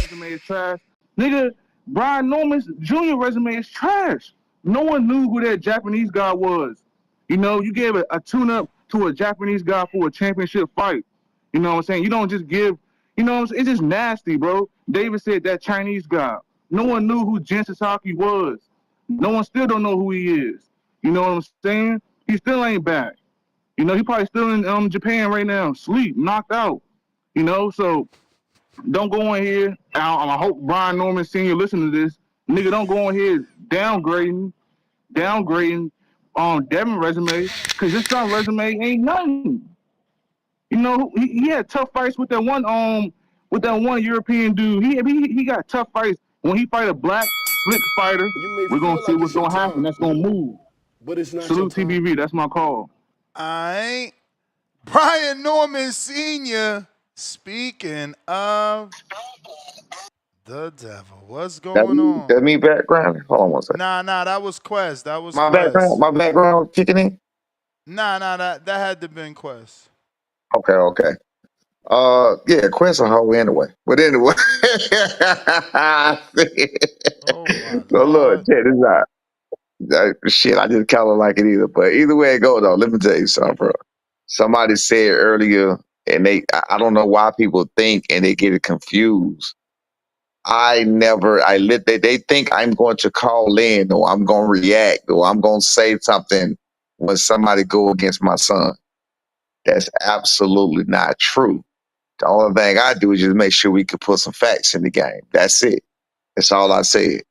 resume is trash. Nigga, Brian Norman's Jr. resume is trash. No one knew who that Japanese guy was. You know, you gave a tune-up to a Japanese guy for a championship fight. You know what I'm saying? You don't just give, you know what I'm saying? It's just nasty, bro. David said that Chinese guy. No one knew who Jen Sasaki was. No one still don't know who he is. You know what I'm saying? He still ain't back. You know, he probably still in Japan right now, sleep, knocked out. You know, so don't go in here. I hope Brian Norman Sr. listen to this. Nigga, don't go in here downgrading Devin resume, because his son resume ain't nothing. You know, he had tough fights with that one European dude. He got tough fights. When he fight a black slick fighter, we're gonna see what's gonna happen. That's gonna move. But it's not Salute TBV. That's my call. Alright. Brian Norman Sr. Speaking of the devil. What's going on? That me background? Hold on one second. Nah, that was Quest. That was My Quest. background kicking in? Nah, that had to been Quest. Okay. Yeah, Quest a hoe anyway. But anyway. Oh my So look, Lord. check this out. Shit, I just kind of like it either. But either way it go though, let me tell you something, bro. Somebody said earlier, and I don't know why people think and they get it confused. They think I'm going to call in or I'm going to react or I'm going to say something when somebody go against my son. That's absolutely not true. The only thing I do is just make sure we can put some facts in the game. That's it. That's all I said.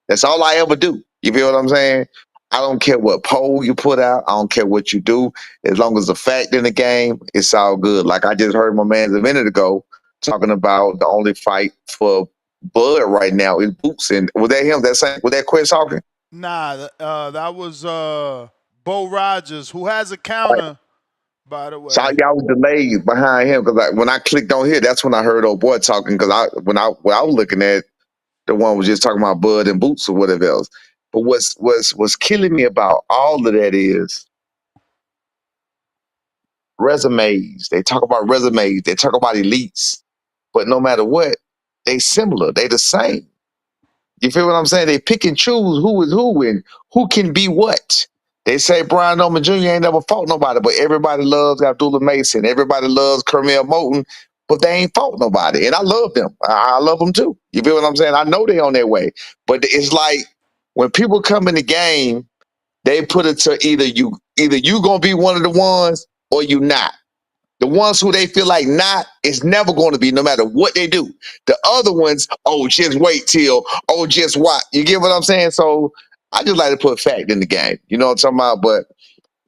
That's all I ever do. You feel what I'm saying? I don't care what poll you put out. I don't care what you do. As long as the fact in the game, it's all good. Like I just heard my man a minute ago talking about the only fight for Bud right now is Boots. And was that him? Was that Quest talking? Nah, that was Bo Rogers, who has a counter, by the way. So y'all was delayed behind him because when I clicked on here, that's when I heard old boy talking. Because when I was looking at the one was just talking about Bud and Boots or whatever else. But what's killing me about all of that is resumes. They talk about resumes. They talk about elites. But no matter what, they similar. They the same. You feel what I'm saying? They pick and choose who is who and who can be what. They say Brian Norman Jr. ain't never fought nobody, but everybody loves Abdullah Mason. Everybody loves Kermel Moton, but they ain't fought nobody. And I love them. I love them too. You feel what I'm saying? I know they on their way. But it's like when people come in the game, they put it to either you gonna be one of the ones or you not. The ones who they feel like not is never going to be, no matter what they do. The other ones, just wait till, just what. You get what I'm saying? So I just like to put fact in the game. You know what I'm talking about? But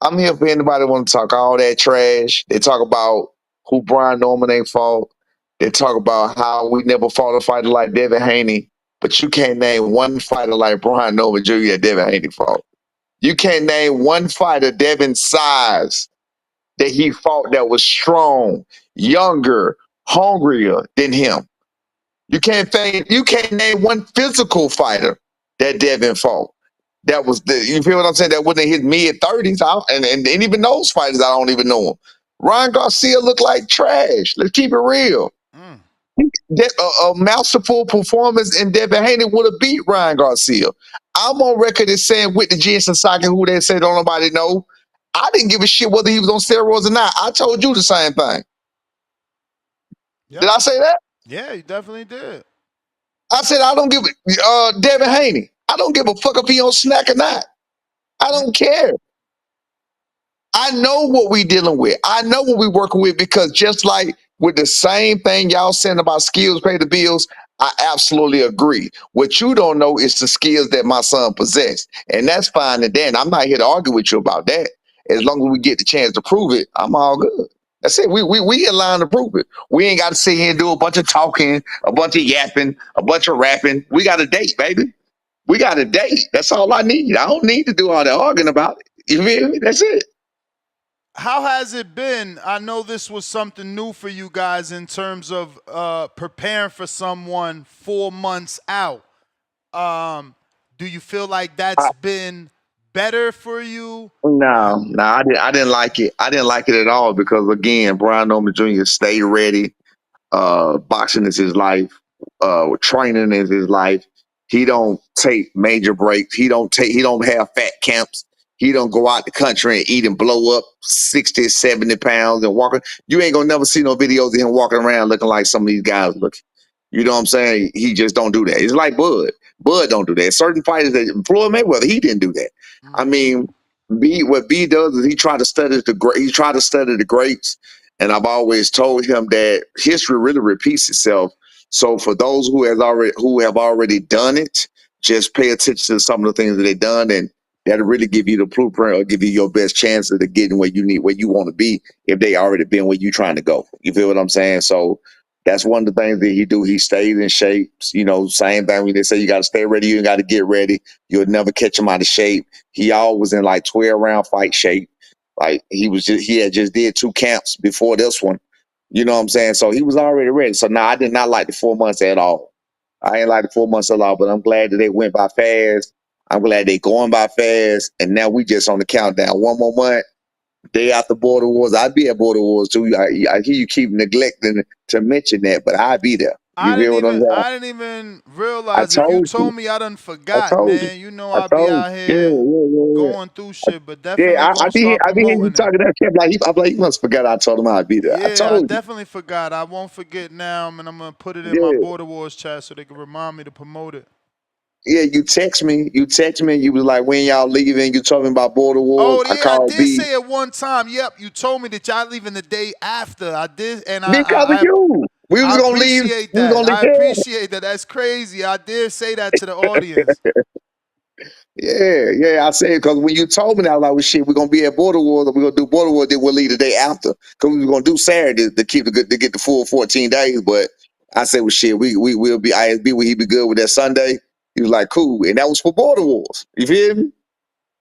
I'm here for anybody who want to talk all that trash. They talk about who Brian Norman ain't fought. They talk about how we never fought a fighter like Devin Haney. But you can't name one fighter like Brian Norman Jr. that Devin Haney fought. You can't name one fighter Devin's size that he fought that was strong, younger, hungrier than him. You can't name one physical fighter that Devin fought. That was you feel what I'm saying? That wasn't his mid-30s. And even those fighters, I don't even know them. Ryan Garcia looked like trash. Let's keep it real. A masterful performance in Devin Haney would have beat Ryan Garcia. I'm on record as saying with the Jensen Saki, who they said don't nobody know. I didn't give a shit whether he was on steroids or not. I told you the same thing. Yep. Did I say that? Yeah, you definitely did. I said I don't give Devin Haney. I don't give a fuck if he on snack or not. I don't care. I know what we dealing with. I know what we working with, because just like with the same thing y'all saying about skills pay the bills, I absolutely agree. What you don't know is the skills that my son possessed. And that's fine and then. I'm not here to argue with you about that. As long as we get the chance to prove it, I'm all good. That's it. We in line to prove it. We ain't got to sit here and do a bunch of talking, a bunch of yapping, a bunch of rapping. We got a date, baby. We got a date. That's all I need. I don't need to do all that arguing about it. You feel me? That's it. How has it been? I know this was something new for you guys in terms of preparing for someone 4 months out. Do you feel like that's been better for you? No, I didn't like it. I didn't like it at all, because again, Brian Norman Jr. stayed ready. Boxing is his life. training in his life. He don't take major breaks. He don't have fat camps. He don't go out the country and eat and blow up 60, 70 pounds and walking. You ain't gonna never see no videos of him walking around looking like some of these guys look. You know what I'm saying? He just don't do that. It's like Bud. Bud don't do that. Certain fighters that Floyd Mayweather, he didn't do that. I mean, what B does is he tried to study the greats, and I've always told him that history really repeats itself. So for those who have already done it, just pay attention to some of the things that they've done, and that'll really give you the blueprint or give you your best chances of getting where you want to be if they already been where you trying to go. You feel what I'm saying? So that's one of the things that he do. He stays in shape. You know, same thing when they say you got to stay ready, you got to get ready. You'll never catch him out of shape. He always in like 12 round fight shape. Like he had just did 2 camps before this one. You know what I'm saying? So he was already ready. So now I did not like the 4 months at all. I ain't like the 4 months at all, but I'm glad that they went by fast. I'm glad they going by fast. And now we just on the countdown. 1 more month. Day after Border Wars, I'd be at Border Wars too. I hear you keep neglecting to mention that, but I'd be there. You feel what I'm saying? I didn't even I realize. If you told you. told me, I done I forgot, told you. man. You know I I be told out you. here Yeah. going through shit, but Yeah, definitely gonna start I be hearing you promoting it. talking that shit. I'm like, you must forget I told him I'd be there. I Yeah, I told you. definitely forgot. I won't forget now, and I'm gonna put it in my Yeah. Border Wars chat so they can remind me to promote it. Yeah, you text me. You was like, when y'all leaving? You told me about Border Wars. Oh I yeah, I called did B say it one time. Yep, you told me that y'all leaving the day after. I did, and because of you. We was I gonna leave. appreciate We was that. gonna leave I there. appreciate that. That's crazy. I did say that to the audience. Yeah. I said because when you told me that, I was like, well, shit, we're gonna be at Border Wars, we're gonna do Border Wars, then we'll leave the day after. Because we were gonna do Saturday to keep to get the full 14 days. But I said, well, shit, we will be ISB. Will he be good with that Sunday? He was like, cool, and that was for Border Wars. You feel me?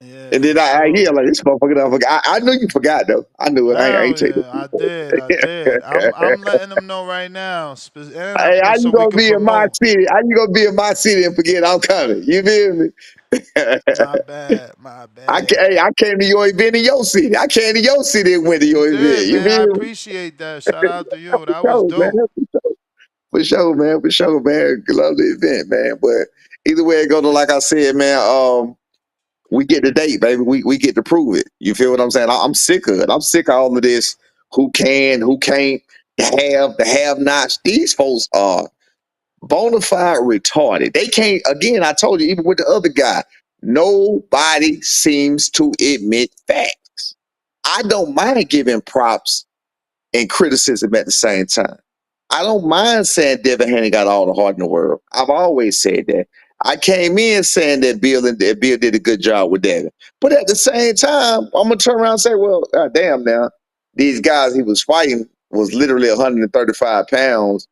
Yeah, And for then I sure. hear like this motherfucker. I forgot. I knew you forgot though. I knew it. I Hell ain't take yeah, I it. did. I did. I'm letting them know right now, and I Hey, how put you so we gonna could be in my promote. city? How you gonna be in my city and forget I'm coming? You feel me? My bad. My bad. I came to your event in your city. I came to your city and went to You your did, event. You man. I feel me? appreciate that. Shout out to you. For That was sure, man. dope. For sure, man. For sure, man. Love the event, man. But either way it goes, like I said, man, we get the date, baby. We get to prove it. You feel what I'm saying? I'm sick of it. I'm sick of all of this. Who can, who can't, the have nots. These folks are bona fide retarded. They can't, again, I told you, even with the other guy, nobody seems to admit facts. I don't mind giving props and criticism at the same time. I don't mind saying Devin Haney got all the heart in the world. I've always said that. I came in saying that Bill did a good job with Devin. But at the same time, I'm gonna turn around and say, well, God damn now, these guys he was fighting was literally 135 pounds,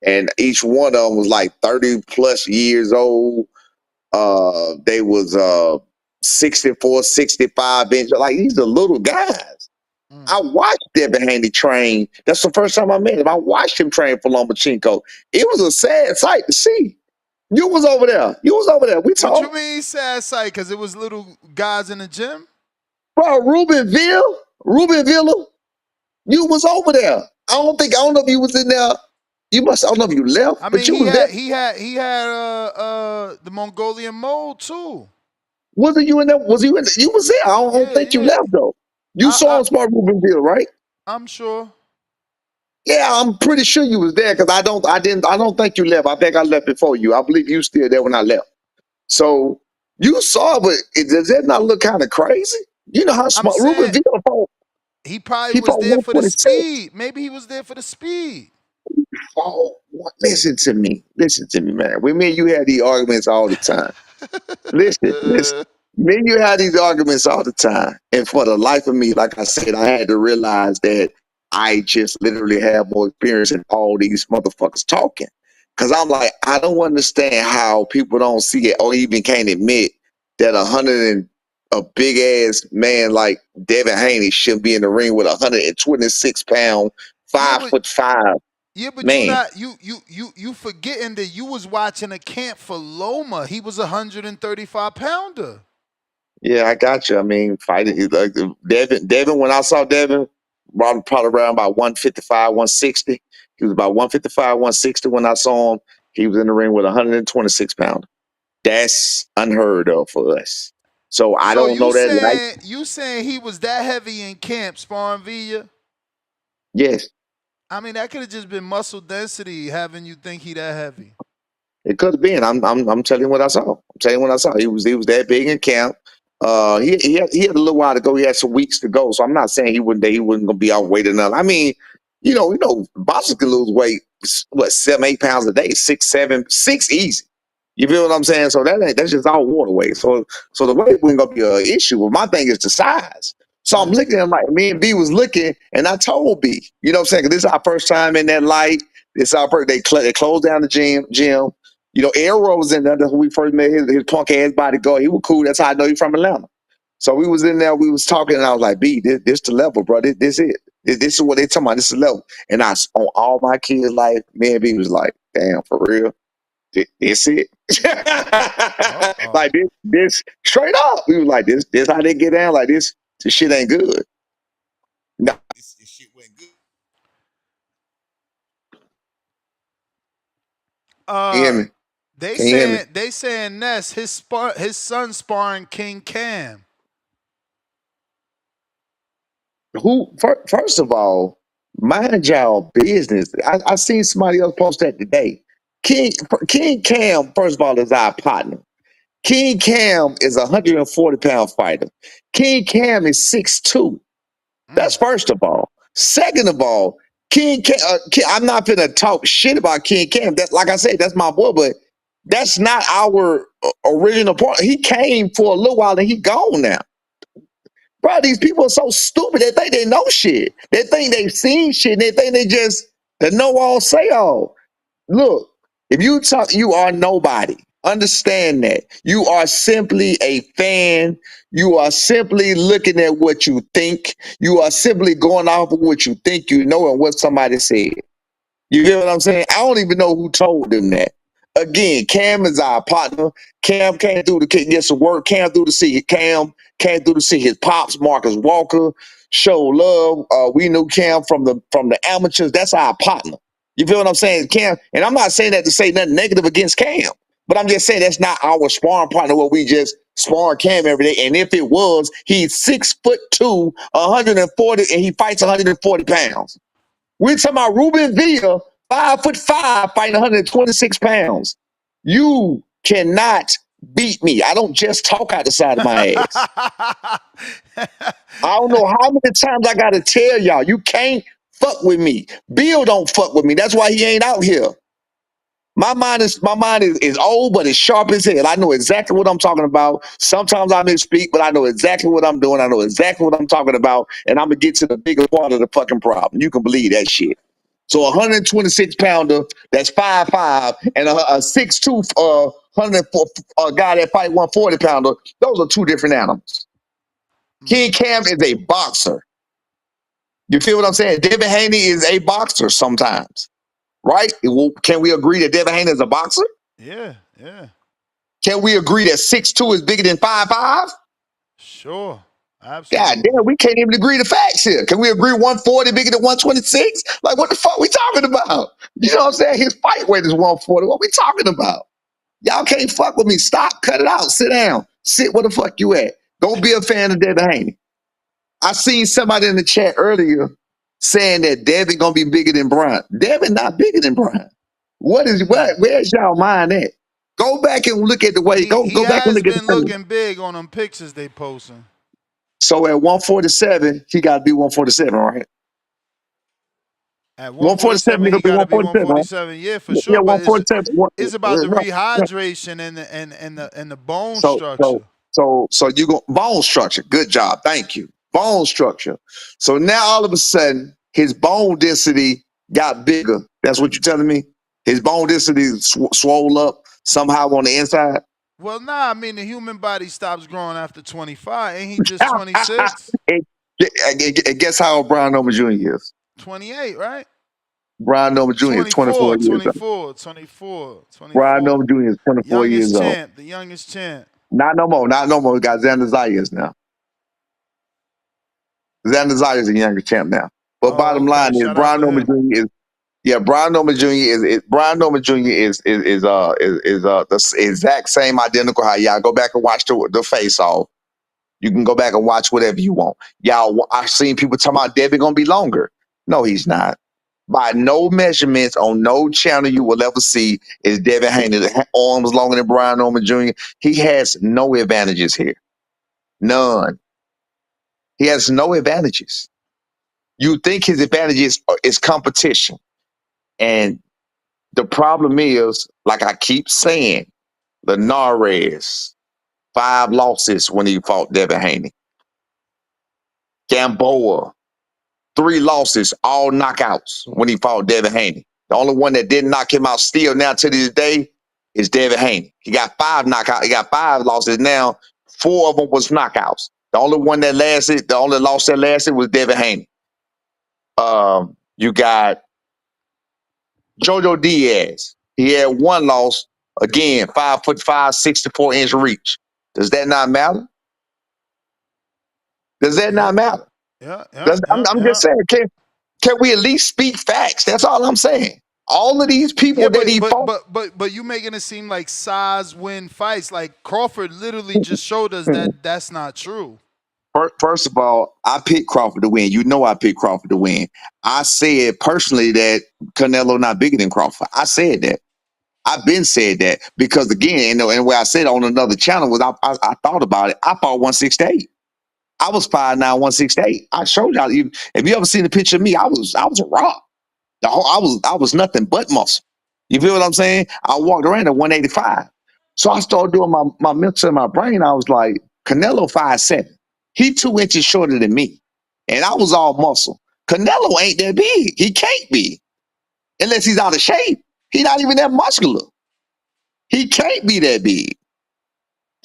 and each one of them was like 30 plus years old. They was 64, 65 inch. Like these are little guys. Mm. I watched Devin Haney train. That's the first time I met him. I watched him train for Lomachenko. It was a sad sight to see. You was over there. You was over there. We What you talked. mean sad sight? Because it was little guys in the gym? Bro, Ruben Villa, you was over there. I don't know if you was in there. I don't know if you left, I but mean, you was there. he had the Mongolian mold too. Wasn't you in there? Was you in there? You was there. I don't Yeah, think you yeah. left though. You saw I him spar Ruben Villa, right? I'm sure. Yeah, I'm pretty sure you was there because I don't think you left. I think I left before you. I believe you still there when I left. So you saw, but does that not look kind of crazy? You know how I'm smart Ruben saying Villa fought? he probably He was fought there for the 126. speed. Maybe he was there for the speed. Oh, listen to me. Listen to me, man. We me and you had these arguments all the time. Listen. Me and you had these arguments all the time. And for the life of me, like I said, I had to realize that I just literally have more experience than all these motherfuckers talking. Cause I'm like, I don't understand how people don't see it or even can't admit that a big ass man like Devin Haney should be in the ring with a 126 pound, Yeah, 5'5" but you man. not you forgetting that you was watching a camp for Loma. He was 135 pounder. Yeah, I got you. I mean, fighting like Devin. When I saw Devin, probably around about 155, 160. He was about 155, 160 when I saw him. He was in the ring with a 126 pounder. That's unheard of for us. So I So don't know that light. you saying he was that heavy in camp sparring Villa? Yes, I mean, that could have just been muscle density having you think he that heavy. it could have been. I'm telling you what I saw. I'm telling you what I saw. He was that big in camp. He had a little while to go. He had some weeks to go. So I'm not saying he wasn't gonna be outweighed enough. I mean, boxers can lose weight, what, 7, 8 pounds a day, 6, 7, 6 easy. You feel what I'm saying? So that's just all water weight. So the weight wasn't gonna be an issue. But my thing is the size. So I'm Yeah. looking at him like me and B was looking, and I told B, you know what I'm saying? 'Cause this is our first time in that light. This is our first. They closed down the gym. Arrow was in there when we first met his punk ass body go. He was cool. That's how I know he from Atlanta. So we was in there, we was talking, and I was like, B, this the level, bro. This it. This is what they talking about. This is the level. And on all my kids' life, me and B was like, damn, for real. This it. Uh-oh. Like this straight up. We was like, this how they get down. Like this shit ain't good. No, this shit went good. Can you hear me? They Can you hear me? saying Ness his son sparring King Cam. First of all, mind y'all business. I seen somebody else post that today. King Cam, first of all, is our partner. King Cam is a 140-pound fighter. King Cam is 6'2". That's first of all. Second of all, I'm not gonna talk shit about King Cam. That, like I said, that's my boy, but that's not our original part. He came for a little while and he gone now. Bro, these people are so stupid. They think they know shit. They think they've seen shit. They think they know all, say all. Look, if you talk, you are nobody. Understand that. You are simply a fan. You are simply looking at what you think. You are simply going off of what you think you know and what somebody said. You get what I'm saying? I don't even know who told them that. Again, Cam is our partner. Cam came through to get some work. Cam through to see his pops, Marcus Walker, show love. We knew Cam from the amateurs. That's our partner. You feel what I'm saying? Cam, and I'm not saying that to say nothing negative against Cam, but I'm just saying that's not our sparring partner where we just spar Cam every day. And if it was, he's 6'2", 140, and he fights 140 pounds. We're talking about Ruben Villa, 5'5", fighting 126 pounds. You cannot beat me. I don't just talk out the side of my ass. I don't know how many times I gotta tell y'all, you can't fuck with me. Bill don't fuck with me. That's why he ain't out here. My mind is old, but it's sharp as hell. I know exactly what I'm talking about. Sometimes I misspeak, but I know exactly what I'm doing. I know exactly what I'm talking about, and I'm gonna get to the bigger part of the fucking problem. You can believe that shit. So a 126 pounder that's 5'5", and a 6'2", 104 guy that fight 140 pounder. Those are two different animals. King Cam is a boxer. You feel what I'm saying? Devin Haney is a boxer sometimes, right? Well, can we agree that Devin Haney is a boxer? Yeah. Can we agree that 6'2" is bigger than 5'5"? Sure. God Absolutely. damn, we can't even agree the facts here. Can we agree 140 bigger than 126? Like, what the fuck we talking about? You know what I'm saying? His fight weight is 140. What we talking about? Y'all can't fuck with me. Stop, cut it out. Sit down. Sit where the fuck you at. Go be a fan of Devin Haney. I seen somebody in the chat earlier saying that Devin gonna be bigger than Brian. Devin not bigger than Brian. Where's y'all mind at? Go back and look at the way. He Go back and has look at the been film. looking big on them pictures they posting. So at 147, he got to be 147, right? At 147, 147, he gonna he be got to be 147, right? 147. Yeah, for Yeah, sure. But 147. it's about the rehydration and the bone So, so, structure. so you go bone structure. Good job, thank you. Bone structure. So now all of a sudden, his bone density got bigger. That's what you're telling me. His bone density swole up somehow on the inside. Well, nah, I mean the human body stops growing after 25. Ain't he just 26? And guess how old Brian Noma Jr. is? 28, right? Brian Noma Jr. is 24 24, years old. 24, 24, Brian 24. Noma Jr. is 24 years Youngest old. champ, the youngest champ. Not no more. Not no more. We got Xander Zayas now. Xander Zayas is a younger champ now. But Oh, bottom okay. line is Shout out Brian to Noma him. Jr. Yeah, Brian Norman Jr. Brian Norman Jr. is the exact same identical. How y'all go back and watch the face off. You can go back and watch whatever you want. Y'all, I've seen people talking about Devin gonna be longer. No, he's not. By no measurements on no channel you will ever see is Devin Haney arms longer than Brian Norman Jr. He has no advantages here. None. He has no advantages. You think his advantages is competition. And the problem is, like I keep saying, Linares, 5 losses when he fought Devin Haney. Gamboa, 3 losses, all knockouts when he fought Devin Haney. The only one that didn't knock him out still now to this day is Devin Haney. He got 5 knockouts. He got 5 losses now. 4 of them was knockouts. The only one that lasted, the only loss that lasted was Devin Haney. You got Jojo Diaz. He had 1 loss. Again, 5'5", 64-inch reach. Does that not matter? Does that not matter? Yeah. I'm just saying, can we at least speak facts? That's all I'm saying. All of these people Yeah, that he fought. but you making it seem like size win fights. Like Crawford literally just showed us that that's not true. First of all, I picked Crawford to win. You know I picked Crawford to win. I said personally that Canelo not bigger than Crawford. I said that. I've been said that because again, and where I said on another channel was I thought about it. I fought 168. I was 5'9", 168. I showed y'all. If you ever seen a picture of me, I was a rock. I was nothing but muscle. You feel what I'm saying? I walked around at 185. So I started doing my mental in my brain. I was like, Canelo 5'7". He 2 inches shorter than me. And I was all muscle. Canelo ain't that big. He can't be. Unless he's out of shape. He's not even that muscular. He can't be that big.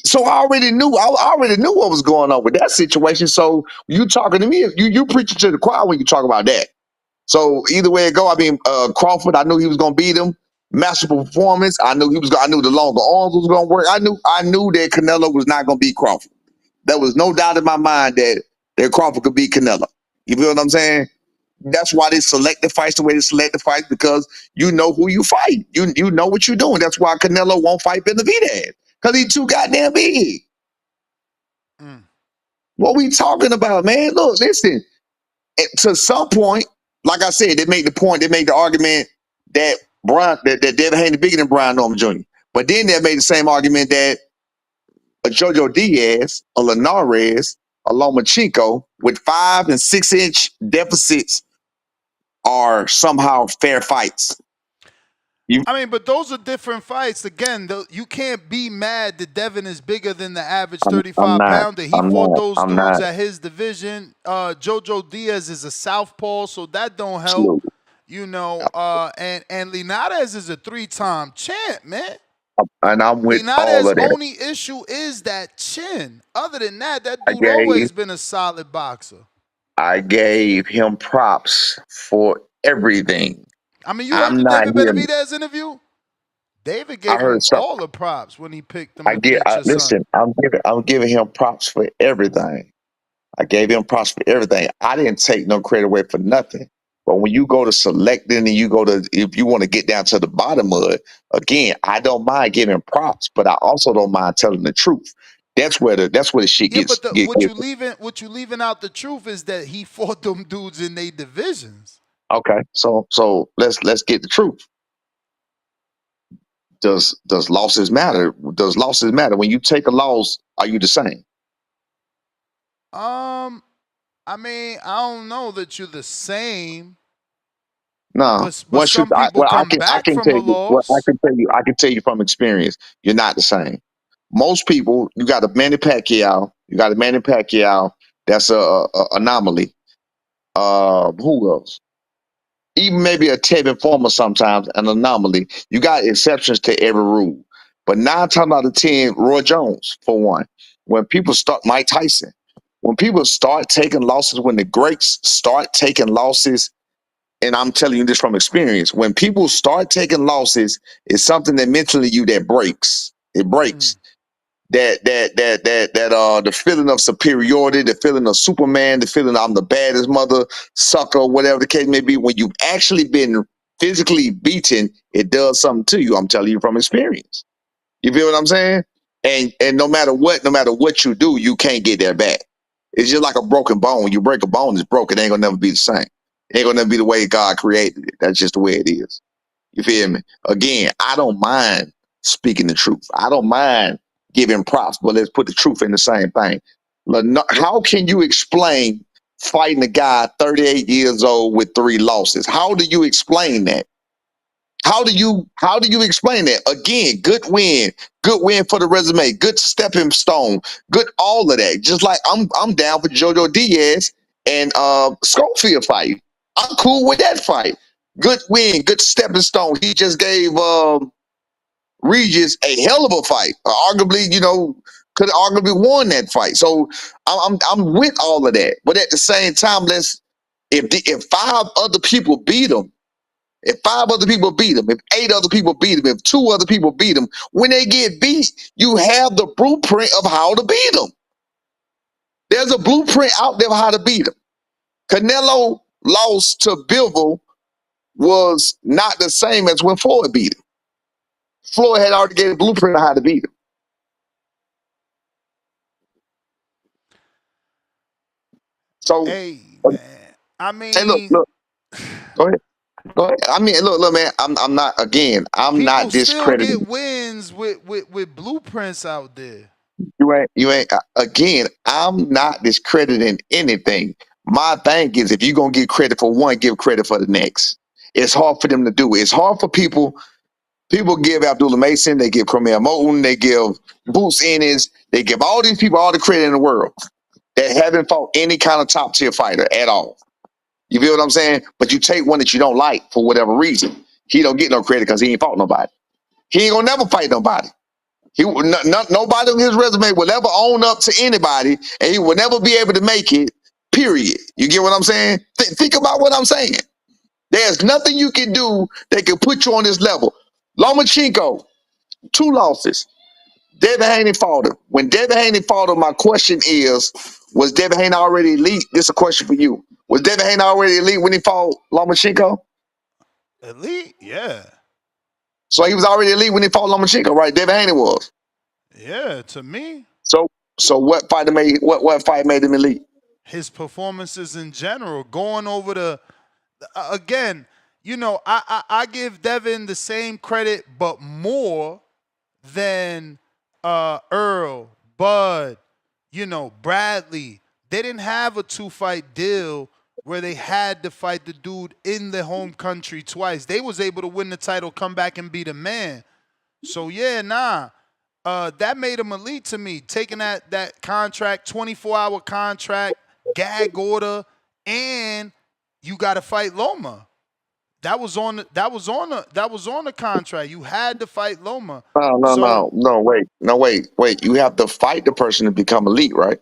So I already knew what was going on with that situation. So you talking to me, you preaching to the choir when you talk about that. So either way it go, I mean, Crawford, I knew he was gonna beat him. Masterful performance. I knew I knew the longer arms was gonna work. I knew that Canelo was not gonna beat Crawford. There was no doubt in my mind that Crawford could beat Canelo. You feel what I'm saying? That's why they select the fights the way they select the fights, because you know who you fight. You know what you're doing. That's why Canelo won't fight Benavidez, because he's too goddamn big. What we talking about, man? Look, listen. To some point, like I said, they make the argument that that Devin Haney bigger than Brian Norman Jr. But then they made the same argument that a Jojo Diaz, a Linares, a Lomachenko with 5 and 6 inch deficits are somehow fair fights. I mean, but those are different fights. Again, you can't be mad that Devin is bigger than the average 35-pounder. He fought those dudes at his division. Jojo Diaz is a southpaw, so that don't help. You know, and Linares is a 3-time champ, man. And I'm with Linares' all of that. only issue is that chin. Other than that, that dude always been a solid boxer. I gave him props for everything. I mean, you heard the David Benavidez interview? David gave him all the props when he picked him to pitch your son. I'm giving him props for everything. I gave him props for everything. I didn't take no credit away for nothing. But when you go to selecting and you go to, if you want to get down to the bottom of it, again, I don't mind giving props, but I also don't mind telling the truth. That's where the shit gets. Yeah, but what you leaving out the truth is that he fought them dudes in their divisions. Okay, so let's get the truth. Does losses matter? Does losses matter? When you take a loss, are you the same? I mean, I don't know that you're the same. No, but some people come back from a loss. I can tell you from experience, you're not the same. Most people, you got a Manny Pacquiao, that's a anomaly. Who else? Even maybe a Tevin Farmer sometimes an anomaly. You got exceptions to every rule. But 9 times out of 10, Roy Jones, for one. When people start, Mike Tyson, when people start taking losses, when the greats start taking losses, and I'm telling you this from experience, when people start taking losses, it's something that mentally that breaks. It breaks. The feeling of superiority, the feeling of Superman, the feeling I'm the baddest mother sucker, whatever the case may be. When you've actually been physically beaten, it does something to you. I'm telling you from experience. You feel what I'm saying? And no matter what you do, you can't get that back. It's just like a broken bone. When you break a bone, it's broken. It ain't gonna never be the same. It ain't gonna never be the way God created it. That's just the way it is. You feel me? Again, I don't mind speaking the truth. I don't mind giving props, but let's put the truth in the same thing. How can you explain fighting a guy 38 years old with 3 losses? How do you explain that? How do you explain that? Again, good win for the resume, good stepping stone, good all of that. Just like I'm down for JoJo Diaz and Schofield fight. I'm cool with that fight. Good win, good stepping stone. He just gave Regis a hell of a fight. Arguably, could have arguably won that fight. So I'm with all of that. But at the same time, if 5 other people beat him, if 5 other people beat him, if 8 other people beat him, if 2 other people beat him, when they get beat, you have the blueprint of how to beat them. There's a blueprint out there of how to beat him. Canelo lost to Bivol was not the same as when Floyd beat him. Floyd had already gave a blueprint of how to beat him. So, Hey, man. I hey, look, mean, go ahead. Go ahead. I mean, look, man. I'm not people still discrediting. get wins with blueprints out there. You ain't. Again, I'm not discrediting anything. My thing is, if you're gonna give credit for one, give credit for the next. It's hard for them to do it. It's hard for people. People give Abdullah Mason, they give Cormier Moulton, they give Boots Ennis, they give all these people all the credit in the world that haven't fought any kind of top tier fighter at all. You feel what I'm saying? But you take one that you don't like for whatever reason. He don't get no credit because he ain't fought nobody. He ain't gonna never fight nobody. Nobody on his resume will ever own up to anybody, and he will never be able to make it. Period. You get what I'm saying? Think about what I'm saying. There's nothing you can do that can put you on this level. Lomachenko, 2 losses. Devin Haney fought him. When Devin Haney fought him, my question is, was Devin Haney already elite? This is a question for you. Was Devin Haney already elite when he fought Lomachenko? Elite? Yeah. So he was already elite when he fought Lomachenko, right? Devin Haney was. Yeah, to me, So what fight made him elite? his performances in general, going over again, I give Devin the same credit, but more than Earl, Bud, Bradley. They didn't have a 2-fight deal where they had to fight the dude in the home country twice. They was able to win the title, come back and beat a man. So yeah, that made him elite to me. Taking that contract, 24-hour contract, gag order, and you got to fight Loma. That was on the contract. You had to fight Loma. So No, wait. You have to fight the person to become elite, right?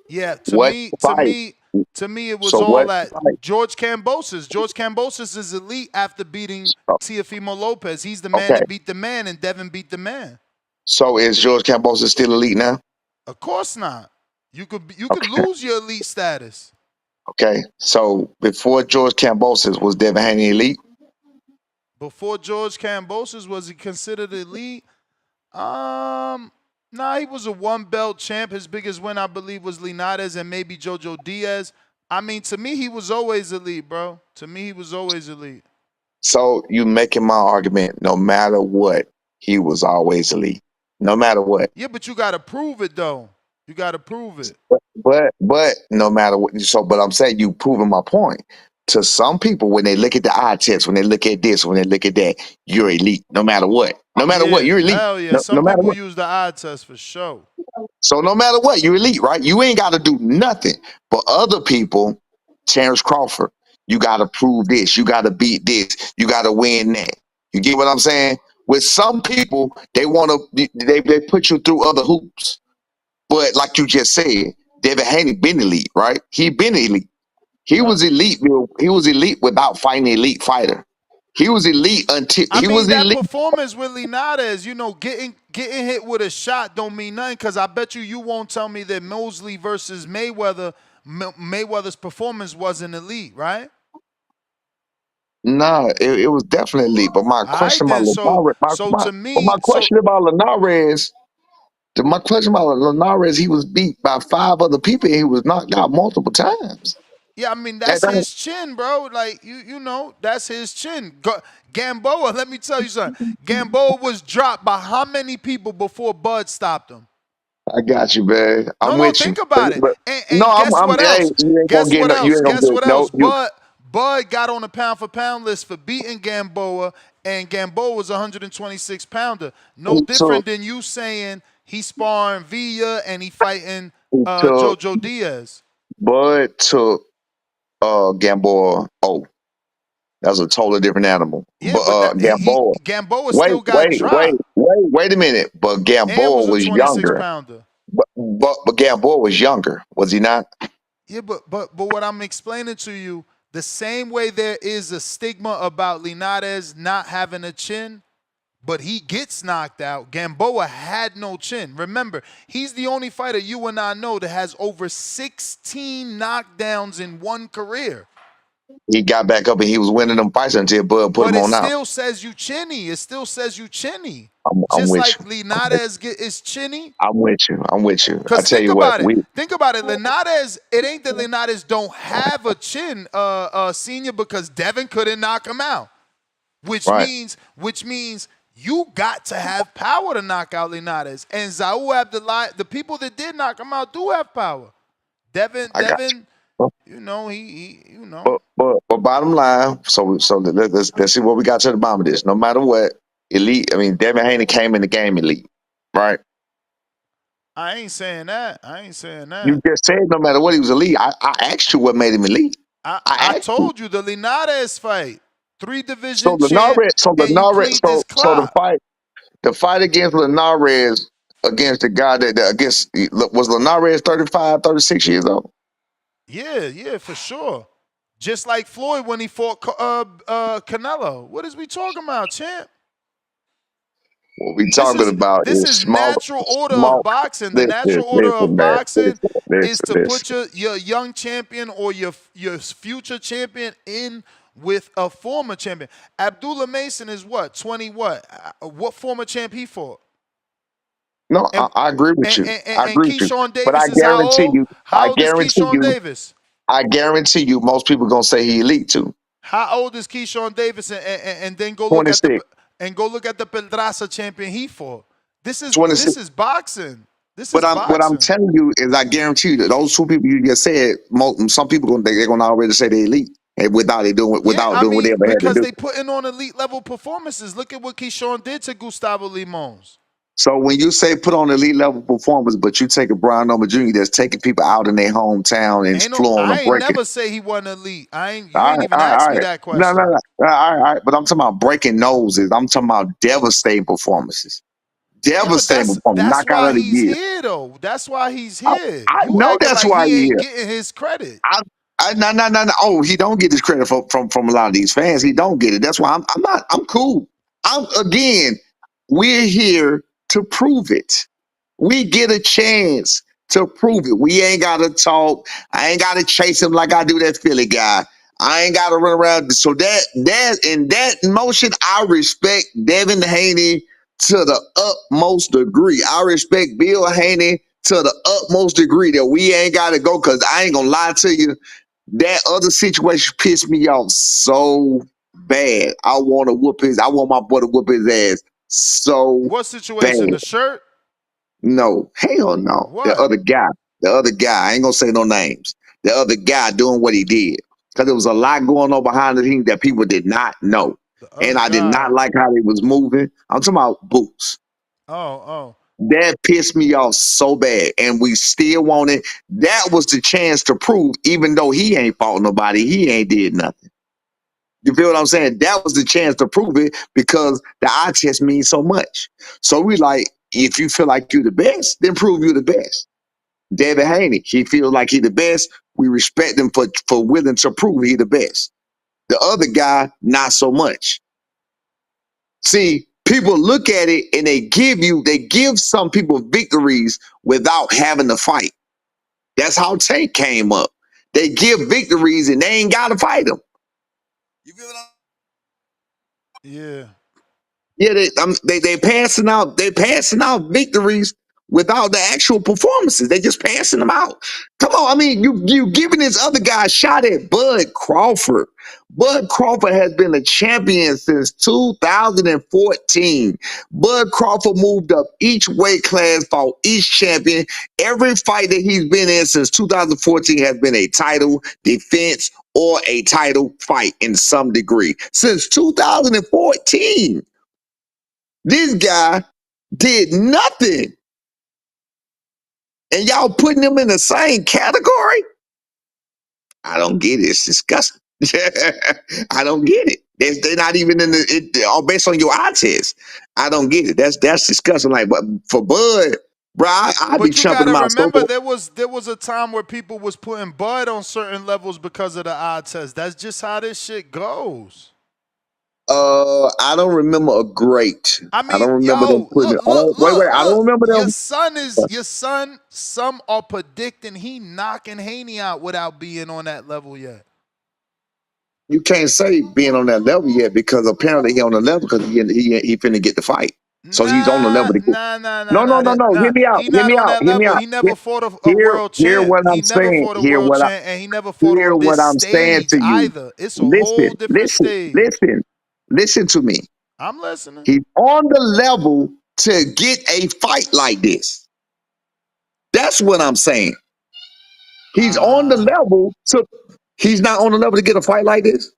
yeah, What fight? to me, it was So all what that. fight? George Kambosos. George Kambosos is elite after beating Teofimo Lopez. He's the man Okay. that beat the man, and Devin beat the man. So is George Kambosos still elite now? Of course not. You could Okay. lose your elite status. Okay. So before George Kambosos, was Devin Haney elite? Before George Kambosos, was he considered elite? Nah, he was a 1-belt champ. His biggest win, I believe, was Linares and maybe JoJo Diaz. I mean, to me, he was always elite, bro. To me, he was always elite. So you making my argument, no matter what, he was always elite. No matter what. Yeah, but you got to prove it, though. You got to prove it. But no matter what, but I'm saying you proving my point. To some people, when they look at the eye test, when they look at this, when they look at that, you're elite. No matter what. No matter what, Yeah, you're elite. hell yeah. No Some matter people what. use the eye test for sure. So no matter what, you're elite, right? You ain't got to do nothing. But other people, Terrence Crawford, you got to prove this. You got to beat this. You got to win that. You get what I'm saying? With some people, they want to, they put you through other hoops. But like you just said, Devin Haney been elite, right? He been elite. He Yep. was elite. He was elite without fighting an elite fighter. He was elite until I he mean, was that elite. performance with Linares, getting hit with a shot don't mean nothing, because I bet you won't tell me that Mosley versus Mayweather's performance wasn't elite, right? Nah, it was definitely elite. But my All right, question about then. Linares, So to but my me, so question about Linares, my question about Linares, he was beat by 5 other people and he was knocked out multiple times. yeah, I mean That, that's that, his chin, bro. Like you know, that's his chin. Gamboa, let me tell you something. Gamboa was dropped by how many people before Bud stopped him? I got you, man. No, I'm no, with you. think about it. But no, And guess what hey, else? you ain't gonna Guess get what no, you else? ain't gonna Guess do it. what No, else? Bud got on the pound for pound list for beating Gamboa, and Gamboa was a 126 pounder. No he took, different than you saying he's sparring Villa and he fighting he took, Jojo Diaz. Bud took, Gamboa. Oh, that's a totally different animal. Yeah, But, but that he Gamboa, Gamboa still got dropped wait a minute. But and Gamboa was a was 26 younger. pounder. But Gamboa was younger, was he not? Yeah, but what I'm explaining to you, the same way there is a stigma about Linares not having a chin, but he gets knocked out. Gamboa had no chin. Remember, he's the only fighter you and I know that has over 16 knockdowns in one career. He got back up and he was winning them fights until Bud put But him it on out. still says you chinny. It still says you chinny. I'm Just with like you. Linares is chinny. I'm with you. I'm with you. I Because tell you what, think about it. Linares, it ain't that Linares don't have a chin, senior, because Devin couldn't knock him out. Which right. means you got to have power to knock out Linares. And Zaul Abdullah, the people that did knock him out do have power. I got Devin, you. you know, he you know. But bottom line, so let's see what we got to the bottom of this. No matter what, elite. I mean, Devin Haney came in the game elite, right? I ain't saying that. I ain't saying You that. just said no matter what he was elite. I asked you what made him elite. I I asked you. told you the Linares fight, 3 So division champ, Linares, and you cleaned his so clock. the fight against Linares against the guy that against was Linares 35, 36 years old. Yeah, for sure. Just like Floyd when he fought Canelo. What is we talking about, champ? What we This talking is about this is is natural order of boxing. The natural order listen, of man, boxing is to listen. put your young champion or your future champion in with a former champion. Abdullah Mason is what? 20 what? What former champ he fought? No, And I agree with and, you. and, I and agree with you. Keyshawn But Davis is how old? I How old is guarantee Keyshawn you, Davis? I guarantee you, most people gonna say he elite too. How old is Keyshawn Davis? And then go look at 26, the Pedraza champion he fought. This is 26. boxing. This is What I'm boxing. telling you is, I guarantee you that those 2 people you just said, some people they're gonna already say they elite, and Yeah, without I doing what they mean, ever had to because do. they putting on elite level performances. Look at what Keyshawn did to Gustavo Limons. So when you say put on elite level performance, but you take a Brian Norman Jr. that's taking people out in their hometown and Ain't no, flooring them, I ain't breaking. never say he wasn't elite. All You ain't right, even asked all me right. that No, no, question. no. All right. But I'm talking about breaking noses. I'm talking about devastating performances. Yeah, but Devastating performance. that's Knockout why of the he's year. here though. That's why he's I, here. I You know acting that's like why he he's ain't here. getting his credit. No. Oh, he don't get his credit from a lot of these fans. He don't get it. That's why I'm not. I'm cool. Again. We're here to prove it. We get a chance to prove it. We ain't gotta talk. I ain't gotta chase him like I do that Philly guy. I ain't gotta run around. So that in that motion, I respect Devin Haney to the utmost degree. I respect Bill Haney to the utmost degree that we ain't gotta go, because I ain't gonna lie to you. That other situation pissed me off so bad. I want my boy to whoop his ass so What bad. situation? The shirt? No, hell no. What? The other guy, I ain't gonna say no names. The other guy doing what he did. Because there was a lot going on behind the scenes that people did not know. The And other I did not guy. like how they was moving. I'm talking about Boots. Oh, oh. That pissed me off so bad. And we still want it. That was the chance to prove, even though he ain't fought nobody, he ain't did nothing. You feel what I'm saying? That was the chance to prove it, because the eye test means so much. So we like, if you feel like you're the best, then prove you're the best. Devin Haney, he feels like he the best. We respect him for willing to prove he the best. The other guy, not so much. See, people look at it and they give some people victories without having to fight. That's how Tank came up. They give victories and they ain't got to fight them. You feel what I'm Yeah. Yeah, they passing out victories without the actual performances. They just passing them out. Come on, I mean, you giving this other guy a shot at Bud Crawford. Bud Crawford has been a champion since 2014. Bud Crawford moved up each weight class, fought each champion. Every fight that he's been in since 2014 has been a title defense or a title fight in some degree. Since 2014. This guy did nothing. And y'all putting him in the same category? I don't get it. It's disgusting. I don't get it. They're not even in all based on your eye test. I don't get it. That's disgusting. Like, but for Bud, bro, I be But you chumping gotta him out so. remember there was a time where people was putting Bud on certain levels because of the eye test. That's just how this shit goes. I don't remember a great. I I don't mean, remember them yo, putting it look, look, on. Wait. look, I don't look. remember Your them. son some are predicting he knocking Haney out without being on that level yet. You can't say being on that level yet because apparently he on the level because he finna get the fight. So he's on the level Nah, to get. nah, nah, nah, No, no, nah. no, no. Hear Nah. me out. He Hear not me on out. that Hear me level. out. He never fought a Hear, world hear champ. what I'm He never saying. fought a Hear world what I champ, and he never fought hear on this what I'm saying stage to you. either. It's a whole Listen, different listen, stage. listen, listen to me. I'm listening. He's on the level to get a fight like this. That's what I'm saying. He's on the Ah. level to. He's not on the level to get a fight like this.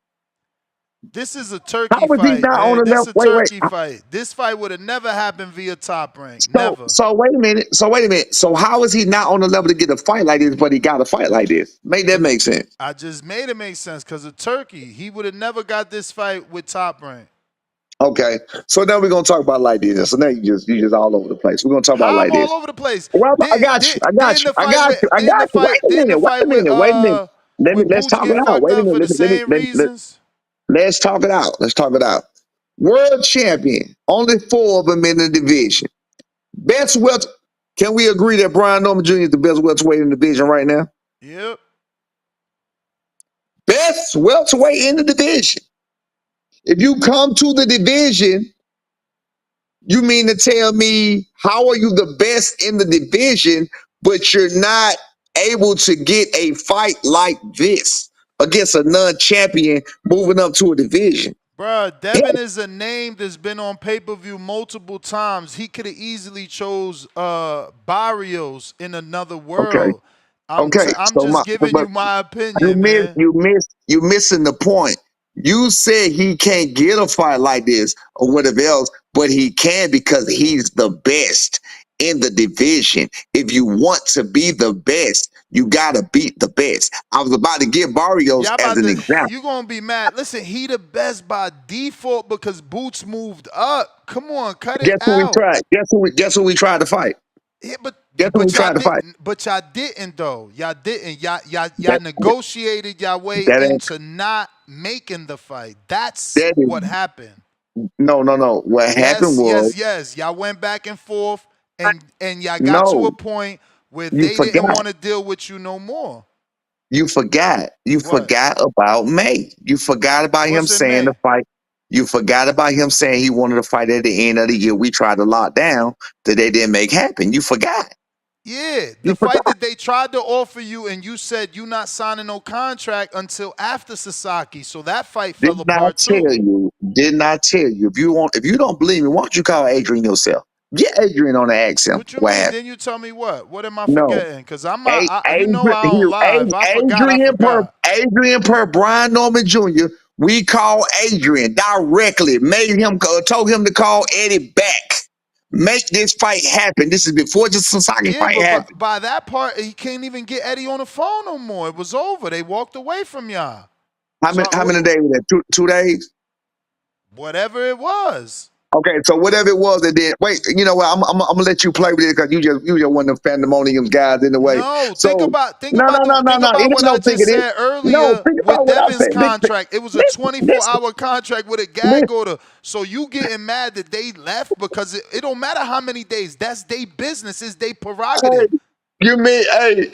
This is a How turkey is he fight, not on man. the This level? is a Wait, wait. turkey fight. This fight would have never happened via Top Rank. So, Never. so wait a minute. So wait a minute. So how is he not on the level to get a fight like this, but he got a fight like this? Make that Cause make sense. I just made it make sense because of Turkey. He would have never got this fight with Top Rank. Okay. So now we're gonna talk about like this. So now you just all over the place. We're gonna talk about How I'm like all this. over the place. Well, I Did got you. did I got didn't you. the I fight got with you. I didn't the got you. fight didn't the fight Wait a minute. with Let's Boots talk it get out. fucked Wait a up for minute. the same Let, reasons? let's talk it out. Let's talk it out. World champion. Only 4 of them in the division. Best welter. Can we agree that Brian Norman Jr. is the best welterweight in the division right now? Yep. Best welterweight in the division. If you come to the division, you mean to tell me how are you the best in the division, but you're not able to get a fight like this against a non-champion moving up to a division? Bruh, Yeah, Devin is a name that's been on pay-per-view multiple times. He could have easily chose Barrios in another okay. world. Okay. I'm So just giving but you my you opinion, miss man. you miss you missing the point. You said he can't get a fight like this or whatever else, but he can because he's the best in the division. If you want to be the best, you gotta beat the best. I was about to give Barrios Y'all as about an to example. you gonna be mad. Listen, he the best by default because Boots moved up. Come on, cut it Guess who we out. tried? Guess who we tried to fight? Yeah, but Guess who we but y'all tried to fight? didn't. But y'all didn't though. Y'all didn't. Y'all That negotiated y'all way that ain't into not making the fight. That's that what is happened. no. What happened Yes, was yes, yes. Y'all went back and forth, and y'all got to no, a point where you they didn't forgot. want to deal with you no more. You forgot. You What? forgot about May. You forgot about him What's in saying the May? fight. You forgot about him saying he wanted to fight at the end of the year. We tried to lock down that they didn't make happen. You forgot. Yeah, the You fight forgot. that they tried to offer you, and you said you not signing no contract until after Sasaki. So that fight Did fell not apart tell too. you. Did not tell you. If you don't believe me, why don't you call Adrian yourself? Get Adrian on the ask him What you what mean? happened. Then you tell me what? What am I No. forgetting? Cause I'm not. You know Adrian, I don't lie. If I forgot, I forgot. Adrian per Brian Norman Jr. We call Adrian directly, made him told him to call Eddie back. Make this fight happen. This is before the Sasaki Yeah, fight but happened. by that part, he can't even get Eddie on the phone no more. It was over. They walked away from y'all. So How many days was that? 2 days? whatever it was. Okay, so whatever it was that did. Wait, you know what? I'm gonna let you play with it because you just one of them pandemonium guys in the way. No, think So about think about the think no. about It what ain't I no just thinking it. said No, earlier think with about what I Devin's said. contract. It was a Listen, listen, 24-hour contract with a gag listen. order. So you getting mad that they left because it don't matter how many days. That's their business. It's their Hey, prerogative. you mean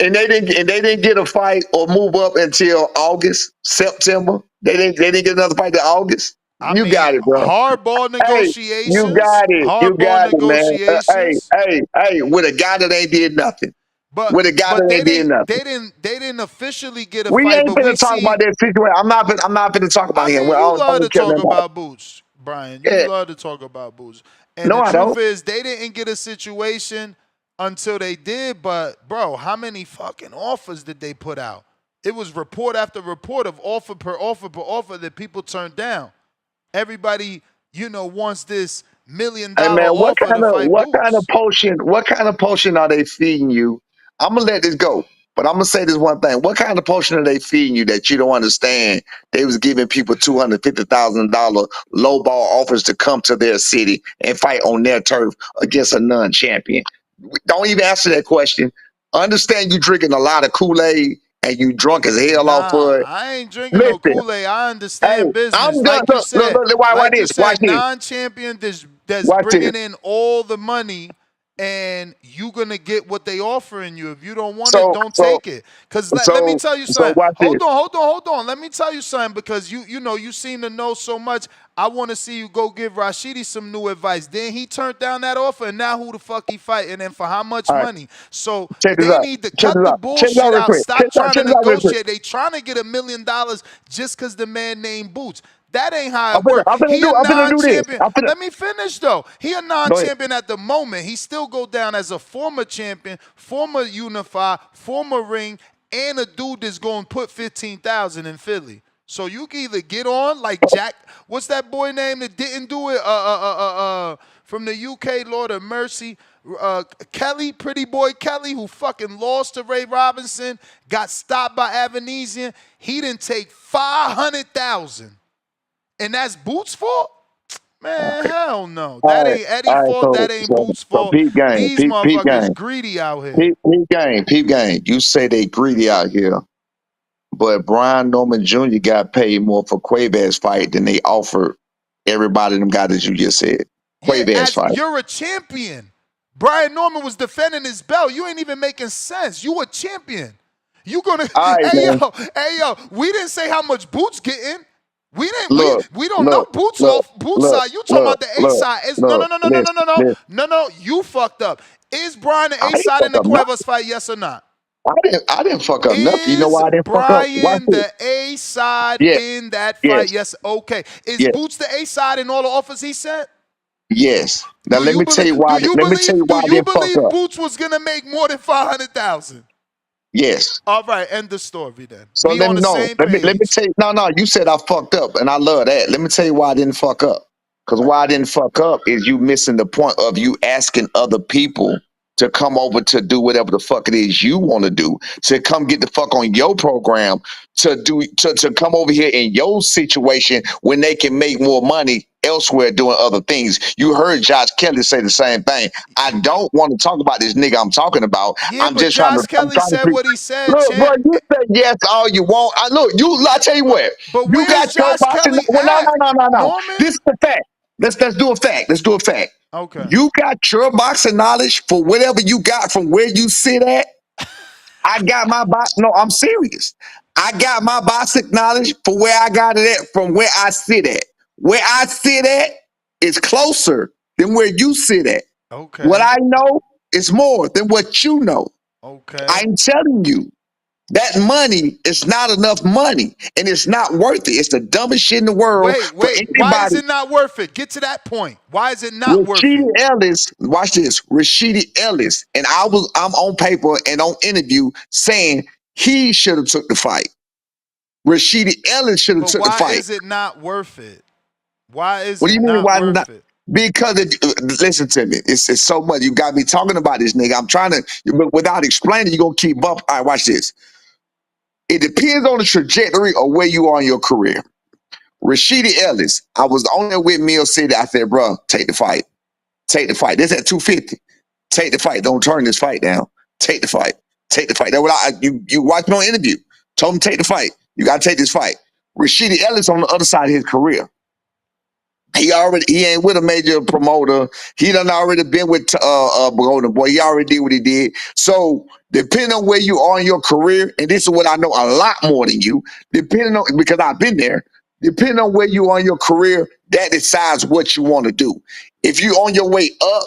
and they didn't get a fight or move up until August, September. They didn't get another fight till August. I You mean, got it, bro. hardball Hey, you negotiations, got it. You hardball got it, man. negotiations. Hey, with a guy that ain't did nothing. But With a guy but that they ain't did didn't nothing. they didn't they didn't officially get a We fight. ain't But we finna talk see. about that situation. I'm not finna talk about I him. mean, Well, you I love to don't care talk nothing about it. about Boots, Brian. You Yeah. love to talk about Boots. And No, the I truth don't. is, they didn't get a situation until they did. But bro, how many fucking offers did they put out? It was report after report of offer per offer per offer that people turned down. Everybody, wants this $1 million Hey man, offer to fight Boots. what kind of potion are they feeding you? I'm gonna let this go, but I'm gonna say this one thing. What kind of potion are they feeding you that you don't understand? They was giving people $250,000 lowball offers to come to their city and fight on their turf against a non-champion. Don't even answer that question. Understand you drinking a lot of Kool-Aid and you drunk as hell off Nah, of it. I ain't drinking no Listen, Kool-Aid. I hey, understand business. I'm done. Like you said, Watch this. Watch this. non-champion that's Watch this. bringing in all the money, and you gonna get what they offering you. If you don't want it, So, don't so, take it. Cause let me tell you something. watch this. Hold on. Let me tell you something because you seem to know so much. I want to see you go give Rashidi some new advice. Then he turned down that offer, and now who the fuck he fighting and for how much All right, money? So check this they out. need to Check cut this the out. Check this out bullshit real out. quick. Stop trying to Check this out real quick. negotiate. They trying to get $1 million just because the man named Boots. That ain't how it works. I'm He a finna do this. non-champion. Let me finish though. He a Go ahead. non-champion at the moment. He still go down as a former champion, former Unify, former Ring, and a dude that's going to put 15,000 in Philly. So you can either get on like Jack. What's that boy name that didn't do it? From the UK, Lord of Mercy. Kelly, pretty boy Kelly, who fucking lost to Ray Robinson, got stopped by Avanesian. He didn't take 500,000. And that's Boots' fault? Man, hell no. That ain't Eddie's All right. fault. That ain't Boots' So fault. peep game. These Peep motherfuckers game. greedy out here. Peep game. You say they greedy out here, but Brian Norman Jr. got paid more for Quavez's fight than they offered everybody them guys that you just said. Yeah, Quavez's as fight. you're a champion. Brian Norman was defending his belt. You ain't even making sense. You a champion. You gonna All right, man. hey yo, we didn't say how much Boots getting. We didn't Look, we don't know look, Boots look, off Boots look, side. You talking look, about the A look, side. It's no no look. no no no no Listen, no no. listen. No no, you fucked up. Is Brian the I A ain't side in fuck the up nothing. Cuevas fight, yes or not? I didn't fuck up nothing. You know Is why I didn't fuck up? Watch Brian this. the A side Yes, in that yes, fight? Yes, okay. Is yes, Boots the A side in all the offers he sent? yes. Now Do let you me tell believe? you why. Let me tell you Do why I you didn't fuck believe up. Boots was gonna make more than 500,000? Yes. All right, end the story then. So We let on me the know. same Let me page. tell you. No. You said I fucked up, and I love that. Let me tell you why I didn't fuck up. Because why I didn't fuck up is you missing the point of you asking other people to come over to do whatever the fuck it is you want to do, to come get the fuck on your program, to come over here in your situation when they can make more money elsewhere doing other things. You heard Josh Kelly say the same thing. I don't want to talk about this nigga I'm talking about. Yeah, but I'm Kelly trying to said what he said, look, bro. champ. You say yes all you want. I tell you what. But You got where's your Josh boxing. Kelly Well, at? no. Norman? This is a fact. Let's do a fact. Let's do a fact. Okay. You got your boxing knowledge for whatever you got from where you sit at. I got my box. No, I'm serious. I got my boxing knowledge for where I got it at from where I sit at. Where I sit at is closer than where you sit at. What Okay. I know is more than what you know. Okay. I'm telling you. That money is not enough money and it's not worth it. It's the dumbest shit in the world for Wait. Why is anybody. it not worth it? Get to that point. Why is it not worth Rashidi it? Ellis, watch this, Rashidi Ellis, and I'm on paper and on interview saying he should have took the fight. Rashidi Ellis should have But took the why fight. is it not worth it? Why is What do it you mean not why not? worth it? Because listen to me, it's so much. You got me talking about this nigga. I'm trying to, but without explaining, you're gonna keep up. All right, watch this. It depends on the trajectory of where you are in your career. Rashidi Ellis, I was on there with Mill City. I said, bro, take the fight. Take the fight. This at 250. Take the fight. Don't turn this fight down. Take the fight. Take the fight. That's what you watched me on interview. Told him take the fight. You gotta take this fight. Rashidi Ellis on the other side of his career. He ain't with a major promoter. He done already been with Golden Boy. He already did what he did. So depending on where you are in your career, and this is what I know a lot more than you, depending on because I've been there. Depending on where you are in your career, that decides what you want to do. If you're on your way up,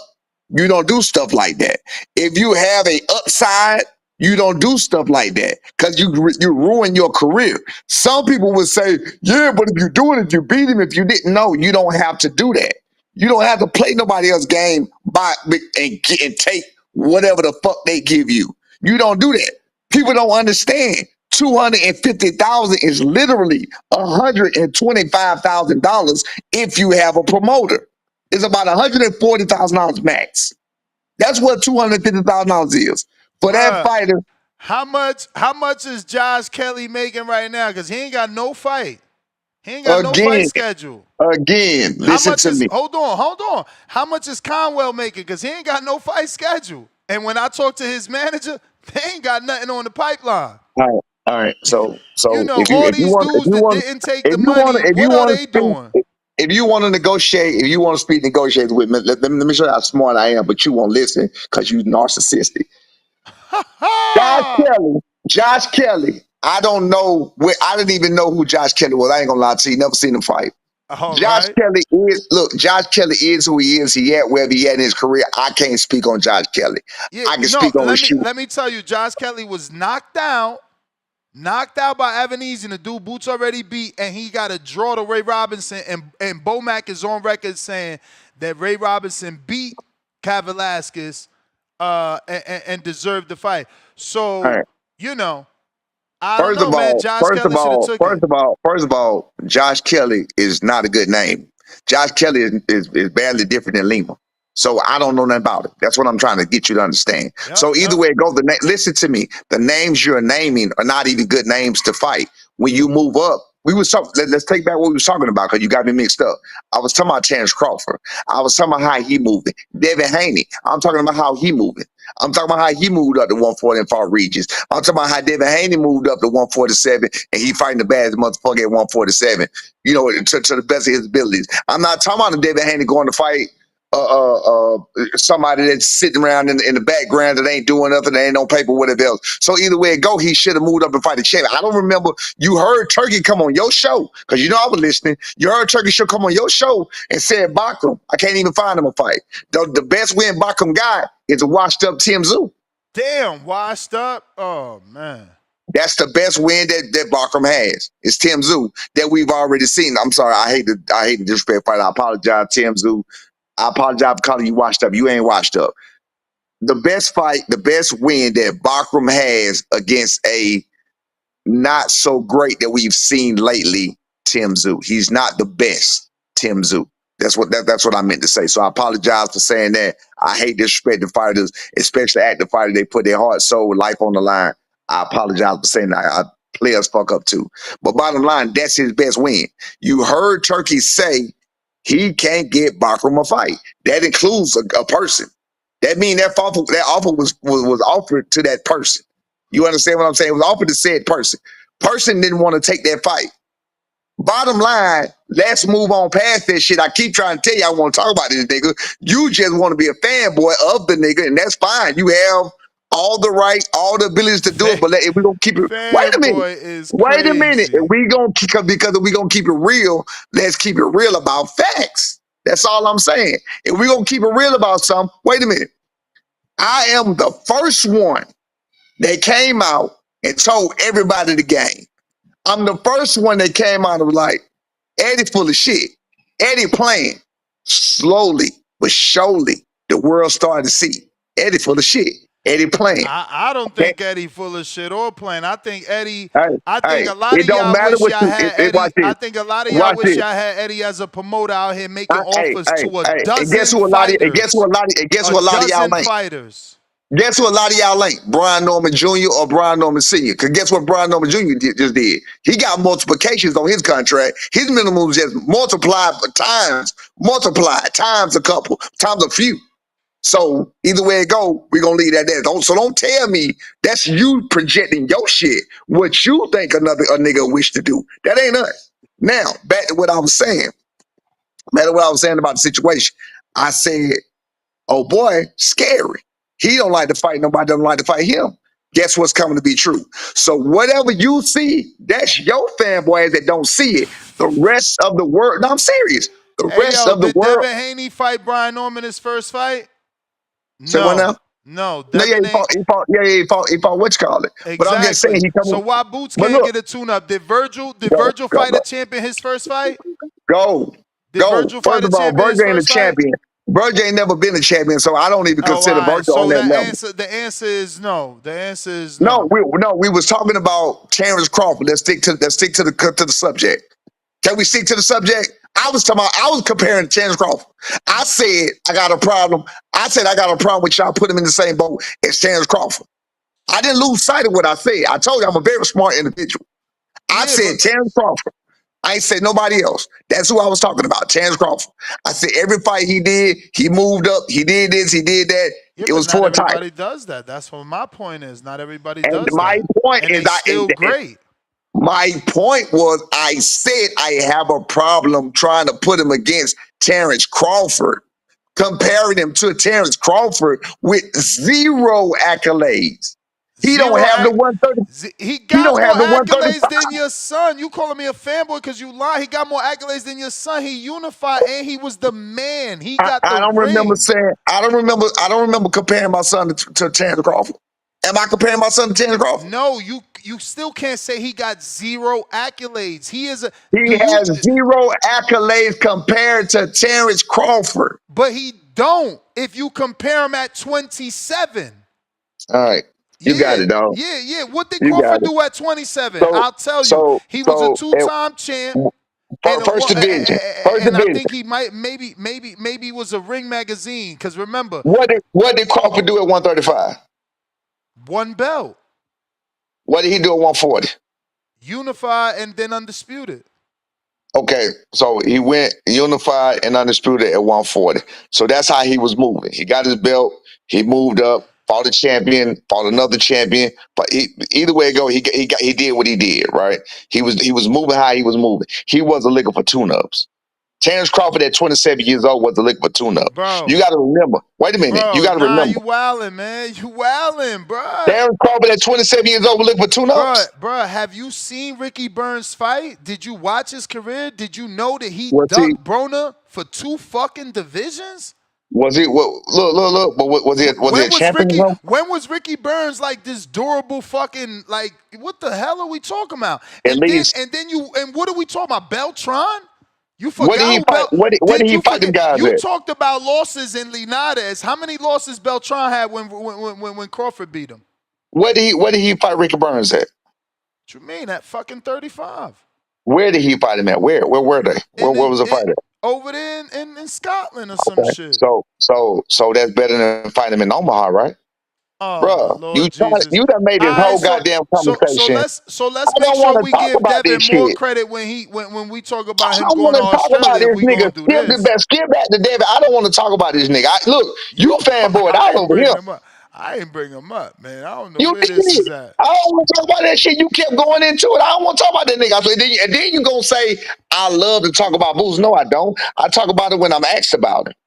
you don't do stuff like that. If you have a upside, you don't do stuff like that because you ruin your career. Some people would say, yeah, but if you're doing it, you beat him. If you didn't know, you don't have to do that. You don't have to play nobody else's game and take whatever the fuck they give you. You don't do that. People don't understand. 250,000 is literally $125,000 if you have a promoter. It's about $140,000 max. That's what $250,000 is for that Bruh, fighter. how much is Josh Kelly making right now? Because he ain't got no fight. He ain't got no fight Again, schedule. How listen much to is me. hold on? How much is Conwell making? Because he ain't got no fight schedule. And when I talk to his manager, they ain't got nothing on the pipeline. All right. So You know, if you all if you these want if dudes you that want didn't take if the you want money, if you what are want they to speak doing? if you want to negotiate, if you want to speak negotiate with me, let me show you how smart I am, but you won't listen because you narcissistic. Josh Kelly, Josh Kelly. I don't know I didn't even know who Josh Kelly was. I ain't gonna lie to you, never seen him fight. All right. Josh Kelly is who he is. He at wherever he at in his career. I can't speak on Josh Kelly. Yeah, I can no, speak on his shoe. let me tell you, Josh Kelly was knocked out by Evan Easy, and the dude Boots already beat, and he got a draw to Ray Robinson, and Bomac is on record saying that Ray Robinson beat Cat Velasquez and deserved the fight. All So, right. you know, I don't know, man. Josh Kelly should have took it. First of all, Josh Kelly is not a good name. Josh Kelly is badly different than Lima. So I don't know nothing about it. That's what I'm trying to get you to understand. Yep, So either yep. way it goes, listen to me. The names you're naming are not even good names to fight. When you move up, let's take back what we was talking about because you got me mixed up. I was talking about Terrence Crawford. I was talking about how he moving. Devin Haney. I'm talking about how he moving. I'm talking about how he moved up to 140 in far regions. I'm talking about how Devin Haney moved up to 147 and he fighting the baddest motherfucker at 147, to the best of his abilities. I'm not talking about Devin Haney going to fight somebody that's sitting around in the background that ain't doing nothing, that ain't no paper, whatever else. So either way it go, he should have moved up and fight the champion. I don't remember you heard Turkey come on your show because I was listening. You heard Turkey should come on your show and said Bakram. I can't even find him a fight. The best win Bakram got is a washed up Tim Zoo. Damn, washed up. Oh, man. That's the best win that Bakram has. It's Tim Zoo that we've already seen. I'm sorry, I hate the disrespect fight. I apologize, Tim Zoo. I apologize for calling you washed up. You ain't washed up. The best fight, the best win that Bakram has against a not so great that we've seen lately, Tim Zoo. He's not the best, Tim Zoo. That's what I meant to say. So I apologize for saying that. I hate disrespecting fighters, especially active fighters. They put their heart, soul, life on the line. I apologize for saying that. Players fuck up too. But bottom line, that's his best win. You heard Turkey say he can't get Bakram a fight. That includes a person. That means that offer was offered to that person. You understand what I'm saying? It was offered to said person. Person didn't want to take that fight. Bottom line, let's move on past that shit. I keep trying to tell you I want to talk about this nigga. You just want to be a fanboy of the nigga, and that's fine. You have all the right, all the abilities to do it, but if we gonna keep it, wait a minute. Fanboy is Wait a minute. crazy. If we gonna keep it real, let's keep it real about facts. That's all I'm saying. If we gonna keep it real about something, wait a minute. I am the first one that came out and told everybody the game. I'm the first one that came out and was like, Eddie full of shit. Eddie playing. Slowly but surely, the world started to see Eddie full of shit. Eddie playing. I don't think Eddie full of shit or playing. I think Eddie. Hey, I think hey, a lot it of don't y'all matter wish what y'all you had watch Eddie. this. I think a lot of y'all Watch wish this. y'all had Eddie as a promoter out here making Hey, offers to a and guess dozen who a lot of and guess fighters. who a lot of and guess A who a lot of y'all dozen ain't. fighters. Guess who a lot of y'all ain't? Brian Norman Jr. or Brian Norman Sr. Because guess what Brian Norman Jr. Just did? He got multiplications on his contract. His minimum was just multiplied times a couple, times a few. So either way it go, we're gonna leave that there. Don't tell me that's you projecting your shit, what you think a nigga wish to do. That ain't us. Now, back to what I was saying. Back to what I was saying about the situation. I said, oh boy, scary. He don't like to fight. Nobody doesn't like to fight him. guess what's coming to be true? So whatever you see, that's your fanboys that don't see it. The rest of the world, no, I'm serious. The Hey, rest yo, of the did world. Devin Haney fight Brian Norman his first fight? Say what No. now? No, No, yeah, Devin ain't. he fought what you call it. But I'm just saying Exactly. he coming. So why Boots But can't look, get a tune-up? Did Virgil go, go, fight a champion his first fight? go, Did go. Virgil fight First a of all, champion his Virgil ain't a first fight? champion. Virgil ain't never been a champion, so I don't even Oh, all consider right. Virgil on So that level. the answer is no. The answer is No, no. we was talking about Terrence Crawford. Let's stick to the subject. Can we stick to the subject? I was comparing Terrence Crawford. I said I got a problem. I said I got a problem with y'all put him in the same boat as Terrence Crawford. I didn't lose sight of what I said. I told you I'm a very smart individual. I Yeah, but said Terrence Crawford. I ain't said nobody else. That's who I was talking about, Terrence Crawford. I said every fight he did, he moved up, he did this, he did that. yeah, It but was not for a title. everybody does that. That's what my point is. Not everybody And does my that, point and is, they still great. my point was, I said I have a problem trying to put him against Terrence Crawford, comparing him to Terrence Crawford with zero accolades. He don't Zero have the act. 130. He He got don't more have the accolades 135. than your son. You calling me a fanboy because you lie? He got more accolades than your son. He unified and he was the man. He got I the don't remember ring. saying. I don't remember comparing my son to Terrence Crawford. Am I comparing my son to Terrence Crawford? No, you still can't say he got zero accolades. He is a He do you has zero accolades compared to Terrence Crawford. but he don't if you compare him at 27. All right, you got Yeah, it, dog. yeah. What did You got Crawford it. do at 27? So, I'll tell you. so, He was a so, two-time champ. And first division, first and I division. think he might maybe it was a Ring magazine because remember What did Crawford do at 135? one belt, What did he do at 140? unified and then undisputed. Okay, so he went unified and undisputed at 140. So that's how he was moving. He got his belt. He moved up, fought a champion, fought another champion. But either way it go, he did what he did. Right? He was moving how he was moving. He wasn't looking for tune-ups. Terrence Crawford at 27 years old was looking for tune-up. Bro, You got to remember. Wait a minute. You got to nah, remember. you wildin', man. You wildin', bro. Terrence Crawford at 27 years old was looking for tune-ups. Bruh, have you seen Ricky Burns fight? Did you watch his career? Did you know that he Was he? ducked Broner for 2 fucking divisions? Was he? Look. But was he? Was he a champion? Though? When was Ricky Burns like this durable fucking like what the hell are we talking about? At least. And what are we talking about? Beltran? You What did forgot he who fight? Where did did he you fight them forget guys you at? talked about losses in Linares. How many losses Beltran had when Crawford beat him? Where did he fight Ricky Burns at? What you mean at fucking 35? Where did he fight him at? Where were they? Where, And where then was the fight at? over there in Scotland or some Okay. shit. So that's better than fighting him in Omaha, right? Oh my Bruh, Lord Jesus! you done made this All right, whole goddamn so conversation. let's I make don't sure want to we talk give about Devin this more shit. credit when we talk I about him don't going want to to talk about Australia. If this we nigga. gonna do this, Skip back to Devin. I don't want to talk about this nigga. Look, you you fanboyed I all ain't over bring him. him up. I ain't bring him up, man. I don't know You where this did. is at. I don't want to talk about that shit. You kept going into it. I don't want to talk about that nigga. And then you gonna say, I love to talk about Boots. No, I don't. I talk about it when I'm asked about it.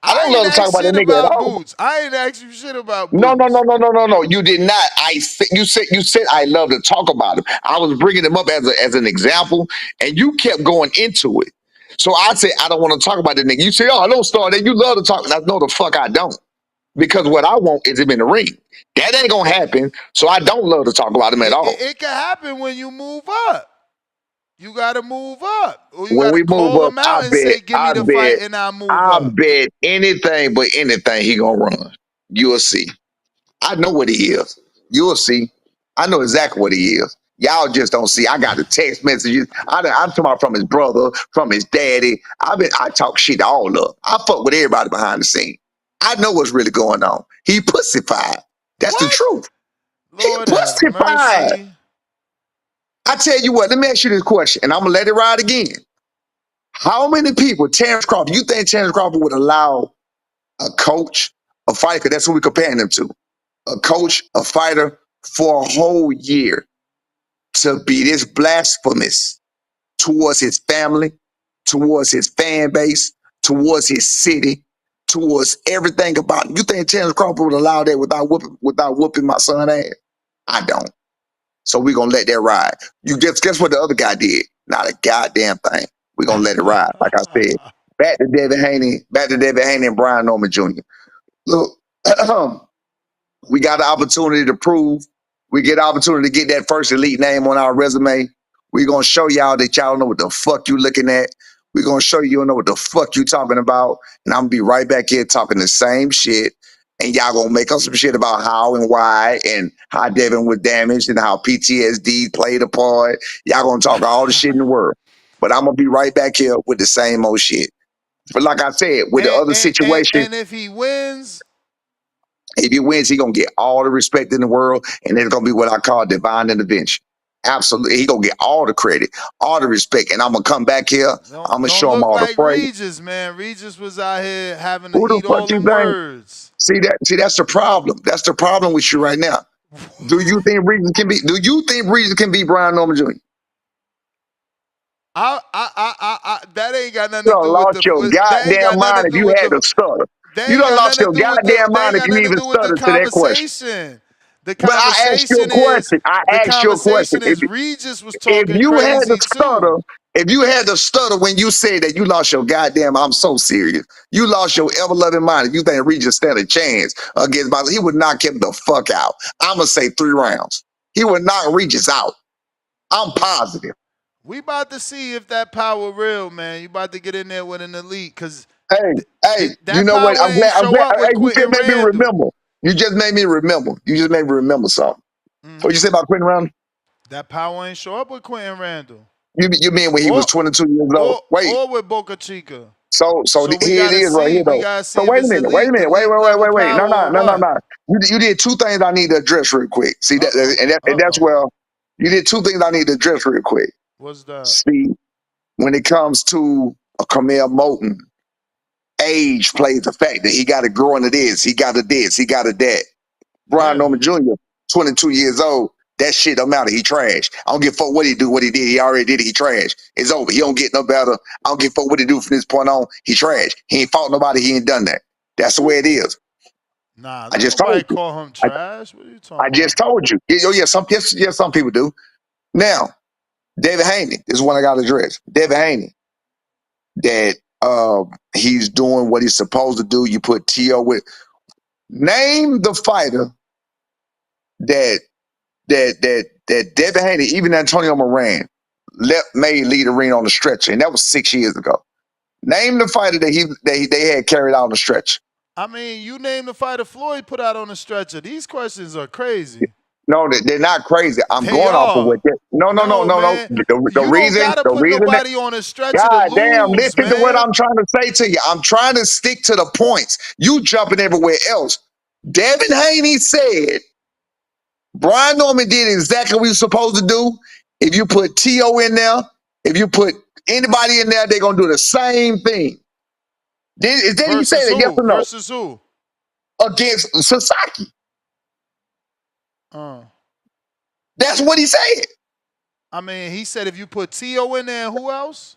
I don't I ain't love to talk asked about that shit nigga at about all. Boots. I ain't asked you shit about No, no, no, Boots. no, no, no, no. You did not. You said I love to talk about him. I was bringing him up as an example, and you kept going into it. So I said I don't want to talk about that nigga. You say, oh, I don't start that. You love to talk. No, the fuck I don't. Because what I want is him in the ring. That ain't gonna happen. So I don't love to talk about him at all. It can happen when you move up. You gotta move up, or you When gotta we move call up, him out and say, "Give me the fight," and I move I up. bet anything but anything he gonna run. You'll see. I know what he is. You'll see. I know exactly what he is. Y'all just don't see. I got the text messages. I'm talking about from his brother, from his daddy. I talk shit all up. I fuck with everybody behind the scene. I know what's really going on. He pussified. That's the What? truth. He Lord have pussified. mercy. I tell you what, let me ask you this question, and I'm gonna let it ride again. How many people, Terrence Crawford, you think Terrence Crawford would allow a coach, a fighter, because that's who we're comparing him to, a coach, a fighter for a whole year to be this blasphemous towards his family, towards his fan base, towards his city, towards everything about him. You think Terrence Crawford would allow that without whooping my son ass? I don't. So we're gonna let that ride. You guess what the other guy did? Not a goddamn thing. We're gonna let it ride. Like I said. Back to Devin Haney and Brian Norman Jr. Look, we got the opportunity to prove. We get the opportunity to get that first elite name on our resume. We're gonna show y'all that y'all know what the fuck you looking at. We're gonna show you don't know what the fuck you talking about. And I'm gonna be right back here talking the same shit. And y'all gonna make up some shit about how and why and how Devin was damaged and how PTSD played a part. Y'all gonna talk all the shit in the world. But I'm gonna be right back here with the same old shit. But like I said, with the other situation, and if he wins, if he wins, he gonna get all the respect in the world, and it's gonna be what I call divine intervention. Absolutely, he gonna get all the credit, all the respect, and I'm gonna come back here. I'm gonna don't show him look all the like praise. Regis, man. Regis was out here having to Who the eat fuck all you them think? words. See that? See, that's the problem. That's the problem with you right now. Do you think Regis can be? Do you think Regis can be Brian Norman Jr.? That ain't got nothing You to done do with lost your the. That ain't goddamn got nothing mind to if do you with had the. to stutter. They You ain't done got lost nothing your to do with the. goddamn They mind ain't if got you nothing to even do with the stutter to that question. conversation. The But I asked you a conversation is question. I the asked you a question. conversation is Regis was If talking you had to crazy stutter, too. if you had to stutter when you said that you lost your goddamn, I'm so serious. You lost your ever loving mind. If you think Regis stand a chance against Bobby, he would knock him the fuck out. I'm gonna say 3 rounds. He would knock Regis out. I'm positive. We about to see if that power real, man. You about to get in there with an elite because Hey, hey, you that know what? power I'm ain't glad. I'm show glad. up with Hey, you just Quentin made me Randall. remember. You just made me remember. You just made me remember something. What you say about Quentin Round? That power ain't show up with Quentin Randall. You mean when he was Or 22 years old? Wait. or with Boca Chica. So So we here it gotta is right see. here We though. gotta So see if wait a it's minute. Wait a minute. elite level Wait. power No, no, or no, no, what. no. You did 2 things I need to address real quick. See that, and that's Uh-oh. where you did 2 things I need to address real quick. What's that? See, when it comes to a Camille Moulton, age plays a factor. He got to grow into this. He got to this. He got to that. Brian Yeah. Norman Jr., 22 years old. That shit don't matter. He trash. I don't give a fuck what he do, what he did. He already did it. He trash. It's over. He don't get no better. I don't give a fuck what he do from this point on. He trash. He ain't fought nobody. He ain't done that. That's the way it is. Nah, I don't just told nobody you. call him I, trash. What are you I talking just about? told you. Yes, some people do. Now, David Haney, this is one I got to address. David Haney, that he's doing what he's supposed to do. You put T.O. with. Name the fighter that Devin Haney, even Antonio Moran, made lead arena on the stretcher, and that was 6 years ago. Name the fighter that they had carried out on the stretcher. I mean, you name the fighter Floyd put out on the stretcher. These questions are crazy. No, they're not crazy. I'm They going off of are. what. No, No. man. You don't gotta The put reason that. nobody on a stretcher to God damn! lose, Listen to what man. I'm trying to say to you. I'm trying to stick to the points. You jumping everywhere else. Devin Haney said Brian Norman did exactly what he was supposed to do. If you put T.O. in there, if you put anybody in there, they're going to do the same thing. Did he say Versus that, yes who? or no? Versus who? Against Sasaki. Uh. That's what he said. I mean, he said if you put T.O. in there, who else?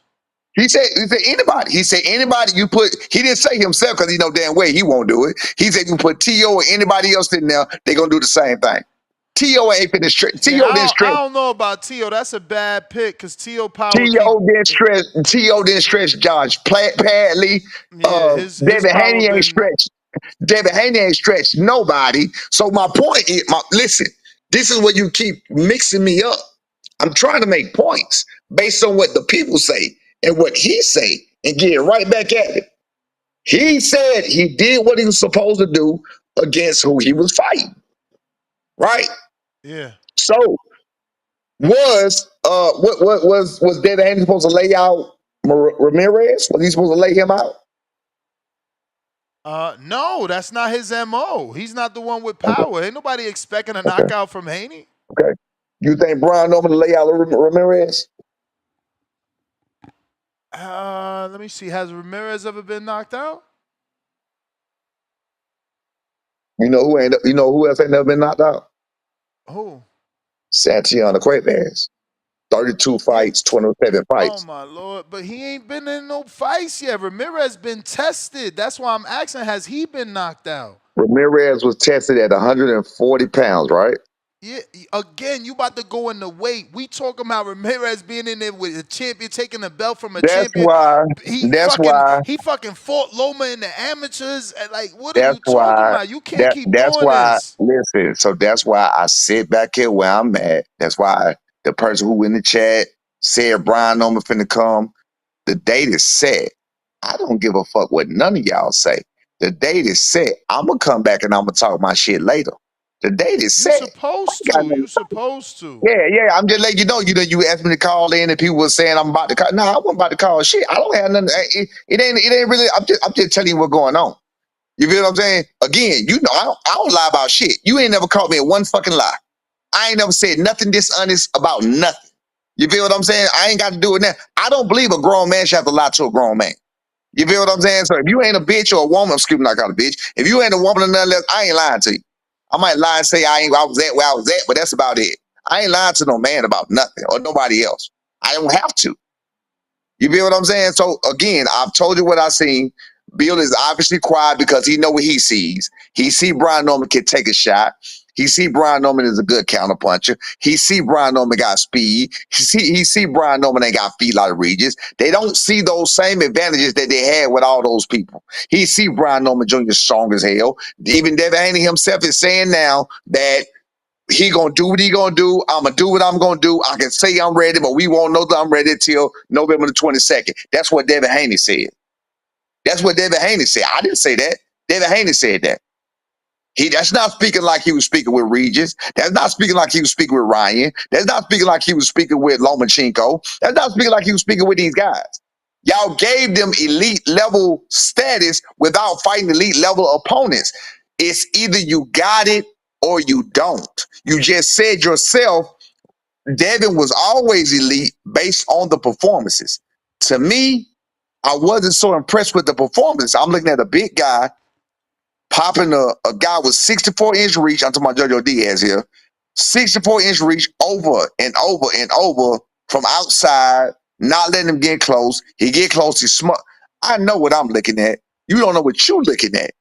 He said anybody. He said anybody you put, he didn't say himself because he know damn way he won't do it. He said you put T.O. or anybody else in there, they're going to do the same thing. T.O. ain't finna stretch. Yeah, T.O. didn't stretch. I don't know about T.O. That's a bad pick because T.O. power keep. T.O. didn't stretch Josh Padley. Yeah, his Devin power Haney ain't been. stretched. Devin Haney ain't stretched nobody. So my point is, listen, this is where you keep mixing me up. I'm trying to make points based on what the people say and what he say and get right back at it. He said he did what he was supposed to do against who he was fighting. Right? Yeah. So was Devin Haney supposed to lay out Ramirez? Was he supposed to lay him out? No, that's not his MO. He's not the one with Okay, power. Ain't nobody expecting a okay, knockout from Haney. okay. You think Brian Norman to lay out Ramirez? Let me see. Has Ramirez ever been knocked out? You know who else ain't never been knocked out? Who? Santiago Cuevas. 32 fights, 27 Oh fights. my Lord! But he ain't been in no fights yet. Ramirez been tested. That's why I'm asking: has he been knocked out? Ramirez was tested at 140 pounds, right? Yeah. Again, you about to go in the weight. We talking about Ramirez being in there with a champion, taking the belt from a That's champion. why. He That's fucking why. he fucking fought Loma in the amateurs. And like, what are That's you talking why. about? You can't keep That's doing why. this. Listen. So that's why I sit back here where I'm at. That's why the person who in the chat said Brian Norman finna come. The date is set. I don't give a fuck what none of y'all say. The date is set. I'm gonna come back and I'm gonna talk my shit later. The date is You set. I supposed ain't got to. nothing. You supposed to. Yeah. I'm just letting you know. You asked me to call in, and people were saying I'm about to call. No, I wasn't about to call shit. I don't have nothing. It ain't really. I'm just telling you what's going on. You feel what I'm saying? Again, I don't lie about shit. You ain't never caught me in one fucking lie. I ain't never said nothing dishonest about nothing. You feel what I'm saying? I ain't got to do it now. I don't believe a grown man should have to lie to a grown man. You feel what I'm saying? So if you ain't a bitch or a woman, excuse me, not called a bitch. If you ain't a woman or nothing else, I ain't lying to you. I might lie and say I was at where I was at, but that's about it. I ain't lying to no man about nothing or nobody else. I don't have to. You feel what I'm saying? So again, I've told you what I seen. Bill is obviously quiet because he know what he sees. He see Brian Norman can take a shot. He see Brian Norman is a good counterpuncher. He see Brian Norman got speed. He see Brian Norman ain't got feet like Regis. They don't see those same advantages that they had with all those people. He see Brian Norman Jr. strong as hell. Even Devin Haney himself is saying now that he gonna do what he gonna do. I'm gonna do what I'm gonna do. I can say I'm ready, but we won't know that I'm ready till November the 22nd. That's what Devin Haney said. That's what Devin Haney said. I didn't say that. Devin Haney said that. That's not speaking like he was speaking with Regis. That's not speaking like he was speaking with Ryan. That's not speaking like he was speaking with Lomachenko. That's not speaking like he was speaking with these guys. Y'all gave them elite level status without fighting elite level opponents. It's either you got it or you don't. You just said yourself, Devin was always elite based on the performances. To me, I wasn't so impressed with the performance. I'm looking at a big guy popping a guy with 64-inch reach. I'm talking about Jojo Diaz here. 64-inch reach over and over and over from outside, not letting him get close. He get close, he's smart. I know what I'm looking at. You don't know what you're looking at.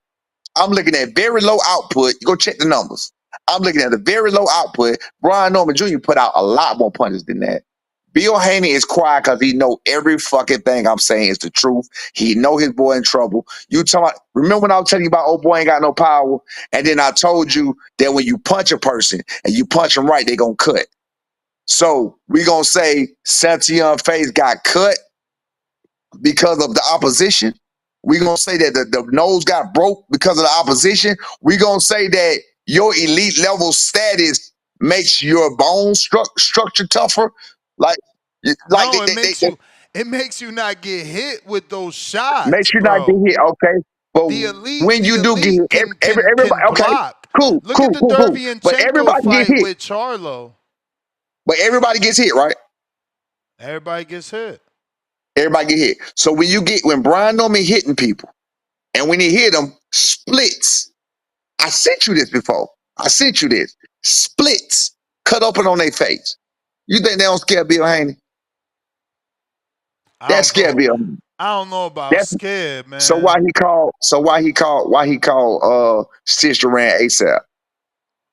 I'm looking at very low output. Go check the numbers. I'm looking at a very low output. Brian Norman Jr. put out a lot more punches than that. Bill Haney is quiet because he know every fucking thing I'm saying is the truth. He know his boy in trouble. You talking about, remember when I was telling you about old boy ain't got no power? And then I told you that when you punch a person and you punch them right, they gonna cut. So we gonna say Santion Face got cut because of the opposition. We're going to say that the nose got broke because of the opposition. We're going to say that your elite level status makes your bone structure tougher. Like, like No, it makes you not get hit with those makes shots, you not get bro. hit. Okay. But when The you do get elite hit, can everybody, okay, block. cool, Look at cool, the cool, cool. But Derevyanchenko everybody get fight hit. with Charlo. But everybody gets hit, right? Everybody gets hit. Everybody get hit. So when Brian Norman hitting people, and when he hit them, splits. I sent you this before. I sent you this. Splits cut open on their face. You think they don't scare Bill Haney? I That don't scare know. Bill Haney. I don't know about That's scared, so man. why he called Stitch Duran ASAP?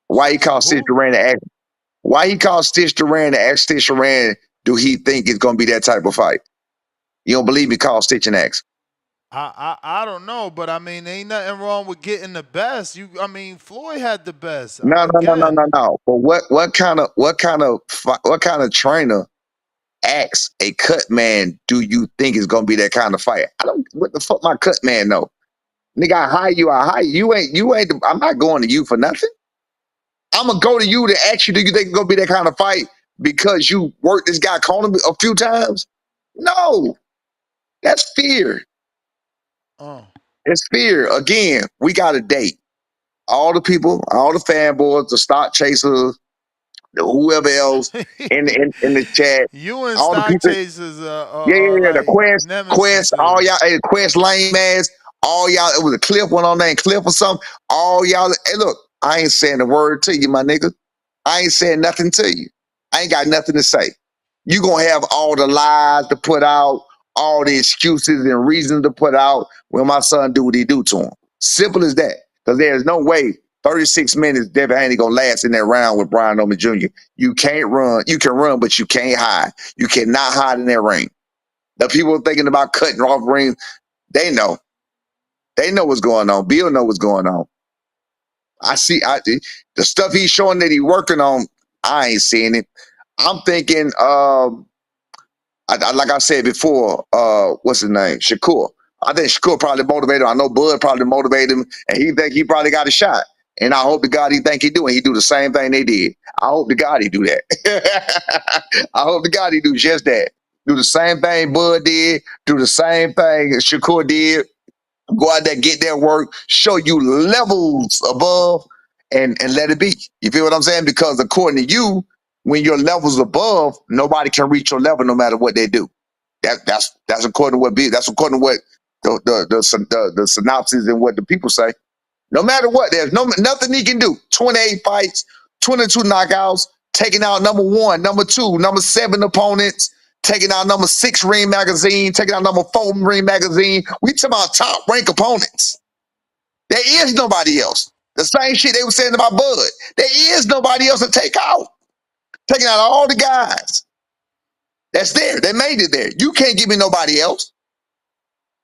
Why he called Stitch Who? Duran to ask? Why he called Stitch Duran to ask Stitch Duran, do he think it's gonna be that type of fight? You don't believe me? Call Stitch and ask. I don't know, but I mean, ain't nothing wrong with getting the best. I mean, Floyd had the best. Again, No. But what kind of trainer asks a cut man, do you think it's gonna be that kind of fight? I don't what the fuck my cut man know. Nigga, I hire you, you ain't I'm not going to you for nothing. I'm gonna go to you to ask you, do you think it's gonna be that kind of fight because you worked this guy calling a few times? No, that's fear. oh, It's fear. Again, we got a date. All the people, all the fanboys, the stock chasers, whoever else in the chat, you and all the Stock people. Chasers are Yeah. The like Quest, nemesis all here. y'all, hey, Quest lame ass, all y'all. It was a Cliff went on there, Cliff or something. All y'all. Hey, look, I ain't saying a word to you, my nigga. I ain't saying nothing to you. I ain't got nothing to say. You're going to have all the lies to put out, all the excuses and reasons to put out when my son do what he do to him. Simple as that. Because there's no way 36 minutes Devin Haney going to last in that round with Brian Norman Jr. You can't run. You can run, but you can't hide. You cannot hide in that ring. The people thinking about cutting off rings, they know. They know what's going on. Bill know what's going on. The stuff he's showing that he's working on, I ain't seeing it. I'm thinking, like I said before, what's his name? Shakur. I think Shakur probably motivated him. I know Bud probably motivated him, and he think he probably got a shot. And I hope to God he think he do, and he do the same thing they did. I hope to God he do that. I hope to God he do just that. Do the same thing Bud did. Do the same thing Shakur did. Go out there, get their work, show you levels above, and let it be. You feel what I'm saying? Because according to you, when your level's above, nobody can reach your level no matter what they do. That's according to what that's according to what the synopsis and what the people say. No matter what, there's nothing he can do. 28 fights, 22 knockouts, taking out number 1, number 2, number 7 opponents, taking out number 6 Ring Magazine, taking out number 4 Ring Magazine. We talking about top rank opponents. There is nobody else. The same shit they were saying about Bud. There is nobody else to take out. Taking out all the guys. That's there. They made it there. You can't give me nobody else.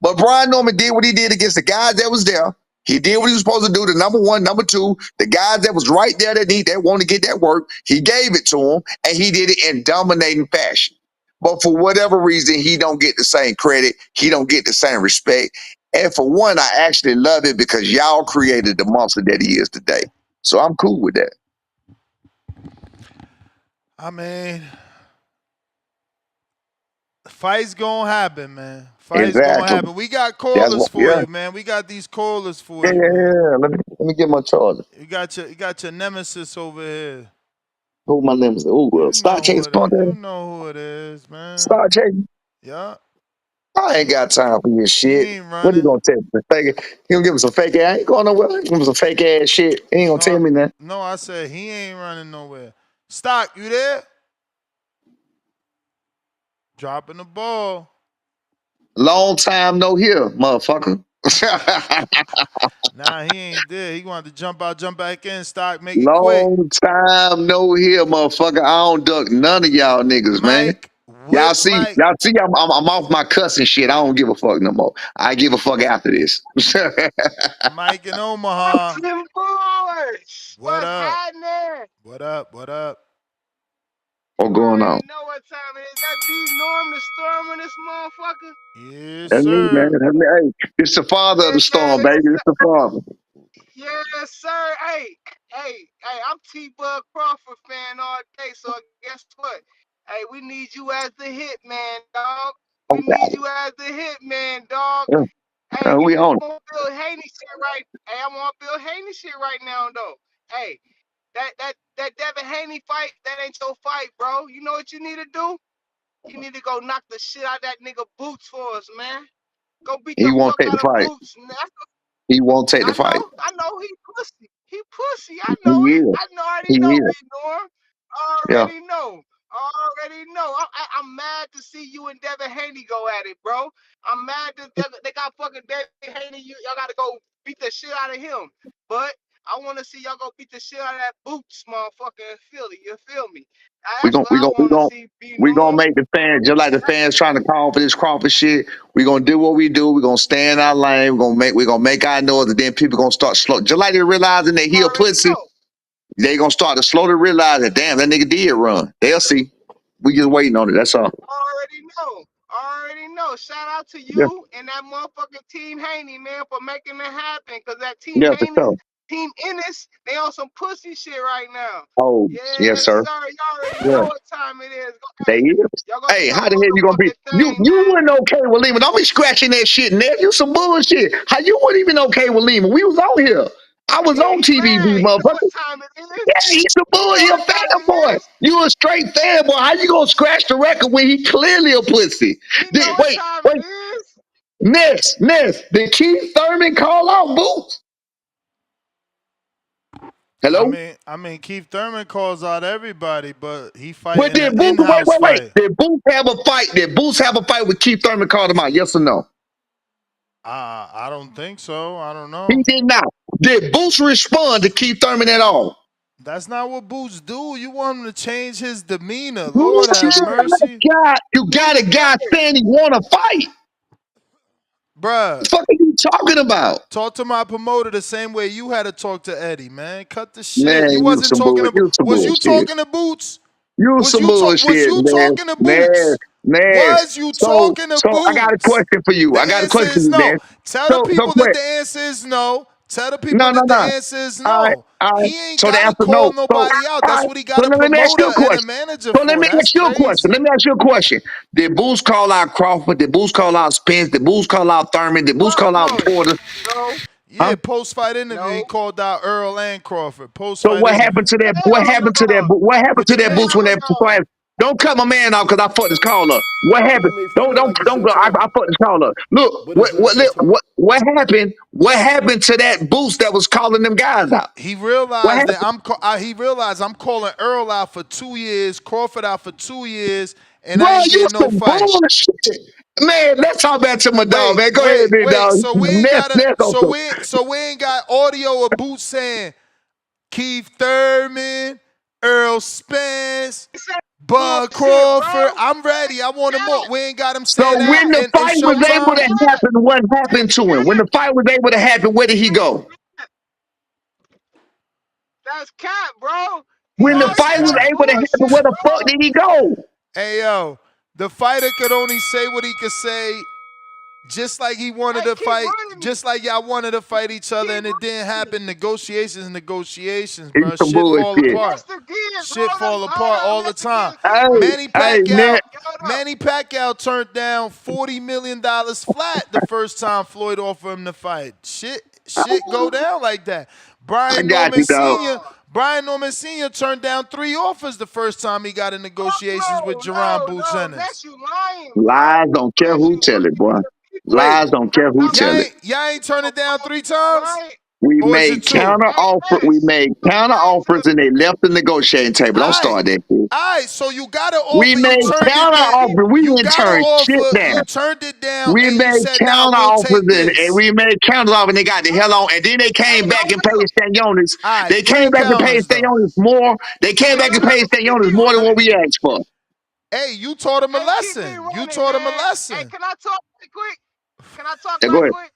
But Brian Norman did what he did against the guys that was there. He did what he was supposed to do, the number 1, number 2, the guys that was right there that want to get that work. He gave it to them, and he did it in dominating fashion. But for whatever reason, he don't get the same credit. He don't get the same respect. And for one, I actually love it because y'all created the monster that he is today. So I'm cool with that. I mean, fight's gonna happen, man. Fight's gonna Exactly. happen. We got callers for you, man. We got these callers for you. Yeah. Let me get my charger. You got your nemesis over here. Who my nemesis? Ooh, Star Chase You know who it is, man. Star Chase. Yeah. I ain't got time for your shit. He ain't What he running. gonna tell me? Fake, he gonna give me some fake ass. I ain't going nowhere. He give me some fake ass shit. He ain't gonna tell me nothing. No, I said he ain't running nowhere. Stock, you there? Dropping the ball. Long time no here, motherfucker. Nah, he ain't there. He wanted to jump out, jump back in, Stock, make it quick. Long time no here, motherfucker. I don't duck none of y'all niggas, man. Y'all see, I'm off my cussing shit. I don't give a fuck no more. I give a fuck after this. Mike in Omaha. Them boys. What What's up? happening? What up? What up? What's going on? You know what time it is. That B Norm the storm in this motherfucker. Yes, That's me, man. sir. That's me. Hey, it's the father of the Yes, sir. storm, baby. It's the father. Yes, sir. Hey, I'm T-Bug Crawford fan all day, so guess what? Hey, we need you as the hit man, dog. We need you as the hit man, dog. Yeah. Hey, We I'm on it. on Bill Haney shit right. Hey, I'm on Bill Haney shit right now, though. Hey, that Devin Haney fight, that ain't your fight, bro. You know what you need to do? You need to go knock the shit out of that nigga Boots for us, man. Go beat He the won't fuck take the out of fight. Boots. He won't take the fight. I know he pussy. He pussy. I He know it. is. I already He know, is. Big Norm. Yeah. Already know. Already know. I'm mad to see you and Devin Haney go at it, bro. I'm mad that they got fucking Devin Haney. Y'all got to go beat the shit out of him. But I want to see y'all go beat the shit out of that Boots motherfucker in Philly. You feel me? We That's gonna what we I gonna we want to gonna see, B we gonna Norm. make the fans just like the fans trying to call for this Crawford shit. We gonna do what we do. We gonna stay in our lane. We gonna make our noise, and then people gonna start slow. Just like they realizing that he a Already pussy, know. they gonna start to slowly realize that damn that nigga did run. They'll see. We just waiting on it. That's all. Already know. Already know. Shout out to Yeah. you and that motherfucking Team Haney, man, for making it happen. Cause that Team Yeah, for Haney, sure. Team Ennis, they on some pussy shit right now. Oh, yes, Yes, sir. sir. Y'all already Yeah. know what time it is. They Hey, is. y'all go do Hey, y'all how the hell you gonna be? motherfucking thing, You man. wasn't okay with Lehman. Don't be scratching that shit, nephew. Some bullshit. How you wasn't even okay with Lehman? We was on here. I was Yeah, on he TVB, mad. You know what motherfucker. time it is. Yeah, he's a You bull. know He a what time it fanboy. is. You a straight fanboy. How you gonna scratch the record when he clearly a pussy? You know what Wait, time wait. it is. Ness. Did Keith Thurman call out Boots? Hello? I mean, Keith Thurman calls out everybody, but he But fighting an did Boots, in-house wait. fight. Did Boots have a fight? Did Boots have a fight with Keith Thurman called him out? Yes or no? I don't think so. I don't He know. did not. Did Boots respond to Keith Thurman at all? That's not what Boots do. You want him to change his demeanor. Lord Boots, have mercy. you got a guy saying he want to fight. Bruh, What the fuck are you talking about? talk to my promoter the same way you had to talk to Eddie, man. Cut the shit. Man, You you wasn't some talking to. you some Was you bullshit. talking to Boots? You some Was bullshit, you man. talking to Man, Boots? man. Was you So, talking to I got a Boots? question for you. The I got a answer question for is you, no. man. Tell the So people that quick. the answer is no. Tell the people No, no, that the no. answer is All right, no. all right. He ain't So the gotta answer call no. So, nobody out. all That's right. what he got So a let me ask you promoter a and a question. manager So let for. me That's ask you a question. crazy. Let me ask you a question. Did Boots call out Crawford? Did Boots call out Spence? Did Boots call out Thurman? Did Boots Fuck call out no. Porter? No. Yeah, Huh? post-fight interview, he No. called out Earl and Crawford. So Post-fight what happened interview. to that? What Hell happened to that? no. What happened What to you that Boots when Hell mean? that no. Don't cut my man off because I fucked his call up. What happened? You may feel like it's Don't your go. I turn, fucked his call up. Look, but it's not your turn. what happened? What happened to that Boost that was calling them guys out? He What realized that happened? he realized I'm calling Earl out for 2 years, Crawford out for 2 years, and I Bro, ain't you getting no some fight. bullshit. Man, let's talk back to my dog, man. Go ahead, big Wait. dog. So we ain't got Go. so we ain't got audio of Boots saying Keith Thurman, Earl Spence, It's that Bud bullshit, bro. Crawford. I'm ready. I want him more. Cat. We ain't got him So saying that when the in fight was That's able Showtime. to cat. happen, what happened That's to him? When cat. the fight was able to happen, where did he go? That's cat, bro. He When the That's always fight was that cat. able to happen, bullshit, where the fuck bro. did he go? Hey yo, the fighter could only say what he could say. Just like he wanted Hey, to keep fight, running me. just like y'all wanted to fight each other Keep and it didn't running me. happen. Negotiations, He's bro. some Shit fall bullshit. apart. Yes, again, bro. Shit fall Hold apart up. all the Yes, time. again. Keep running. Man. Hold up. Manny Pacquiao turned down $40 million flat the first time Floyd offered him to fight. Shit go down like that. I Brian got Norman you, dog. Sr. Brian Norman Sr. turned down 3 offers the first time he got in Fuck negotiations with no, Jerron Boots no. Ennis. That's you lying, bro. Lies don't care That's who you tell it, lying boy. to the people. Wait, Lies don't care who Stop y'all tell it. ain't y'all ain't turned it down 3 times? lying. We Or is it made 2? we Hey, made counter offers and they left the negotiating table. Don't Alright. start that shit. Alright, so you got an We offer, you made turned it counter down. offers. We You didn't got an turn shit offer, down. you turned it down, We and you made said, nah, counter we'll offers take and this. we made counter offers and they got the hell on. And then they came hey, back and paid Stanionis. Alright, They where came the back and paid counters though? Stanionis more. They came back and paid Stanionis more than what we asked for. Hey, you taught him a hey, keep me lesson. You running, taught him a man. Hey, lesson. can I talk right quick? Can I talk Yeah, go right ahead. quick?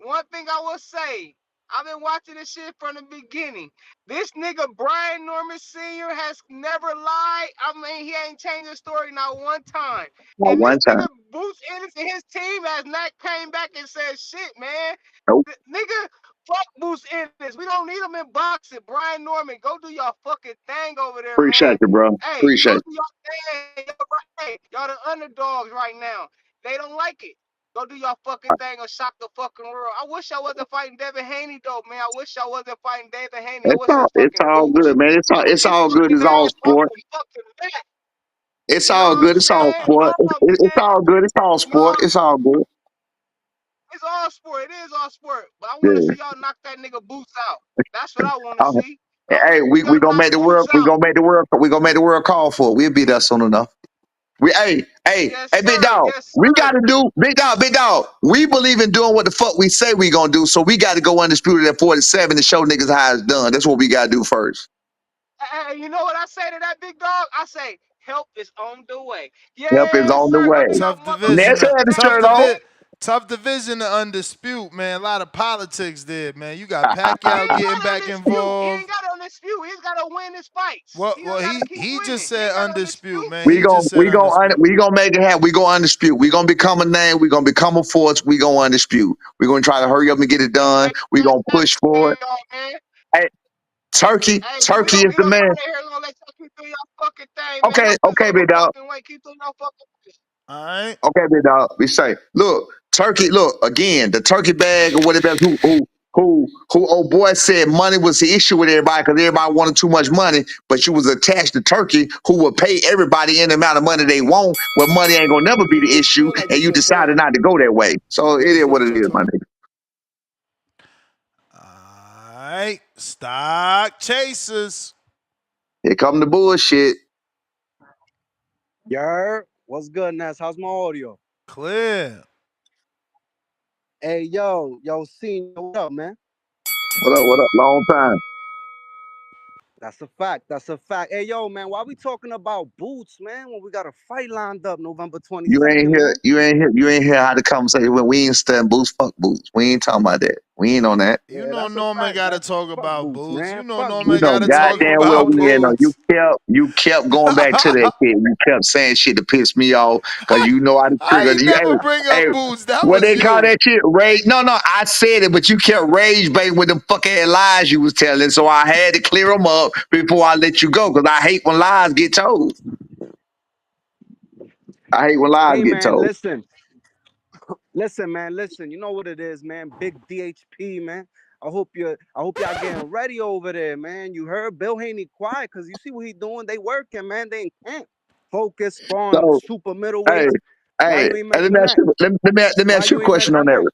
One thing I will say, I've been watching this shit from the beginning. This nigga Brian Norman Sr. has never lied. I mean, he ain't changed his story not one time. Not And this one nigga time. Boots Ennis and his team has not came back and said shit, man. Nope. Nigga, fuck Boots Ennis. We don't need him in boxing. Brian Norman, go do your fucking thing over there, Appreciate man. you, bro. Hey, Appreciate go you. do your thing. Y'all the underdogs right now. They don't like it. Go do your fucking thing or shock the fucking world. I wish I wasn't fighting Devin Haney though, man. I wish I wasn't fighting David Haney. I wish his It's fucking all gooch good, man. It's his all good. fucking It's all ass broke sport. the fucking back. It's You know all what I'm good. It's all saying? sport. Oh It's man. all good. It's all No, sport. It's all good. it's all sport. It is all sport. But I want to Yeah. see y'all knock that nigga Boots out. That's what I want to Uh, see. I want to Hey, see y'all we gonna knock make the Boots world. We out. gonna make the world. We gonna make the world call for it. We'll be there soon enough. Yes, Big sir. dog. Yes, We sir. gotta do big dog. We believe in doing what the fuck we say we gonna do. So we got to go undisputed at 47 to show niggas how it's done. That's what we gotta do first. Hey, you know what I say to that big dog? I say, help is on the way. Help is Yes, on the sir. Go do way. your Tough division. Ness motherfucking had the thing, shirt on. man. Tough division to undispute, man. A lot of politics there, man. You got Pacquiao He ain't getting got back to dispute. He involved. ain't got to dispute. He's got to win his fights. Well, He well, just got to keep he just winning. He said ain't got to undispute, dispute. man. He just said undisputed. We gonna make it happen. We gonna undisputed. We gonna become a name. We gonna become a force. We gonna undisputed. We gonna try to hurry up and get it done. Hey, We gonna push for it. man. Hey, Hey, Turkey is we the gonna get man. out of here. We're gonna let y'all keep doing your fucking thing, man. Okay, I'm finna okay, go big the dog. fucking way. Keep doing your fucking thing. All right. Okay, big dog. Be safe. Look, Turkey. Look again. The turkey bag or whatever. Who? Old boy said money was the issue with everybody because everybody wanted too much money. But you was attached to Turkey, who will pay everybody any amount of money they want. Well, money ain't gonna never be You the may issue, feel like and it's you your decided turn, not to go that way. So it but is it's what not it your is, my turn. nigga. All right. right, stock chasers. Here come the bullshit. Yer, what's good, Ness? How's my audio? Clear. Hey, yo, senior, what up, man? What up? What up? Long time. That's a fact. That's a fact. Hey, yo, man, why we talking about boots, man, when we got a fight lined up November You 22nd, ain't man? here. You ain't here. How the conversation went. We ain't studying boots. Fuck boots. We ain't talking about that. We ain't on that. You Yeah, know that's a Norman fact. got to That's talk fuck about boots, boots. You man. know Fuck You Norman boots. got know to We talk fighting goddamn for well about we in on. boots. You kept going back to that shit. You kept saying shit to piss me off because you know how to I trigger. ain't never bring Hey, up boots. That what was they call you. that shit? Rage? No, I said it, but you kept rage baiting with them fucking lies you was telling. So I had to clear them up before I let you go because I hate when lies get told. I hate when lies Hey, get man, told. listen, man, listen. You know what it is, man. Big DHP, man. I hope y'all getting ready over there, man. You heard Bill Haney quiet because you see what he doing. They working, man. They in camp. Focus, spawn, So, super hey, middleweights. Why hey, you ain't let me measuring ask that? you. Let me Why ask you you a ain't question on measuring that? that.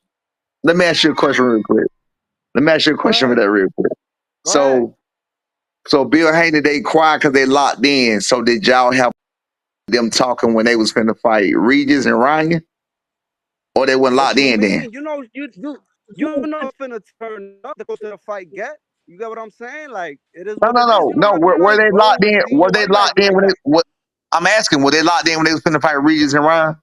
Let me ask you a question real quick. Let me ask you a Go question for ahead. that real quick. Go ahead. So Bill Haney, they quiet because they locked in. So did y'all have them talking when they was finna fight Regis and Ryan, or they wasn't What locked you in then? mean? You know finna turn up to go to the fight get. You get what I'm saying? Like it is No, what no, it is. no, You know no. how Were they they locked roll, in? senior. Were Why they you locked acting in like when they? that? What? I'm asking. Were they locked in when they was finna fight Regis and Ryan?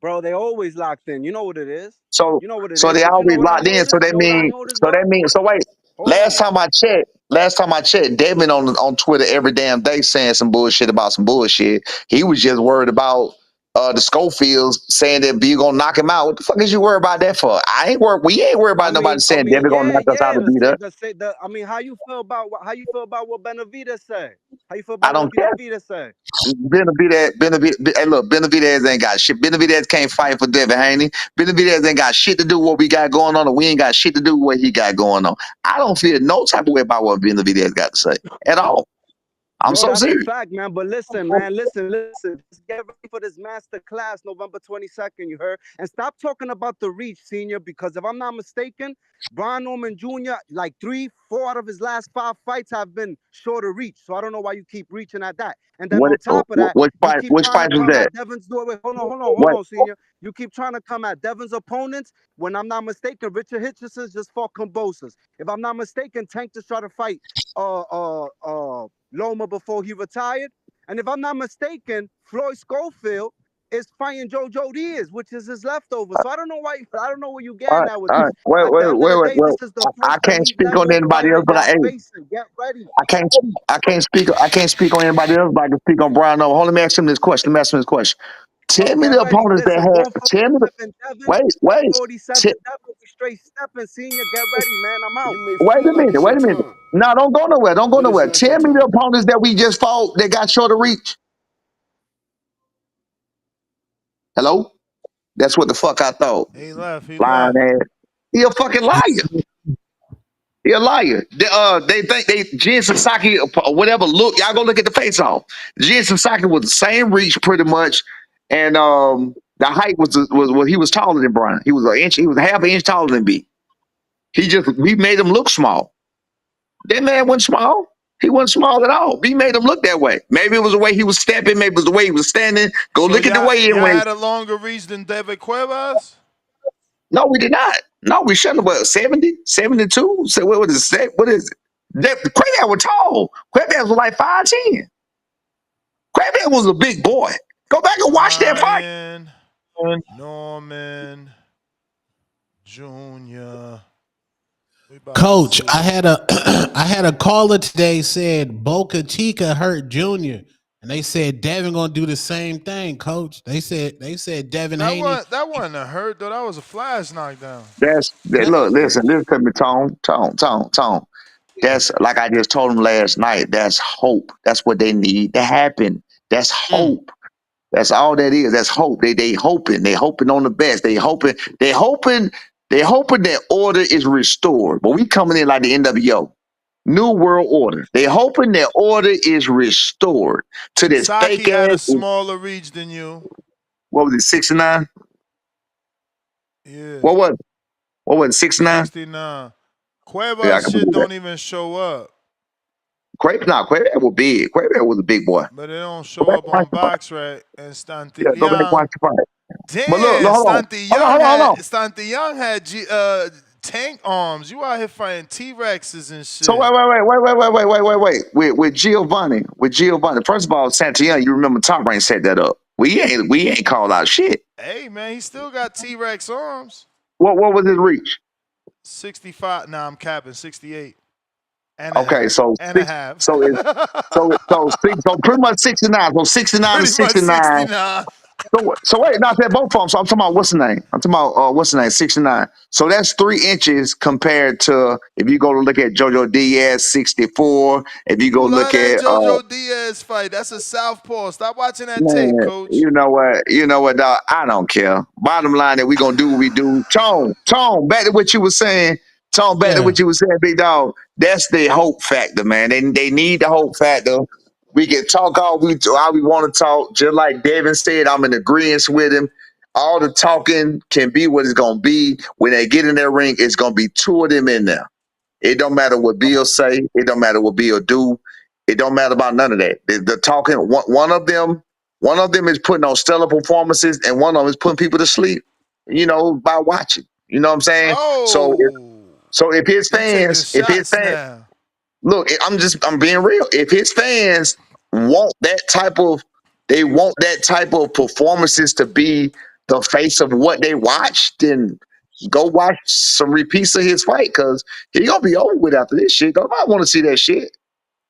Bro, they always locked in. You know what it is. So You know what it so is. they But you know always what I locked in. noticed? You know what I noticed, bro? So wait. Hold on. Last time I checked, Devin on Twitter every damn day saying some bullshit about some bullshit. He was just worried about the Schofields saying that B gonna knock him out. What the fuck is you worried about that for? I ain't worried. We ain't worried about nobody I saying mean, Devin gonna yeah, knock us out of beat us. I mean, how you feel about what Benavidez said? How you feel I about what don't care. Benavidez said? Hey, look, Benavidez ain't got shit. Benavidez can't fight for Devin Haney. Benavidez ain't got shit to do with what we got going on, and we ain't got shit to do with what he got going on. I don't feel no type of way about what Benavidez got to say at all. I'm Yo, so that's a serious. fact, man. But listen, man, listen. Just get ready for this master class, November 22nd, you heard? And stop talking about the reach, senior, because if I'm not mistaken, Brian Norman Jr., like 3, 4 out of his last 5 fights have been shorter reach. So I don't know why you keep reaching at that. And then What? on top of that, Which you fight? keep Which trying to fight was come that? at Devin's doorway. Hold What? on, senior. You keep trying to come at Devin's opponents. When I'm not mistaken, Richard Hitchenson's just fought Kambosos. If I'm not mistaken, Tank just tried to fight Loma before he retired. And if I'm not mistaken, Floyd Schofield is fighting Jojo Diaz, which is his leftover. So I don't know why. I don't know where you All getting right, at with all right. this. At the end of the day, Wait. this is the I first can't elite speak on level anybody else, fighter but y'all hey, facing. Get ready. I can't speak on anybody else, but I can speak on Brian Noble. Hold on, let me ask him this question. Yo, Tell me get the ready. opponents that Listen, had. Tell me the 147 Devin, wait. 147 Devin. We straight stepping, senior. Get ready, man. I'm out. You may feel like it's Wait your a minute. time, No, don't go nowhere. Don't go but it's nowhere. not your Tell me the time. opponents that we just fought that got short of reach. Hello? That's what the fuck I thought. He left. He Lying left. ass. He a fucking liar. He a liar. They think they Jin Sasaki or whatever look. Y'all go look at the face off. Jin Sasaki was the same reach pretty much. And the height was what he was taller than Brian. He was an inch, he was half an inch taller than B. We made him look small. That man wasn't small. He wasn't small at all. We made him look that way. Maybe it was the way he was stepping. Maybe it was the way he was standing. Go So look at the way he y'all went. had a longer reach than David Cuevas? No, we did not. No, we shouldn't have. What, 70, 72? So what is it? What is it? Quavian was tall. Quavian was like 5'10". Quavian was a big boy. Go back and watch that fight. Brian Norman Jr. We about to Coach, I see. had a I had a caller today said Boca Chica hurt Junior, and they said Devin gonna do the same thing. Coach, they said Devin Haney. That wasn't a hurt though. That was a flash knockdown. Look, listen to me, Tone. That's like I just told him last night. That's hope. That's what they need to happen. That's Mm. hope. That's all that is. That's hope. They hoping. They hoping on the best. They hoping that order is restored. But we coming in like the NWO. New World Order. They hoping that order is restored to this fake Saki had a ass. smaller reach than you. What was it? 69. Yeah. What was it? 69. 69. Cueva shit don't even show up. Quavo was big. Quavo was a big boy. But it don't Go show back up and watch on the fight. BoxRec. And Yeah, go back and watch Stantillon. the fight. But look, Damn, hold on. Stantillon had tank arms. You out here fighting T-Rexes and shit. So wait. With Giovanni. First of all, Santillan, you remember Top Rank set that up. We ain't called out shit. Hey man, he still got T-Rex arms. What was his reach? 65. Nah, I'm capping 68. And Okay, so a half. so pretty much 69. So 69 to Pretty much 69. 69. So wait, not that both of them. So I'm talking about what's the name? 69. So that's 3 inches compared to if you go to look at JoJo Diaz 64. If you go You love look that at JoJo Diaz fight. That's a southpaw. Stop watching that tape, man, coach. you know what, dog? I don't care. Bottom line that we gonna do what we do. Tone, back to what you were saying. Big dog. That's the hope factor, man. They need the hope factor. We can talk all we want to talk. Just like Devin said, I'm in agreement with him. All the talking can be what it's gonna be. When they get in that ring, it's gonna be 2 of them in there. It don't matter what Bill say. It don't matter what Bill do. It don't matter about none of that. The talking. One of them is putting on stellar performances, and one of them is putting people to sleep. By watching. You know what I'm saying? Oh, So if his he taking fans, shots now. look, I'm being real. If his fans they want that type of performances to be the face of what they watch, then go watch some repeats of his fight because he gonna be over with after this shit. Nobody want to see that shit.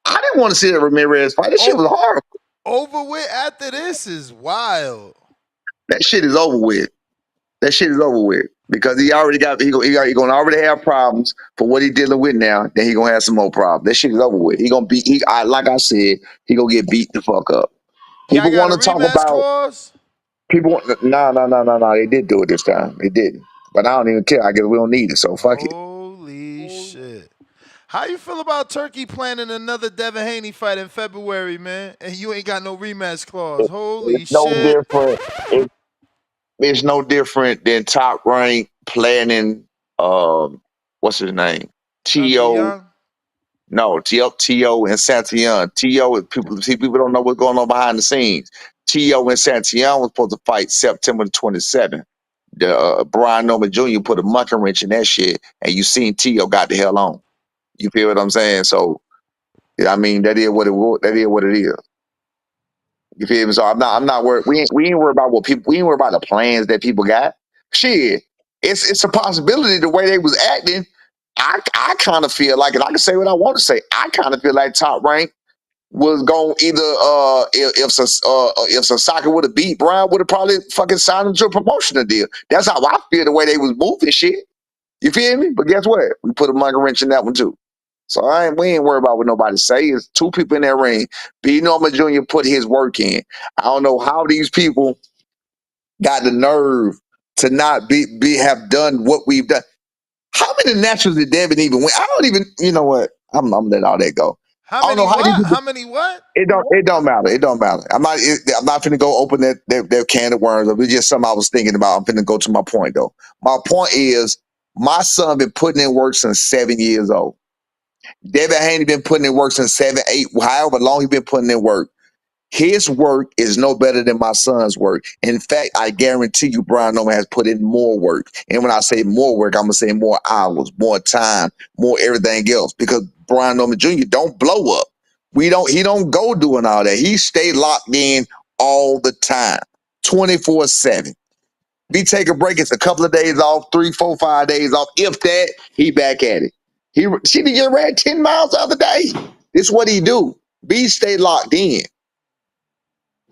I didn't want to see that Ramirez fight. This shit was horrible. Over with after this is wild. That shit is over with. Because he already gonna already have problems for what he dealing with now. Then he gonna have some more problems. That shit is over with. He gonna beat. Like I said, he gonna get beat the fuck up. Y'all People got want a to talk rematch about. clause? No. They did do it this time. They didn't. But I don't even care. I guess we don't need it. So fuck it. Holy shit. How you feel about Turkey planning another Devin Haney fight in February, man? And you ain't got no rematch clause. Holy It's no shit. different. It's no different than Top Rank planning. What's his name? To. Young? No, To and Santillan. People don't know what's going on behind the scenes. To and Santillan was supposed to fight September 27th. Brian Norman Jr. put a monkey wrench in that shit, and you seen To got the hell on. You feel what I'm saying? So, I mean, that is what it is. You feel me? So I'm not worried. We ain't worried about what people. We ain't worried about the plans that people got. Shit, it's a possibility the way they was acting. I kind of feel like, and I can say what I want to say. I kind of feel like Top Rank was going either if Sasaki would have beat Brian, would have probably fucking signed him to a promotional deal. That's how I feel the way they was moving shit. You feel me? But guess what? We put a monkey wrench in that one too. So we ain't worried about what nobody say. It's 2 people in that ring. B. Norman Jr. put his work in. I don't know how these people got the nerve to not have done what we've done. How many nationals did Devin even win? I don't even. You know what? I'm let all that go. How many what? How many what? It don't matter. It don't matter. I'm not finna go open that can of worms. It was just something I was thinking about. I'm finna go to my point though. My point is, my son been putting in work since 7 years old. Devin Haney been putting in work since 7, 8, however long he been putting in work. His work is no better than my son's work. In fact, I guarantee you, Brian Norman has put in more work. And when I say more work, I'm gonna say more hours, more time, more everything else. Because Brian Norman Jr. don't blow up. He don't go doing all that. He stay locked in all the time, 24/7. We take a break, it's a couple of days off, 3, 4, 5 days off. If that, he back at it. She did get ran 10 miles the other day. This is what he do. B stay locked in.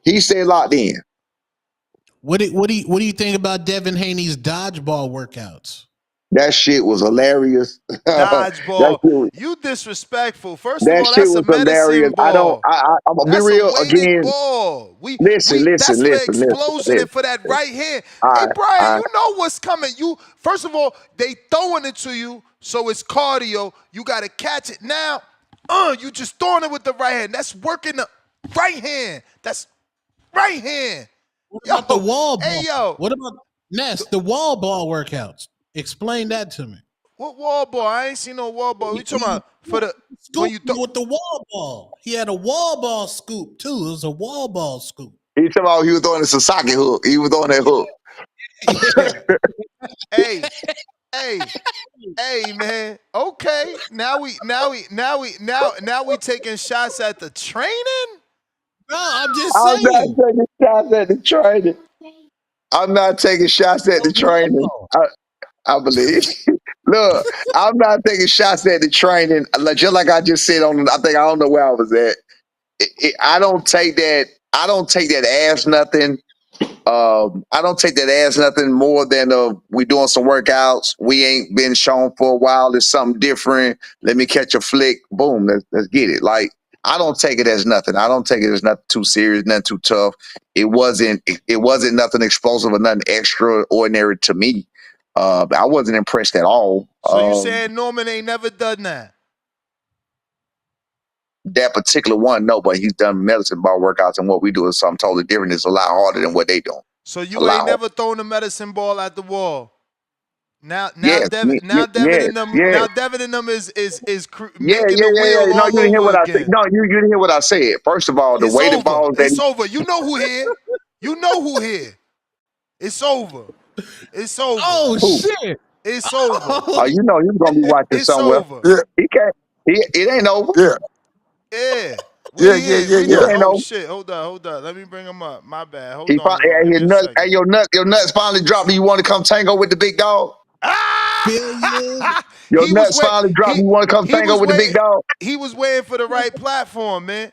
He stayed locked in. What do you think about Devin Haney's dodgeball workouts? That shit was hilarious. Dodgeball. You disrespectful. First of That all, shit that's a was medicine hilarious. ball. I'm gonna be That's a real weighted again. ball. Listen. That's for explosion and for that right hand. Hey Brian, you know what's coming. You first of all, they throwing it to you, so it's cardio. You gotta catch it now. You just throwing it with the right hand. That's working the right hand. That's right hand. What about the wall ball? Hey yo. What about Ness? The wall ball workouts. Explain that to me. What wall ball? I ain't seen no wall ball. We talking about for the when Scoop you throw. with the wall ball. He had a wall ball scoop too. It was a wall ball scoop. He talking about he was throwing the Sasaki hook. He was throwing that hook. Yeah. Hey, hey, hey, man. Okay, now we taking shots at the training. No, I'm just I'm not saying. taking shots at the training. I'm not taking shots at the Wall training. ball. I believe. Look, I'm not taking shots at the training. Just like I just said on, I don't know where I was at. I don't take that. I don't take that as nothing. I don't take that as nothing more than we doing some workouts. We ain't been shown for a while. It's something different. Let me catch a flick. Boom. Let's get it. Like I don't take it as nothing. I don't take it as nothing too serious, nothing too tough. It wasn't. It wasn't nothing explosive or nothing extraordinary to me. I wasn't impressed at all. So you saying Norman ain't never done that? That particular one, no, but he's done medicine ball workouts, and what we do is something totally different. It's a lot harder than what they do. So A you lot ain't harder. never thrown a medicine ball at the wall. Now Yes, Devin, now Devin yes, and them, yes. now Devin and them is Yeah, making yeah, the yeah, yeah. wheel No, all you didn't hear over what I said. again. No, you didn't hear what I said. First of all, the It's weighted over. balls that It's over. You know who here. You know who here. It's over. It's over. Oh who? shit. It's over. Oh, You know you're gonna be watching It's somewhere. over. Yeah, He can't. It ain't over. yeah, Yeah. We yeah, yeah, here. yeah, We It know. yeah. ain't Oh over. shit. Hold on. Let me bring him up. My bad. Hold He on, finally, y'all. Give me a hey, second. your nuts finally dropped. You want to come tango with the big dog? billion. Ah! Your he was nuts wait. finally dropped. He You want to come he tango was with the big waiting. dog? He was waiting for the right platform, man.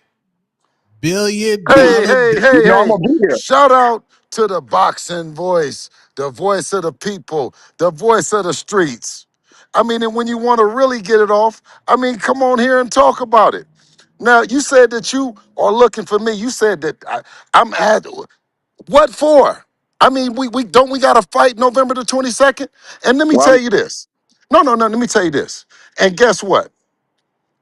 Billion Hey, dollar hey, You hey, know I'm hey. gonna be here. Shout out to the boxing voice, the voice of the people, the voice of the streets. I mean, and when you want to really get it off, I mean, come on here and talk about it. Now, you said that you are looking for me. You said that I'm at what for? I mean, we got to fight November the 22nd. And let me Well, tell you this. No, no, no. Let me tell you this. And guess what?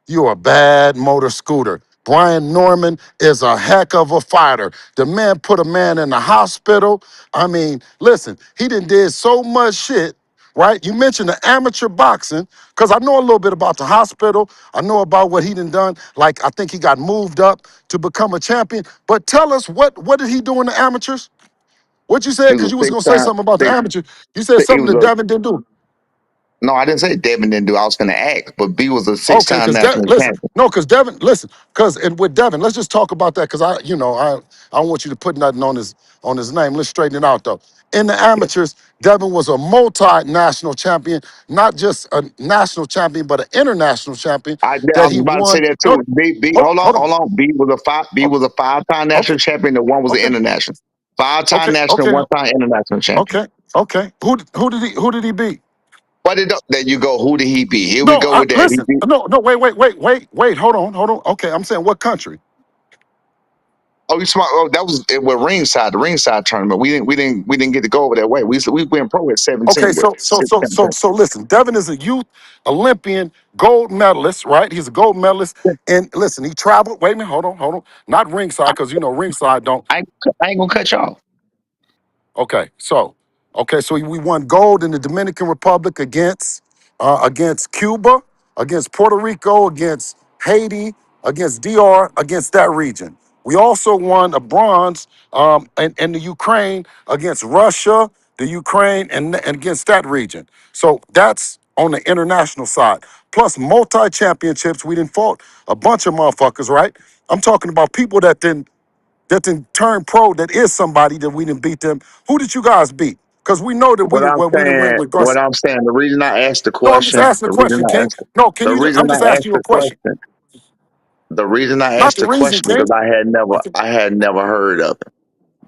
You're a bad motor scooter. Brian Norman is a heck of a fighter. The man put a man in the hospital. I mean, listen, he did so much shit, right? You mentioned the amateur boxing, because I know a little bit about the hospital. I know about what he done. Like, I think he got moved up to become a champion. But tell us, what did he do in the amateurs? What you said, he was because you a was six going to say time. something about the amateur. You said He something was that a Devin didn't do. no. I didn't say Devin didn't do. I was gonna ask, but B was a six Okay, time because national listen, champion. no, because Devin, listen, because and with Devin, let's just talk about that because I don't want you to put nothing on his name. Let's straighten it out though. In the amateurs, Devin was a multinational champion, not just a national champion, but an international champion I that was he about to say won. that No, too. B, hold, hold on, hold on. hold on. B was a five. B O- was a 5 time Okay, national champion. And one was an okay, international. 5 time okay, national, okay, 1 time international champion. okay, okay. Who did he beat? What did there you go? Who did he beat? Here we No, go with that. He listen, beat. no, no, wait, hold on. Okay, I'm saying what country? Oh, you smart. Oh, that was it. Was ringside. The ringside tournament. We didn't get to go over that way. We went pro at Okay, 17 with so so so 6 so so listen, Devin is a youth Olympian gold medalist, right? He's a gold medalist. And listen, he traveled. Wait a minute, hold on. Not ringside, because ringside don't. I ain't gonna cut y'all. Okay, so we won gold in the Dominican Republic against Cuba, against Puerto Rico, against Haiti, against DR, against that region. We also won a bronze in the Ukraine against Russia, the Ukraine, and against that region. So that's on the international side. Plus multi-championships. We didn't fought a bunch of motherfuckers, right? I'm talking about people that then turn pro, that is somebody that we didn't beat them. Who did you guys beat? Because we know that What I'm we didn't win saying, with what Garcia. I'm saying, the reason I asked the No, I'm just question, asking a question, King. No, can the you? reason I'm just I asking asked you a the question. question, the reason I Not asked the the reason, question King. because I had never heard of him.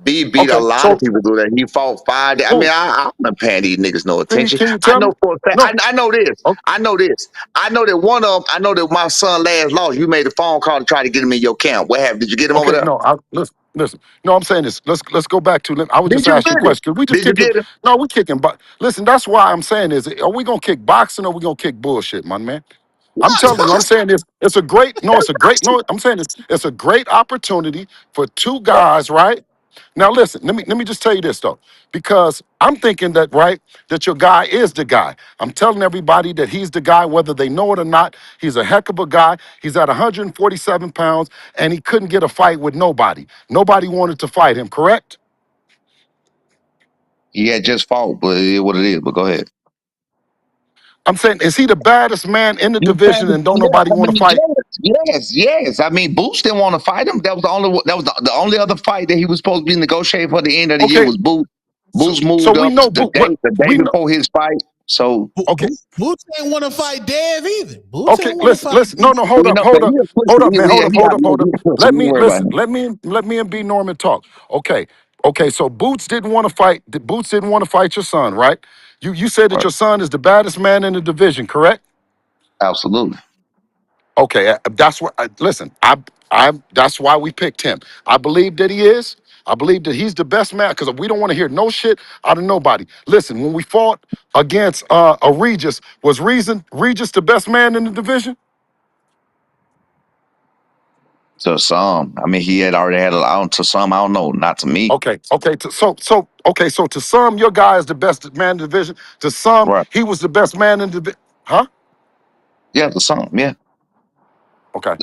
B beat a Okay, lot of so people through that. He fought 5 days. I mean, who? I'm not paying these niggas no Can you attention. can you I tell me? know for a fact. No. I know this. Okay. I know this. I know that one of them. I know that my son last lost. You made a phone call to try to get him in your camp. What happened? Did you get him over Okay. there? No. Listen. No, I'm saying this. Let's go back to. I was Did just you asking you a get him? question. We just Did you kicking. get him? No, we kicking. But listen, that's why I'm saying is, are we gonna kick boxing or we gonna kick bullshit, my man? I'm telling you, I'm saying this. It's a great. No, it's a great. No, I'm saying this. It's a great opportunity for two guys, right? Now listen, let me just tell you this though, because I'm thinking that right that your guy is the guy. I'm telling everybody that he's the guy, whether they know it or not. He's a heck of a guy. He's at 147 pounds, and he couldn't get a fight with nobody. Nobody wanted to fight him. Correct? He had just fought, but it is what it is. But go ahead. I'm saying, is he the baddest man in the You division, can't. and don't Yeah, nobody I want to mean, fight? yes. I mean, Boots didn't want to fight him. That was the only other fight that he was supposed to be negotiating for the end of the year Okay, was Boots. Boots so moved we up know what the day we know. before his fight. So Okay, Boots ain't want to fight Dev either. Boots okay, ain't want to listen, fight. listen. No, no, hold you up, know, hold man, up, he a hold pussy. up, man, hold up, He hold got up, hold up. he a pussy. Let We ain't me worried about listen. him. Let me and B Norman talk. Okay, okay. So Boots didn't want to fight. Boots didn't want to fight your son, right? You said that Right. your son is the baddest man in the division, correct? Absolutely. Okay, that's what. Listen, I. That's why we picked him. I believe that he is. I believe that he's the best man because we don't want to hear no shit out of nobody. Listen, when we fought against a Regis, was Regis the best man in the division? To some, I mean, he had already had a lot. To some, I don't know. Not to me. Okay, okay. So to some, your guy is the best man in the division. To some, Right. he was the best man in the division. Huh? Yeah, to some. Yeah. Okay.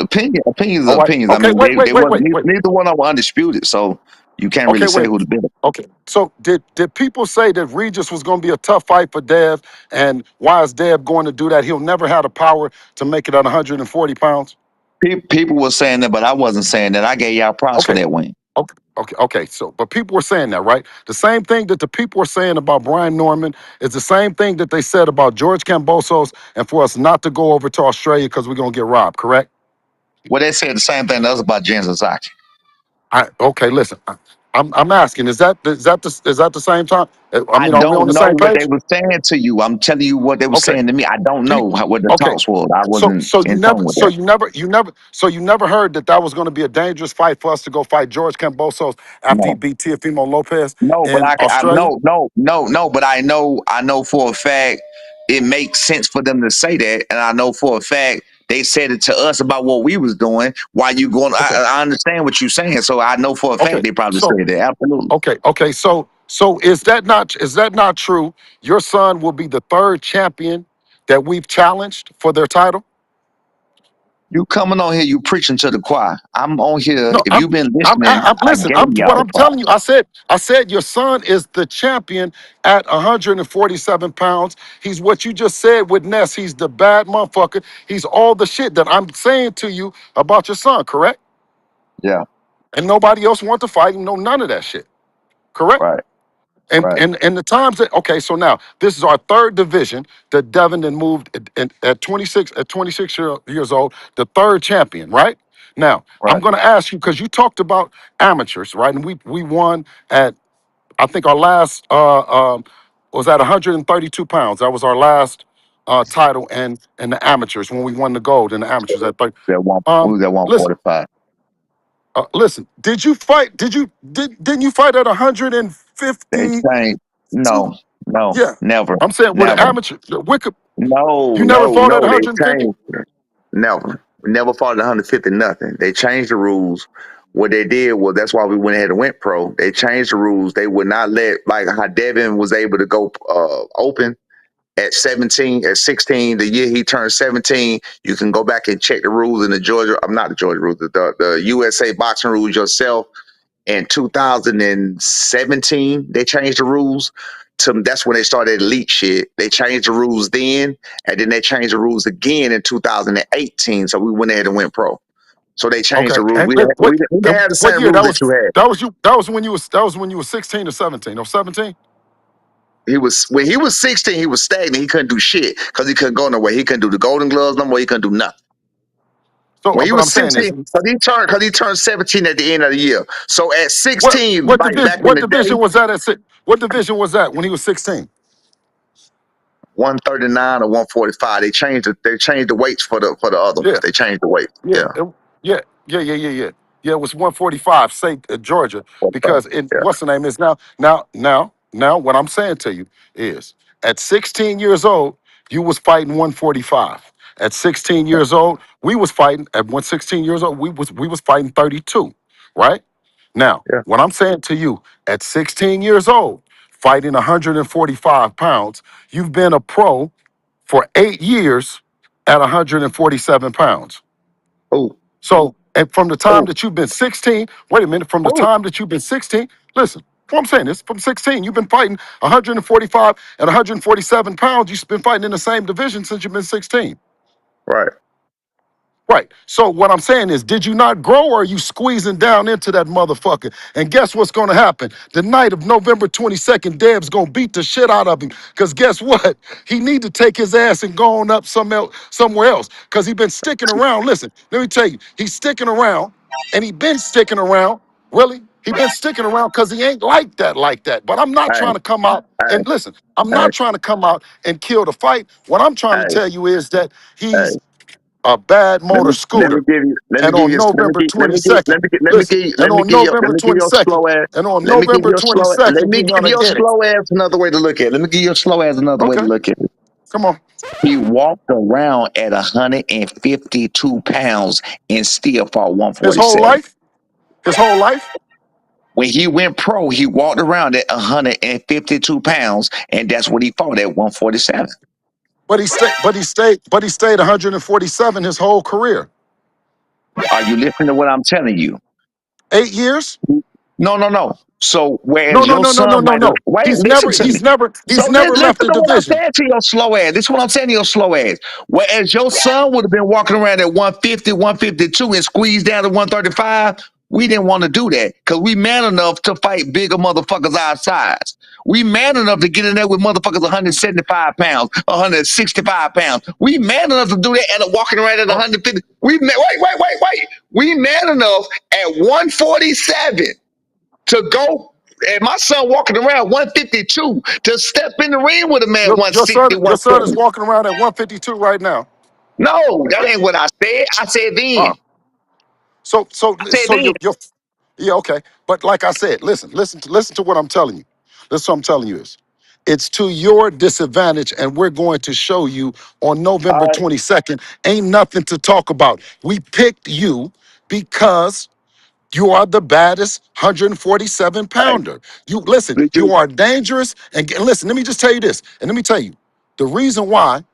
Opinions All are right. opinions. I Okay. mean, Wait. Wait. they Wait. wasn't Wait. Wait. neither one of them undisputed, so you can't really Okay. say Wait. who the better. Okay. So did people say that Regis was going to be a tough fight for Dev, and why is Dev going to do that? He'll never have the power to make it at 140 pounds. People were saying that, but I wasn't saying that. I gave y'all props for Okay. that win. Okay. Okay. Okay. So, but people were saying that, right? The same thing that the people were saying about Brian Norman is the same thing that they said about George Kambosos, and for us not to go over to Australia because we're gonna get robbed. Correct? Well, they said the same thing to us about Jen Sasaki. Okay. Listen, I'm asking. Is that the same time? I I mean, are we on don't the know same what they page? were saying to you. I'm telling you what they were Okay. saying to me. I don't Do you- know what the okay. talks was. I So wasn't so you in never tone with so that. you never heard that was going to be a dangerous fight for us to go fight George Kambosos after he No, beat Teofimo Lopez no, but in Australia? no, but I know for a fact it makes sense for them to say that, and I know for a fact they said it to us about what we was doing. Why you going? Okay. I understand what you're saying, so I know for a Okay. fact they probably So said that. Absolutely. okay. So is that not true? Your son will be the third champion that we've challenged for their title. You coming on here, you preaching to the choir. I'm on here. No, If you've been listening, I'm I listen. gave I'm y'all what the I'm telling props. you. I said your son is the champion at 147 pounds. He's what you just said with Ness. He's the bad motherfucker. He's all the shit that I'm saying to you about your son. Correct? Yeah, And nobody else want to fight him. No, none of that shit. Correct? right, And right. and and the times that okay, so now this is our third division that Devin then moved at 26 years old, the third champion, right? Now I'm Right. going to ask you because you talked about amateurs, right? And we won at I think our last was at 132 pounds. That was our last title and the amateurs when we won the gold in the amateurs at 30. That one, we Um, was at listen, 145. listen. Did you fight? Didn't you fight at They 152? changed. No, no, Yeah, never, I'm saying with the never. amateur, the Wicked, No, you never no, fought at no. They 150. changed. Never. We never fought at 150 nothing. They changed the rules. What they did was that's why we went ahead and went pro. They changed the rules. They would not let like how Devin was able to go open at 17, at 16, the year he turned 17, you can go back and check the rules in the Georgia, I'm not the Georgia rules, the USA boxing rules yourself. In 2017, they changed the rules to that's when they started elite shit. They changed the rules then, and then they changed the rules again in 2018. So we went ahead and went pro. So they changed Okay, the rules. and We didn't have the what same year rules that that was? you had. That was when you were 16 or 17 or 17. He was when he was 16, he was stagnant. He couldn't do shit because he couldn't go nowhere. He couldn't do the Golden Gloves no more. He couldn't do nothing. So When he what I'm was saying is, 16, because he turned 17 at the end of the year. So at what 16, what like division back in what the day, division was that at? What division was that when he was 16? 139 or 145. They changed the weights for the other ones. Yeah. They changed the weights. Yeah, Yeah. yeah. Yeah, it was 145, say Georgia, 45. because it Yeah. what's the name is now. What I'm saying to you is, at 16 years old, you was fighting 145. At 16 years old, we was fighting at 116 years old. We was fighting 32, right? Now, Yeah. what I'm saying to you, at 16 years old, fighting 145 pounds, you've been a pro for 8 years at 147 pounds. Oh, So, and from the time oh, that you've been 16, wait a minute, from the oh. time that you've been 16, listen, what I'm saying is from 16, you've been fighting 145 and 147 pounds. You've been fighting in the same division since you've been 16. Right. Right. So what I'm saying is, did you not grow or are you squeezing down into that motherfucker? And guess what's going to happen? The night of November 22nd, Deb's going to beat the shit out of him. Because guess what? He need to take his ass and go on up somewhere else. Because he been sticking around. Listen, let me tell you, he's sticking around and he been sticking around. Really? He been sticking around because he ain't like that. But I'm not Hey, trying to come out hey, and listen, I'm hey, not trying to come out and kill the fight. What I'm trying to hey, tell you is that hey. he's a bad motor Let me scooter. give you let me And give on you November let me give 22nd, let me listen, and on let November me give your 22nd, slow ass and on November let 22nd, me you're give gonna your get it. slow ass another way to look at it. Let me give your slow ass another way to Okay, look at it. come on. He walked around at 152 pounds and still fought His whole 147. life, his whole life, When he went pro, he walked around at 152 pounds, and that's what he fought at 147. but he stayed 147 his whole career. Are you listening to what I'm telling you? 8 years? No, no, no. So No, whereas no, your no, no, no, son no, might have no. wait, He's listen never, to me. he's never, So he's never listen left the to what I'm division. saying to your slow ass. This is what I'm saying to your slow ass. Whereas your son would have been walking around at 150, 152 and squeezed down to 135, we didn't want to do that because we man enough to fight bigger motherfuckers our size. We man enough to get in there with motherfuckers 175 pounds, 165 pounds. We man enough to do that and walking around at Oh, 150. Wait. We man enough at 147 to go, and my son walking around 152 to step in the ring with a man your, your 160, son, your son is 170. walking around at 152 right now. No, that ain't what I said. I said then. Huh. So, so, I said so then. your yeah, okay. But like I said, listen to what I'm telling you. Listen, what I'm telling you is, it's to your disadvantage, and we're going to show you on All November right. 22nd. Ain't nothing to talk about. We picked you because you are the baddest 147 All right. pounder. You listen, Did you you? are dangerous. And listen, let me just tell you this. And let me tell you the reason why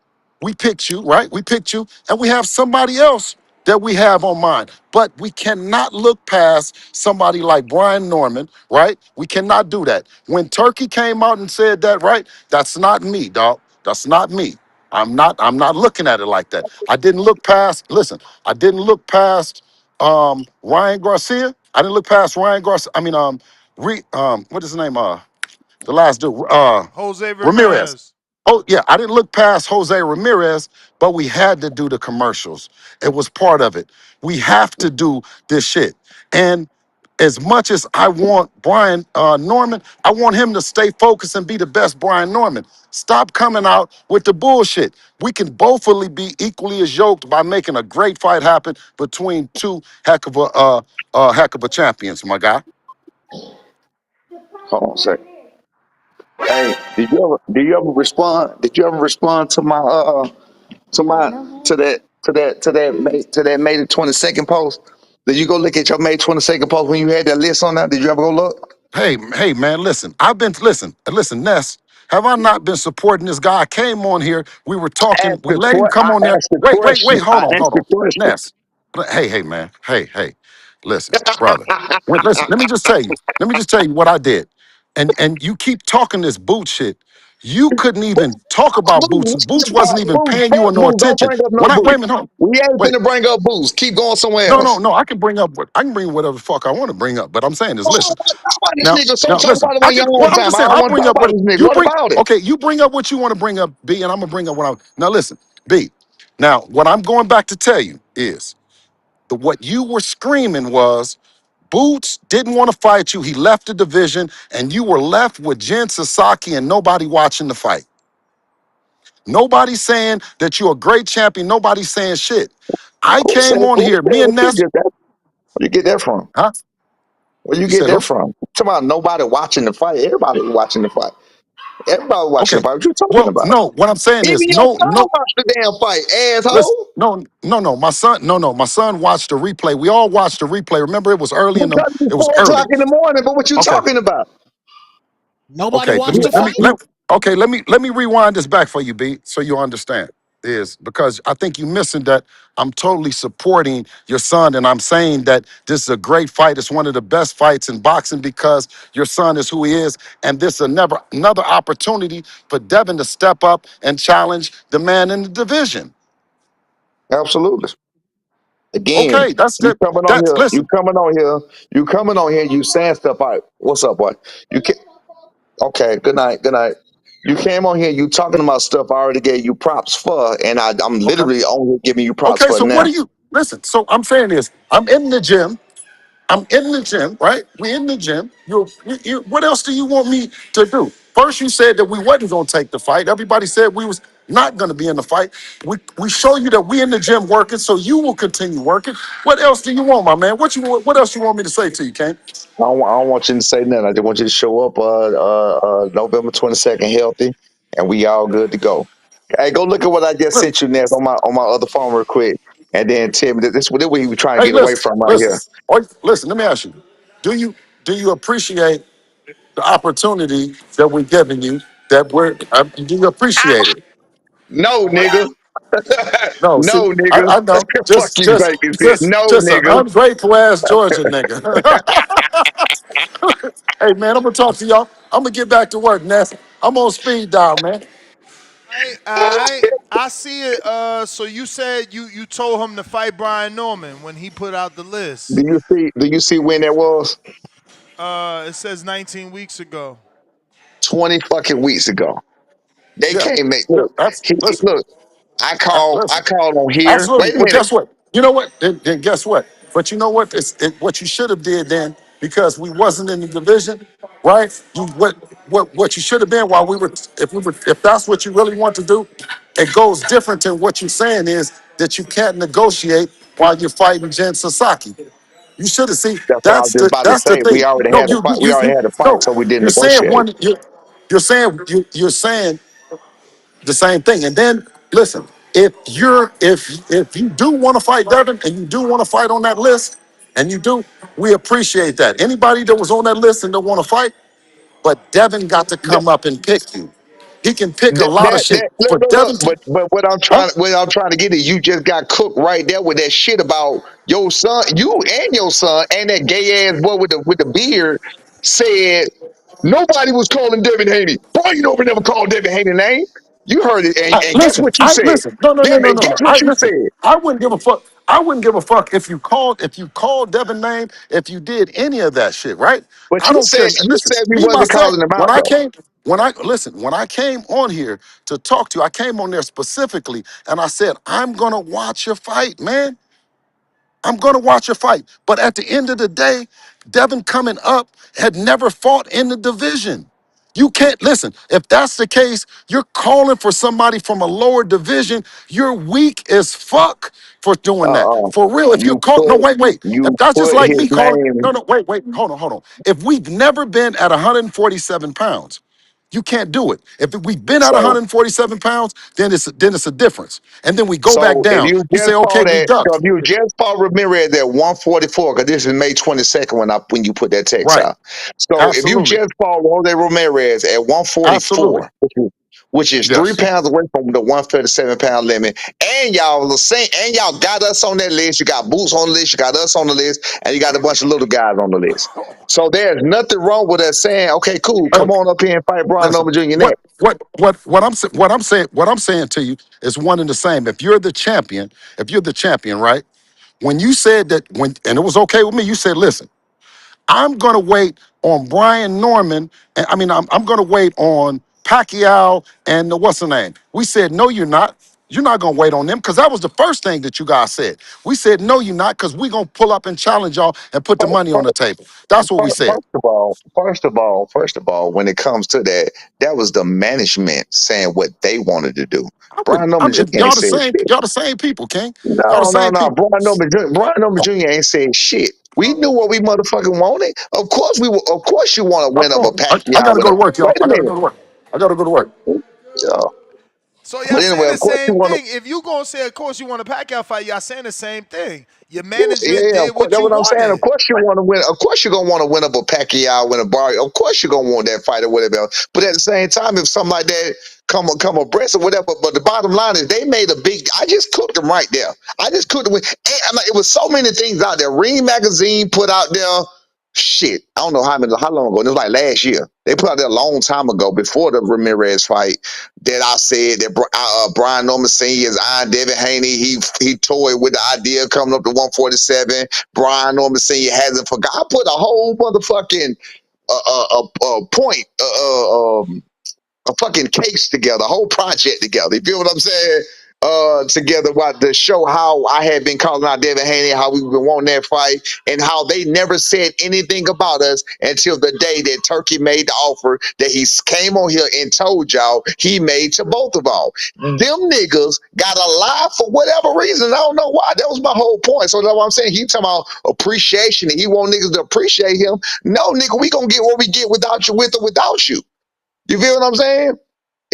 we picked you, right? We picked you, and we have somebody else that we have on mind. But we cannot look past somebody like Brian Norman, right? We cannot do that. When Turkey came out and said that, right? That's not me, dog. That's not me. I'm not looking at it like that. I didn't look past, listen, I didn't look past Ryan Garcia. I didn't look past Ryan Garcia. I mean, what is his name? The last dude, Jose Ramirez. Ramirez. Oh yeah, I didn't look past Jose Ramirez, but we had to do the commercials. It was part of it. We have to do this shit. And as much as I want Brian Norman, I want him to stay focused and be the best Brian Norman. Stop coming out with the bullshit. We can bothfully be equally as yoked by making a great fight happen between two heck of a champions, my guy. Hold on a second. Hey, did you ever respond to my to my to that May the 22nd post? Did you go look at your May 22nd post when you had that list on there? Did you ever go look? Hey, man, listen. Listen, Ness. Have I not been supporting this guy? I came on here. We were talking. We let him come I on there. asked the Wait. question. I asked Hold the on. question. Ness. Hey, man. Hey. Listen, brother. Listen. Let me just tell you what I did. And you keep talking this boot shit. You couldn't even talk about boots. Boots wasn't even Boost, paying you fuck no boost. Don't attention. bring up no When I wait a boost. minute, hold on. We ain't Wait. finna bring up boost. Keep going somewhere No, else. no. I can bring whatever the fuck I want to bring up. But I'm saying is, Talk listen. about this Now, nigga. So now, talk listen. about it I on can. your own Well, I'm time. just I saying. don't I'll want to bring talk up about what this nigga. you What bring. about it? Okay, you bring up what you want to bring up, B, and I'm gonna bring up what I. Now, listen, B. Now, what I'm going back to tell you is what you were screaming was Boots didn't want to fight you. He left the division, and you were left with Jen Sasaki and nobody watching the fight. Nobody's saying that you're a great champion. Nobody's saying shit. I Who said? came on Who here. said? Me Where and you Ness. get that? Where you get that from? Huh? Where you You get said that who? from? Talk about nobody watching the fight. Everybody was watching the fight. Everybody watching Okay. the fight. What you talking Well, about? no. What I'm saying Even is, your no, son no. watched the damn fight, Listen, asshole. no. My son, no. My son watched the replay. We all watched the replay. Remember, it was early in the. Because it's It was 4 o'clock early. in the morning, but what you Okay. talking about? Nobody Okay, watched the fight. let me rewind this back for you, B, so you understand. Is because I think you missing that I'm totally supporting your son, and I'm saying that this is a great fight. It's one of the best fights in boxing because your son is who he is, and this is another opportunity for Devin to step up and challenge the man in the division. Absolutely. Again, Okay, that's you that. coming on That's here, listen. you coming on here, you saying stuff like, what's up, boy? You can Okay, good night, good night. You came on here, you talking about stuff I already gave you props for, and I'm Okay. literally only giving you props Okay, for so what now. do you listen? So I'm saying is, I'm in the gym. I'm in the gym, right? We in the gym. What else do you want me to do? First, you said that we wasn't gonna take the fight. Everybody said we was not gonna be in the fight. We show you that we in the gym working, so you will continue working. What else do you want, my man? What else you want me to say to you, Kane? I don't want you to say nothing. I just want you to show up November 22nd healthy, and we all good to go. Hey, go look at what I just Look, sent you next on my other phone real quick, and then tell me that this what we trying to hey, get away listen, from right listen, here. listen. Let me ask you: Do you appreciate the opportunity that we're giving you? Do you appreciate it? No, nigga. No, see, No, nigga. I know. Fuck Just you, just baby. just No, just an nigga. ungrateful ass Georgia nigga. Hey man, I'm gonna talk to y'all. I'm gonna get back to work, Ness. I'm on speed dial, man. I see it. So you said you told him to fight Brian Norman when he put out the list. Do you see when that was? It says 19 weeks ago. 20 fucking weeks ago. They Yeah. can't make Yeah. look. That's listen. Look, I Listen. called on here. Absolutely. Wait a Well, minute. guess what? You know what? Then guess what? But you know what? What you should have did then, because we wasn't in the division, right? What you should have been while if that's what you really want to do, it goes different than what you're saying is that you can't negotiate while you're fighting Jen Sasaki. You should have seen That's what I was just about to that's the say. thing. No, We already had a fight, no. so we didn't You're saying negotiate. one. You're saying the same thing. And then listen, if you do want to fight Devin and you do want to fight on that list, and you do, we appreciate that. Anybody that was on that list and don't want to fight, but Devin got to come up and pick you. He can pick a lot of shit for Look, Devin to. but Huh? what I'm trying to get is you just got cooked right there with that shit about your son, you and your son, and that gay ass boy with the beard said nobody was calling Devin Haney. Brian Over never called Devin Haney name. You heard it, and guess Listen, what you I said? listen. No, no, no, Damn no, it, no, guess no. what I you listen. said? I wouldn't give a fuck. I wouldn't give a fuck if you called Devin name, if you did any of that shit, right? But I don't care. you Listen, said we me wasn't myself, calling him when out I though. came, when I came on here to talk to you, I came on there specifically and I said, I'm gonna watch your fight, man. I'm going to watch a fight. But at the end of the day, Devin coming up had never fought in the division. You can't listen. If that's the case, you're calling for somebody from a lower division. You're weak as fuck for doing that. Uh, For real. If you call, no, wait. If you that's just put like his me calling, name. no, wait, hold on. If we've never been at 147 pounds, you can't do it. If we've been at So 147 pounds, then it's a difference. And then we go back So down. We say, okay, we so ducked. if you just fought Ramirez at 144, because this is May 22nd when you put that text Right. out. So if you Absolutely. just fought Jose Ramirez at Absolutely. 144, which is three Yes. pounds away from the 137-pound limit, and y'all got us on that list. You got Boots on the list, you got us on the list, and you got a bunch of little guys on the list. So there's nothing wrong with us saying, okay, cool, Hey, come on up here and fight Brian listen. Norman Jr. What next. what I'm saying to you is one and the same. If you're the champion, right? When you said that and it was okay with me, you said, listen, I'm gonna wait on Brian Norman, and I'm gonna wait on Pacquiao and what's the name? We said, no, you're not. You're not gonna wait on them because that was the first thing that you guys said. We said, no, you're not, because we're gonna pull up and challenge y'all and put the money on the table. That's what we said. First of all, when it comes to that, that was the management saying what they wanted to do. I Brian wouldn't. I Norman Jr. mean, ain't said shit. y'all the same people, King. Y'all the No. same people. Brian Norman Jr. ain't said shit. We knew what we motherfucking wanted. Of course you want to win over I Pacquiao gotta with go a to work, wait y'all. a I gotta minute. go to work. I gotta go to work. Yeah. So y'all But saying anyway, the of course you same want to. thing. If you gonna say, of course you want a Pacquiao fight, y'all saying the same thing. Your Yeah, management yeah, of did course. what That's you what I'm saying. Of wanted. course you want to win. Of course you're gonna want to win up a Pacquiao, win a Barry. Of course you're gonna want that fight or whatever else. But at the same time, if something like that come abreast or whatever, but the bottom line is they made a big. I just cooked them right there. I just cooked them with. And I'm like, it was so many things out there. Ring Magazine put out there. Shit, I don't know how long ago. It was like last year. They put out there a long time ago before the Ramirez fight that I said that Brian Norman Sr. is on Devin Haney. He toyed with the idea of coming up to 147. Brian Norman Sr. hasn't forgot. I put a whole motherfucking point, a fucking case together, a whole project together. You feel what I'm saying? Together what to show how I had been calling out Devin Haney, how we been wanting that fight, and how they never said anything about us until the day that Turkey made the offer that he came on here and told y'all he made to both of y'all. Them niggas got a lie for whatever reason. I don't know why. That was my whole point. So that's what I'm saying. He talking about appreciation and he want niggas to appreciate him. No, nigga, we gonna get what we get without you, with or without you. You feel what I'm saying?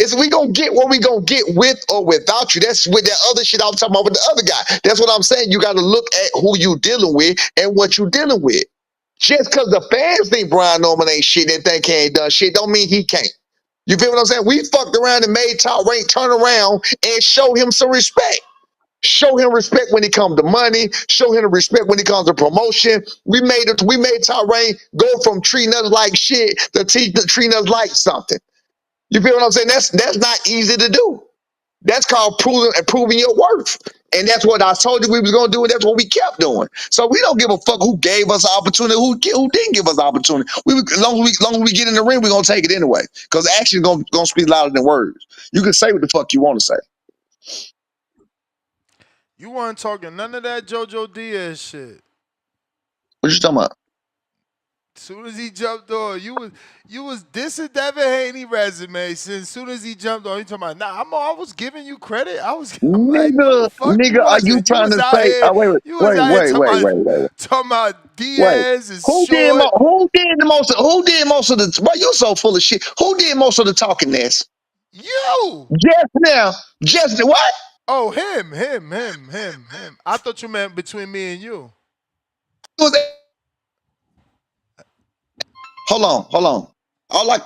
It's we gonna get what we gonna get with or without you. That's with that other shit I'm talking about with the other guy. That's what I'm saying. You got to look at who you dealing with and what you dealing with. Just because the fans think Brian Norman ain't shit and think he ain't done shit, don't mean he can't. You feel what I'm saying? We fucked around and made Top Rank turn around and show him some respect. Show him respect when it comes to money. Show him respect when it comes to promotion. We made Top Rank go from treating us like shit to treating us like something. You feel what I'm saying? That's not easy to do. That's called proving your worth. And that's what I told you we was gonna do, and that's what we kept doing. So we don't give a fuck who gave us opportunity, who didn't give us opportunity. As long as we get in the ring, we're gonna take it anyway. Because action gonna speak louder than words. You can say what the fuck you want to say. You weren't talking none of that JoJo Diaz shit. What you talking about? As soon as he jumped on, you was dissing Devin Haney resume. Since soon as he jumped on, you talking about I was giving you credit. I'm like, no, the fuck you Nigga, are you wasn't. You trying was to out say? here. Wait, You was out here talking about wait. Diaz is Who did short. who did the most? Who did most of the? Boy, you so full of shit. Who did most of the talking? This You. just now, just what? Oh, him. I thought you meant between me and you. Was hold on. I like.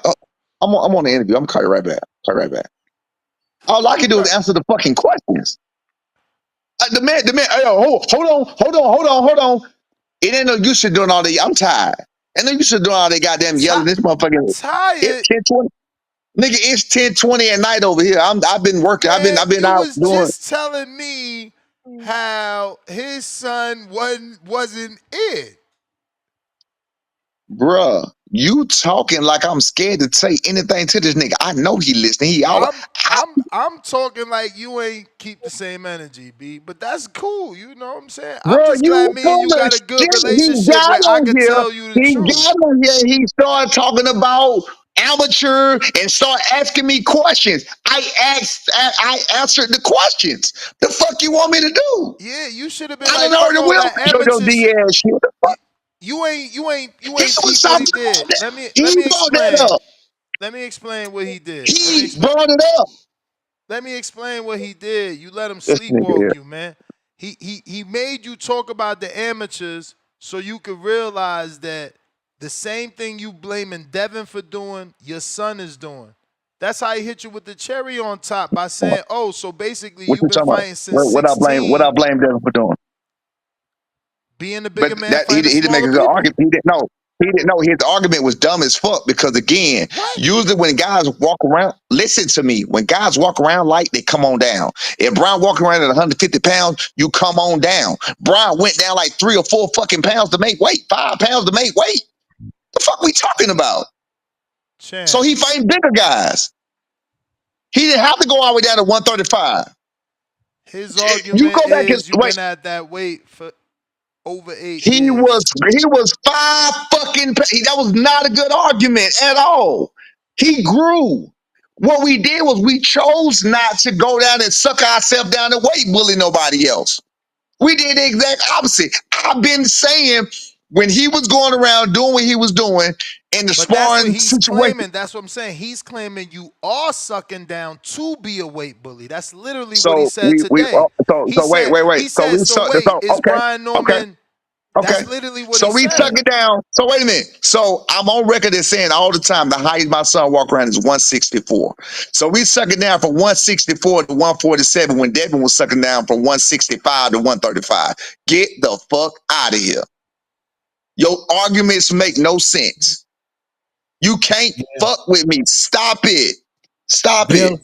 I'm on the interview. I'm call you right back. Call you right back. All I can do Right. is answer the fucking questions. The man. Hey, hold on. It ain't no use to doing all the. I'm tired. And then you should do all they goddamn yelling. This motherfucking. It's Tired. 10:20. Nigga, it's 10:20 at night over here. I've been working. Man, I've been you out was doing. just telling me how his son wasn't it. Bruh, you talking like I'm scared to say anything to this nigga. I know he listening. He all. I'm talking like you ain't keep the same energy, B. But that's cool. You know what I'm saying? I'm Bro, just glad you me and full you of got a good shit. He relationship got where I on could here. tell you the He truth. got on here. He started talking about amateur and start asking me questions. I answered the questions. The fuck you want me to do? Yeah, you should have been I done like, fuck already all will that JoJo amateur shit. Diaz shit. What the fuck? You He ain't was peep what he talking did. about that. He Let me brought that explain. up. Let me explain what he did. He brought it up. Let me explain what he did. You let him This nigga sleepwalk here. you, man. He made you talk about the amateurs so you could realize that the same thing you blaming Devin for doing, your son is doing. That's how he hit you with the cherry on top by saying, "Oh, so basically What you've you been talking about? fighting since What I blame? What I 16, blame Devin for doing? being the bigger But man, that fighting the he didn't make smaller a good people." argument. He didn't know. He didn't know his argument was dumb as fuck because again, What? usually when guys walk around, listen to me. When guys walk around light, they come on down. If Brian walking around at 150 pounds, you come on down. Brian went down like 3 or 4 fucking pounds to make weight, 5 pounds to make weight. The fuck we talking about? So Champ, he fighting bigger guys. He didn't have to go all the way down to 135. his You argument go back and is you've wait. been at that weight for over 8 He was years. 5 fucking. That was not a good argument at all. He grew. What we did was we chose not to go down and suck ourselves down and weight bully nobody else. We did the exact opposite. I've been saying when he was going around doing what he was doing in the But that's what sparring he's situation. claiming. That's what I'm saying. He's claiming you are sucking down to be a weight bully. That's literally what he So said oh, today. so wait. He said, so wait, is Okay, Brian okay. Norman, Okay. that's literally what he So we took said. it down. So wait a minute. So I'm on record as saying all the time the highest my son walk around is 164. So we suck it down from 164 to 147 when Devin was sucking down from 165 to 135. Get the fuck out of here. Your arguments make no sense. You can't Yeah. fuck with me. Stop it. Stop it. Bill,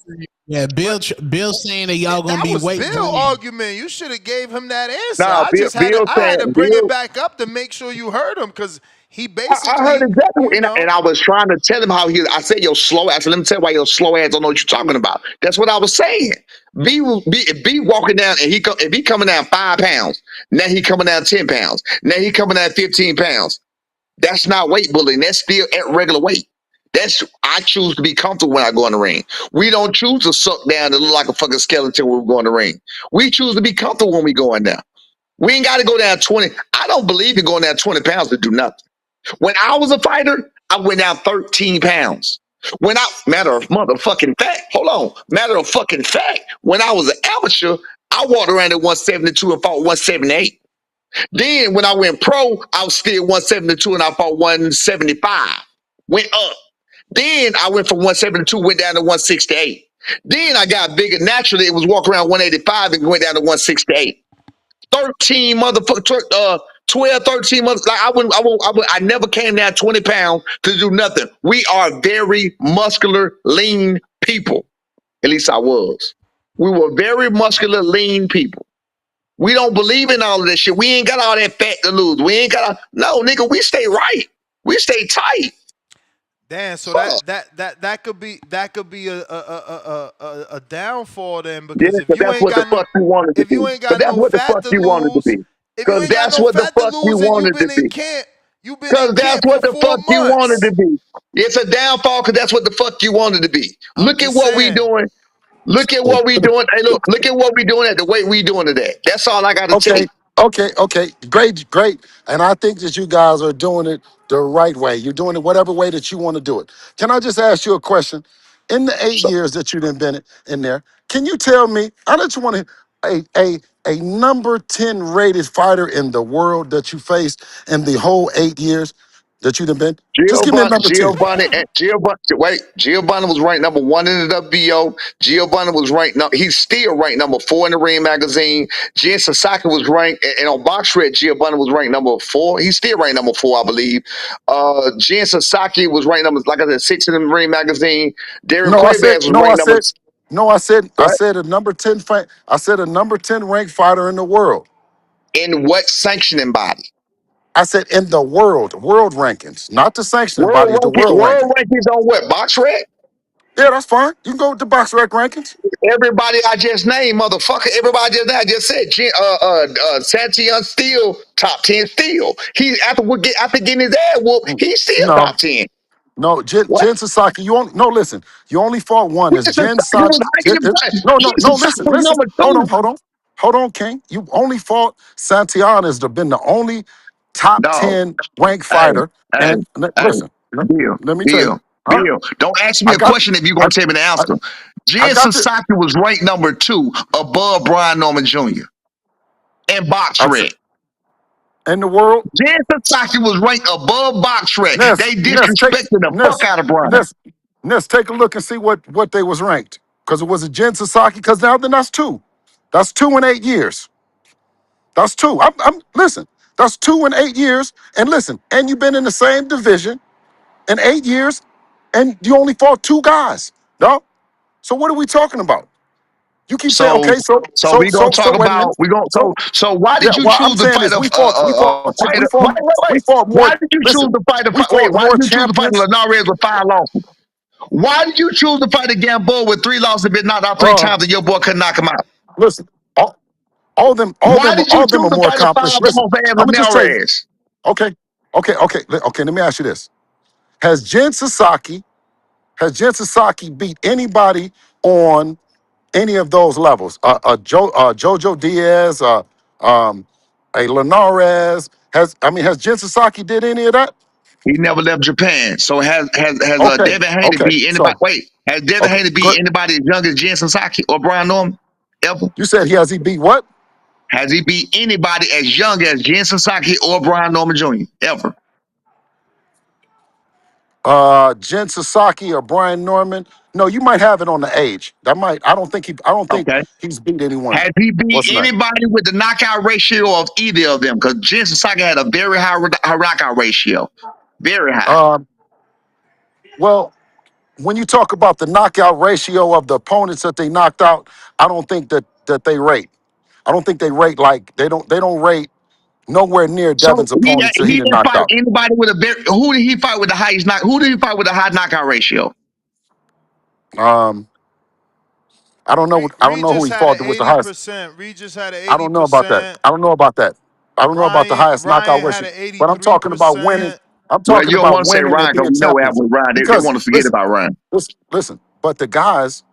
yeah, But Bill saying that y'all gonna that be was weight Bill bullying. argument. You should have gave him that answer. Now, Bill I saying, had to bring it Bill, back up to make sure you heard him because he I heard basically, exactly, you and know, I was trying to tell him how he. I said, "Your slow ass." Let me tell you why your slow ass don't know what you're talking about. That's what I was saying. If B walking down and if he coming down 5 pounds, now he coming down 10 pounds, now he coming down 15 pounds. That's not weight bullying. That's still at regular weight. That's I choose to be comfortable when I go in the ring. We don't choose to suck down and look like a fucking skeleton when we go in the ring. We choose to be comfortable when we go in there. We ain't got to go down 20. I don't believe in going down 20 pounds to do nothing. When I was a fighter, I went down 13 pounds. Matter of motherfucking fact, hold on. Matter of fucking fact, when I was an amateur, I walked around at 172 and fought 178. Then when I went pro, I was still 172 and I fought 175. Went up. Then I went from 172, went down to 168. Then I got bigger naturally. It was walking around 185 and went down to 168. 13 motherfucker, 12, 13 months. Like I never came down 20 pounds to do nothing. We are very muscular, lean people. At least I was. We were very muscular, lean people. We don't believe in all of this shit. We ain't got all that fat to lose. We ain't got no nigga. We stay right. We stay tight. damn. So Fuck. that could be a downfall then Yeah, because because that's what the fuck you wanted to if be. you ain't Because got that's no what the fat fuck to you wanted to lose, be. if you Because ain't got that's no what the fat to fuck you lose and wanted to be. you've been Because in that's camp for what the fuck you wanted 4 months. to be. It's a downfall because that's what the fuck you wanted to be. I'm Look at just what we saying. doing. Look at what we doing. Hey, look at what we doing at the way we doing it at. That's all I got to tell Okay, you. okay. Great. And I think that you guys are doing it the right way. You're doing it whatever way that you want to do it. Can I just ask you a question? In the eight So, years that you've been in there, can you tell me, I just want to, a number 10 rated fighter in the world that you faced in the whole 8 years that you've been? Just give me a number 10. Giovanni was ranked number one in the WBO. Giovanni was ranked he's still ranked number four in the Ring magazine. Jen Sasaki was ranked, and on BoxRec, Giovanni was ranked number four. He's still ranked number four, I believe. Jen Sasaki was ranked number, like I said, six in the Ring magazine. Darren No, I said, Cuevas was no, I ranked number said, no, I what? said a number 10 fight. I said a number 10 ranked fighter in the world. In what sanctioning body? I said in the world rankings, not the sanctioning body, the world World ranking. rankings on what? BoxRec? Yeah, that's fine. You can go with the box rec rankings. Everybody I just named, motherfucker. Everybody I just said. Santion still top 10 still. He after getting his ass whooped, he's still No, top 10. no, What? Jen Psaki, you only no listen. You only fought one. It's Jen Jen Psaki Psaki. was hiding. No, Jen no, Psaki was listen. number two. Hold on, King. You only fought Santiana has been the only top No. 10 ranked Hey, fighter. hey, And hey. listen, Bill, let me tell you. Bill, Huh? Bill. Don't ask me I a got question if you're I, gonna tell me the I, answer. I Jen got the Psaki was ranked number two above Brian Norman Jr. in I said, BoxRec. in the world. Jen Psaki was ranked above BoxRec. Ness, They Ness, take disrespected the fuck Ness, out of Brian. Ness, Ness, take a look and see what they was ranked. Because it was a Jen Sasaki, because now then that's two. That's 2 in 8 years. That's two. Listen, that's 2 in 8 years. And listen, and you've been in the same division in 8 years, and you only fought two guys. No? So what are we talking about? You keep saying, So, okay, so wait a minute. So so why yeah, did you what I'm choose to saying fight is a, we a, fought, we fought, a, a we fighter? fought, we fought more. Why did you choose Listen, to fight a we fight? Wait, fought why more did you choose to fight champions. Linares with 5 losses? Why did you choose to fight a Gamboa with 3 losses and been knocked out three Uh, times and your boy couldn't knock him out? listen, Why did you all them choose are to more fight a accomplished. 5 Listen, loss and I'm gonna just tell you. Linares? Okay, okay. Let me ask you this: Has Jen Sasaki beat anybody on any of those levels? Jojo Diaz, a Linares. Has Jen Sasaki did any of that? He never left Japan. So has Okay, Devin Haney okay. beat anybody? So Wait, has Devin okay, Haney beat good. anybody as young as Jen Sasaki or Brian Norman ever? You said he beat what? Has he beat anybody as young as Jen Sasaki or Brian Norman Jr. ever? Jen Sasaki or Brian Norman? No, you might have it on the age. That might. I don't think Okay. he's beat anyone. Has he beat What's the name? anybody with the knockout ratio of either of them? Because Jen Sasaki had a very high knockout ratio, very high. Well, when you talk about the knockout ratio of the opponents that they knocked out, I don't think that they rate. I don't think they rate like they don't rate nowhere near So Devin's opponents that he he didn't didn't knock fight out. anybody with a very. Who did he fight with the highest knock? Who did he fight with the high knockout ratio? Um, I don't know who Regis he had an fought with the highest. 80%. Regis had an I don't know about that. 80%. I don't know about that. I don't know about the highest knockout Ryan had ratio. an But I'm talking about winning. 83%. I'm Well, talking you don't about want to say winning and Ryan because being we know what happened champions. with Ryan. They want Because to forget about Ryan. listen. But the guys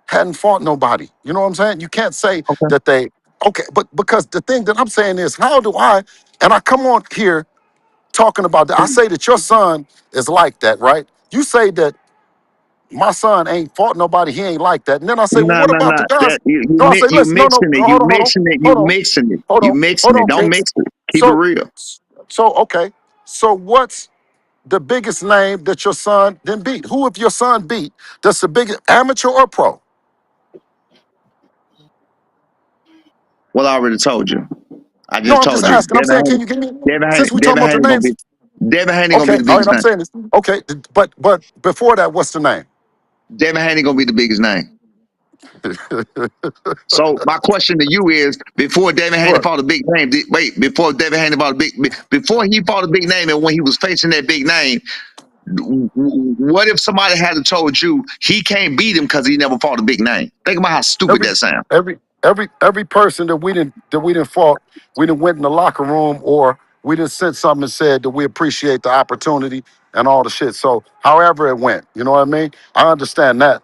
hadn't fought nobody. You know what I'm saying? You can't say Okay. that they okay. But because the thing that I'm saying is, how do I? And I come on here talking about that. I say that your son is like that, right? You say that my son ain't fought nobody. He ain't like that. And then I say, well, No, what no, about no. the guys? That No, I say, you listen, no, mixing it. You hold on, hold on, mixing it. You hold on, mixing it. hold You on, mixing hold it. on, Don't Kicks. mix it. Keep it So, real. okay. So what's the biggest name that your son then beat? Who if your son beat? That's the biggest amateur or pro? Well, I already told you. I No, just I'm just told you. asking. I'm saying, can you give me since we talking Devin about the Haney gonna names? be Devin Haney gonna be Okay, the all right, biggest I'm name. saying this. Okay, but before that, what's the name? Devin Haney gonna be the biggest name. So my question to you is: before Devin Haney What? fought a big name, before Devin Haney fought before he fought a big name, and when he was facing that big name, what if somebody had told you he can't beat him because he never fought a big name? Think about how stupid every that sounds. every person that we didn't fought, we didn't went in the locker room or we didn't sent something and said that we appreciate the opportunity and all the shit. So however it went, you know what I mean? I understand that.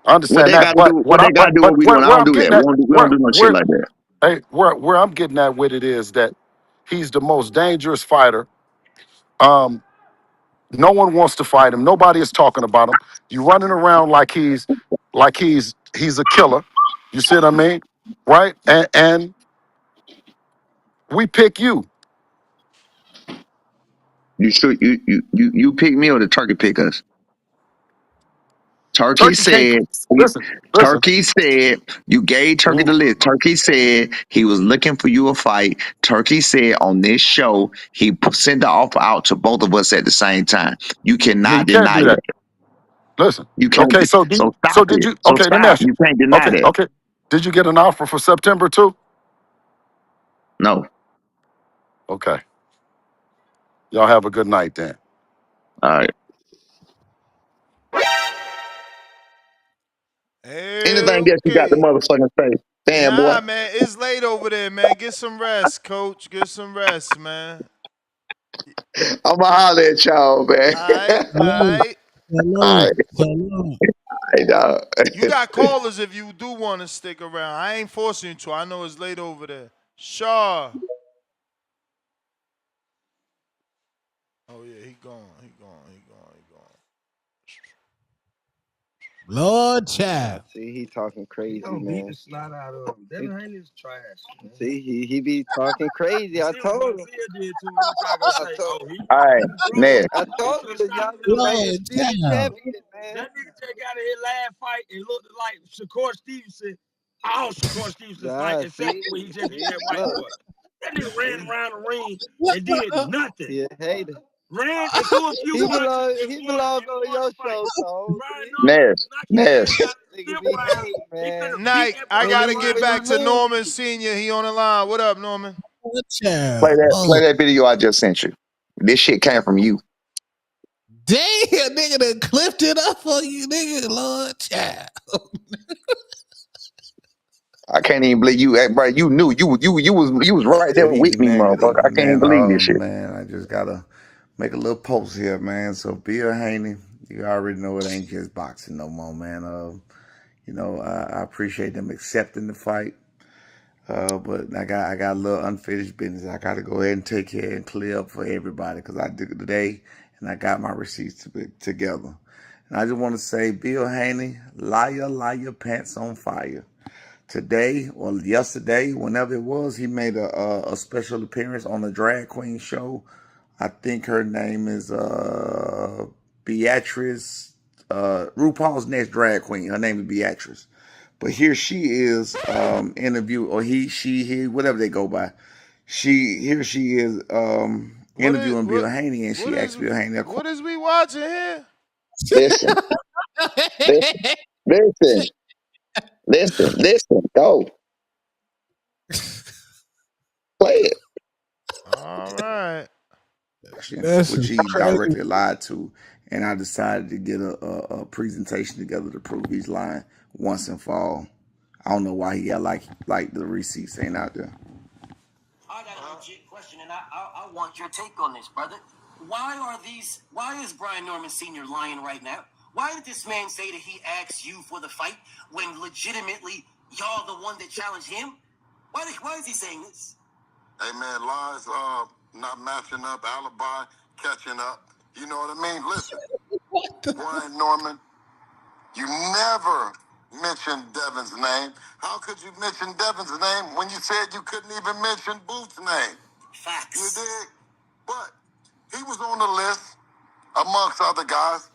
I What understand they that. got to But do? what What I they got to do? What but we doing? I where don't I'm do that. getting at, We don't do no shit like that. where I'm getting at with it is that he's the most dangerous fighter. Um, no one wants to fight him. Nobody is talking about him. You running around like he's a killer. You see what I mean? Right? And we pick you. You should you pick me or the turkey pick us? Turkey Turkey can't said. listen. Turkey said you gave Turkey the Mhm. list. Turkey said he was looking for you a fight. Turkey said on this show he sent the offer out to both of us at the same time. You Yeah, you cannot can't deny do that. that. Listen. You can't. Okay, so So so stop did it. you So okay, let me stop. ask you. You can't deny Okay, that. okay. Did you get an offer for September too? No. Okay. Y'all have a good night then. All right. Anything else you got the Okay. motherfucking say, Nah, fanboy? man, it's late over there, man. Get some rest, coach. Get some rest, man. I'ma holler at y'all, man. All right, all Salute, right. All salute, right, salute. dog. You got callers if you do want to stick around. I ain't forcing you to. I know it's late over there. Shaw. Oh yeah, he gone. He gone. He gone. He gone. Lord child. See, he talking crazy, He gonna beat man. the snot out of him. Devin Haney's trash. Man. See, he be talking crazy. I told him. Did too. What y'all gonna say? Oh, he All right, bro. Ned. I told him the young Lord undisputed child. champion, man. That nigga just got in his last fight and looked like Shakur Stevenson. All Shakur Stevenson fight Nah, except see, when he just beat see, that white look, boy. That nigga ran see, around the ring and did nothing. he a hater. Ran and threw a few punches He and belongs won on the your fight. show, so Brian Norman Ned. knock his Ned. ass out in the nigga fifth be round. hate, He man. finna beat Night, that I boy And gotta he get Brian and he back to Norman. lose. Norman Senior. He on the line. What up, Norman? Lord Play child. that. Play Oh, that video I just sent you. This shit came from you. damn, nigga done clipped it up for you, nigga. Lord child. I can't even believe you, bro. You knew you was right there Good with evening, me, man. Good motherfucker. I evening, can't even man. believe this shit. Man, I just gotta make a little post here, man. So Bill Haney, you already know it ain't just boxing no more, man. I appreciate them accepting the fight. But I got a little unfinished business. I got to go ahead and take care and clear up for everybody because I did it today and I got my receipts together. And I just want to say, Bill Haney, liar, pants on fire. Today or yesterday, whenever it was, he made a special appearance on the drag queen show. I think her name is Beatrice. RuPaul's next drag queen. Her name is Beatrice. But here she is, interview or he, whatever they go by. She is interviewing Bill Haney, and she asked Bill Haney a question. What is we watching here? Listen, listen. Go. Play it. All right. Which he directly lied to, and I decided to get a presentation together to prove he's lying once and for all. I don't know why he got like the receipts ain't out there. I got a legit question, and I want your take on this, brother. Why is Brian Norman Sr. lying right now? Why did this man say that he asked you for the fight when legitimately y'all the one that challenged him? Why is he saying this? Hey man, lies not matching up, alibi catching up. You know what I mean? Listen, Brian Norman, you never mentioned Devin's name. How could you mention Devin's name when you said you couldn't even mention Booth's name? Facts. You did? But he was on the list amongst other guys.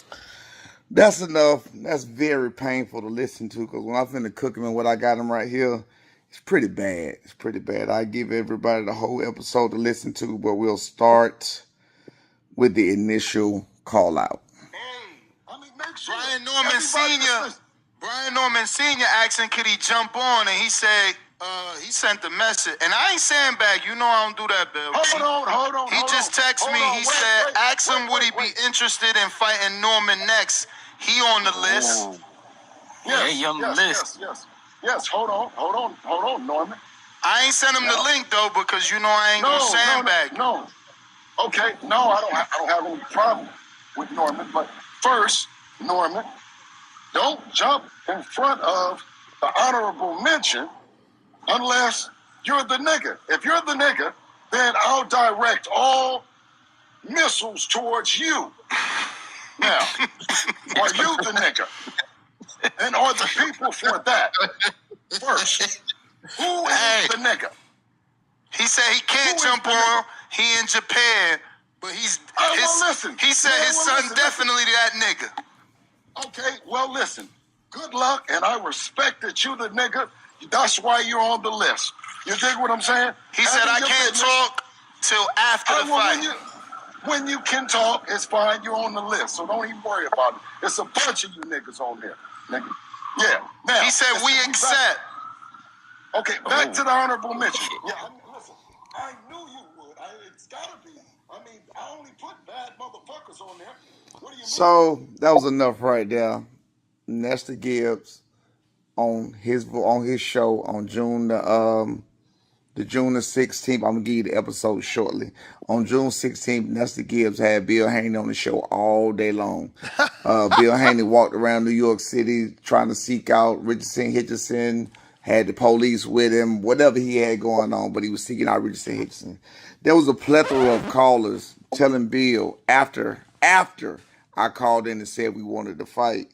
That's enough. That's very painful to listen to because when I finna cook him and what I got him right here, it's pretty bad. It's pretty bad. I give everybody the whole episode to listen to, but we'll start with the initial call out. Hey, I mean, make sure Brian Norman Sr. asking could he jump on, and he said he sent the message. And I ain't saying back, you know I don't do that, Bill. Hold on. He just texted me. He said, ask him would he be interested in fighting Norman next. He on the list. Yes, hold on, Norman. I ain't sent him the link though because you know I ain't gonna sandbag. No. Okay, no, I don't have any problem with Norman. But first, Norman, don't jump in front of the honorable mention unless you're the nigga. If you're the nigga, then I'll direct all missiles towards you. Now, are you the nigga? And are the people for that? First, who is the nigga? He said he can't jump on. He in Japan, but he said his son definitely that nigga. Okay, well listen. Good luck, and I respect that you the nigga. That's why you're on the list. You dig what I'm saying? He said I can't talk till after the fight. When you can talk, it's fine. You're on the list, so don't even worry about it. It's a bunch of you niggas on there, nigga. Yeah. Now he said we accept. Okay, back to the honorable mention. Yeah, listen, I knew you would. It's gotta be. I mean, I only put bad motherfuckers on there. What do you mean? So that was enough right there. Nestor Gibbs on his show on June the June the 16th. I'm gonna give you the episode shortly. On June 16th, Nestor Gibbs had Bill Haney on the show all day long. Bill Haney walked around New York City trying to seek out Richardson Hitchison, had the police with him, whatever he had going on, but he was seeking out Richardson Hitchison. There was a plethora of callers telling Bill after I called in and said we wanted to fight.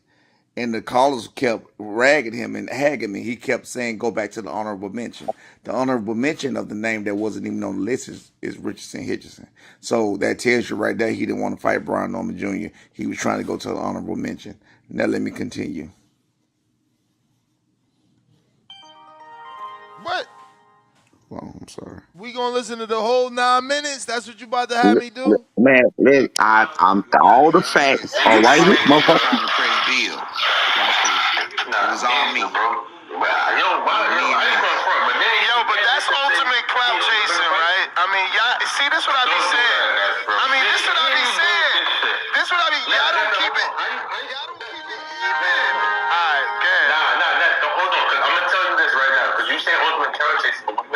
And the callers kept ragging him and hagging me. He kept saying, go back to the honorable mention. The honorable mention of the name that wasn't even on the list is Richardson Hitchison. So that tells you right there he didn't want to fight Brian Norman Jr. He was trying to go to the honorable mention. Now let me continue. What? Well, I'm sorry. We gonna listen to the whole 9 minutes? That's what you about to have me do? Man, I'm all the facts are right here, motherfucker. It was all me, bro. But that's ultimate clout chasing, right? I mean, y'all see this what I be saying. Y'all don't keep it even. Alright, good. Hold on, because I'm gonna tell you this right now. Because you say ultimate clout chasing, but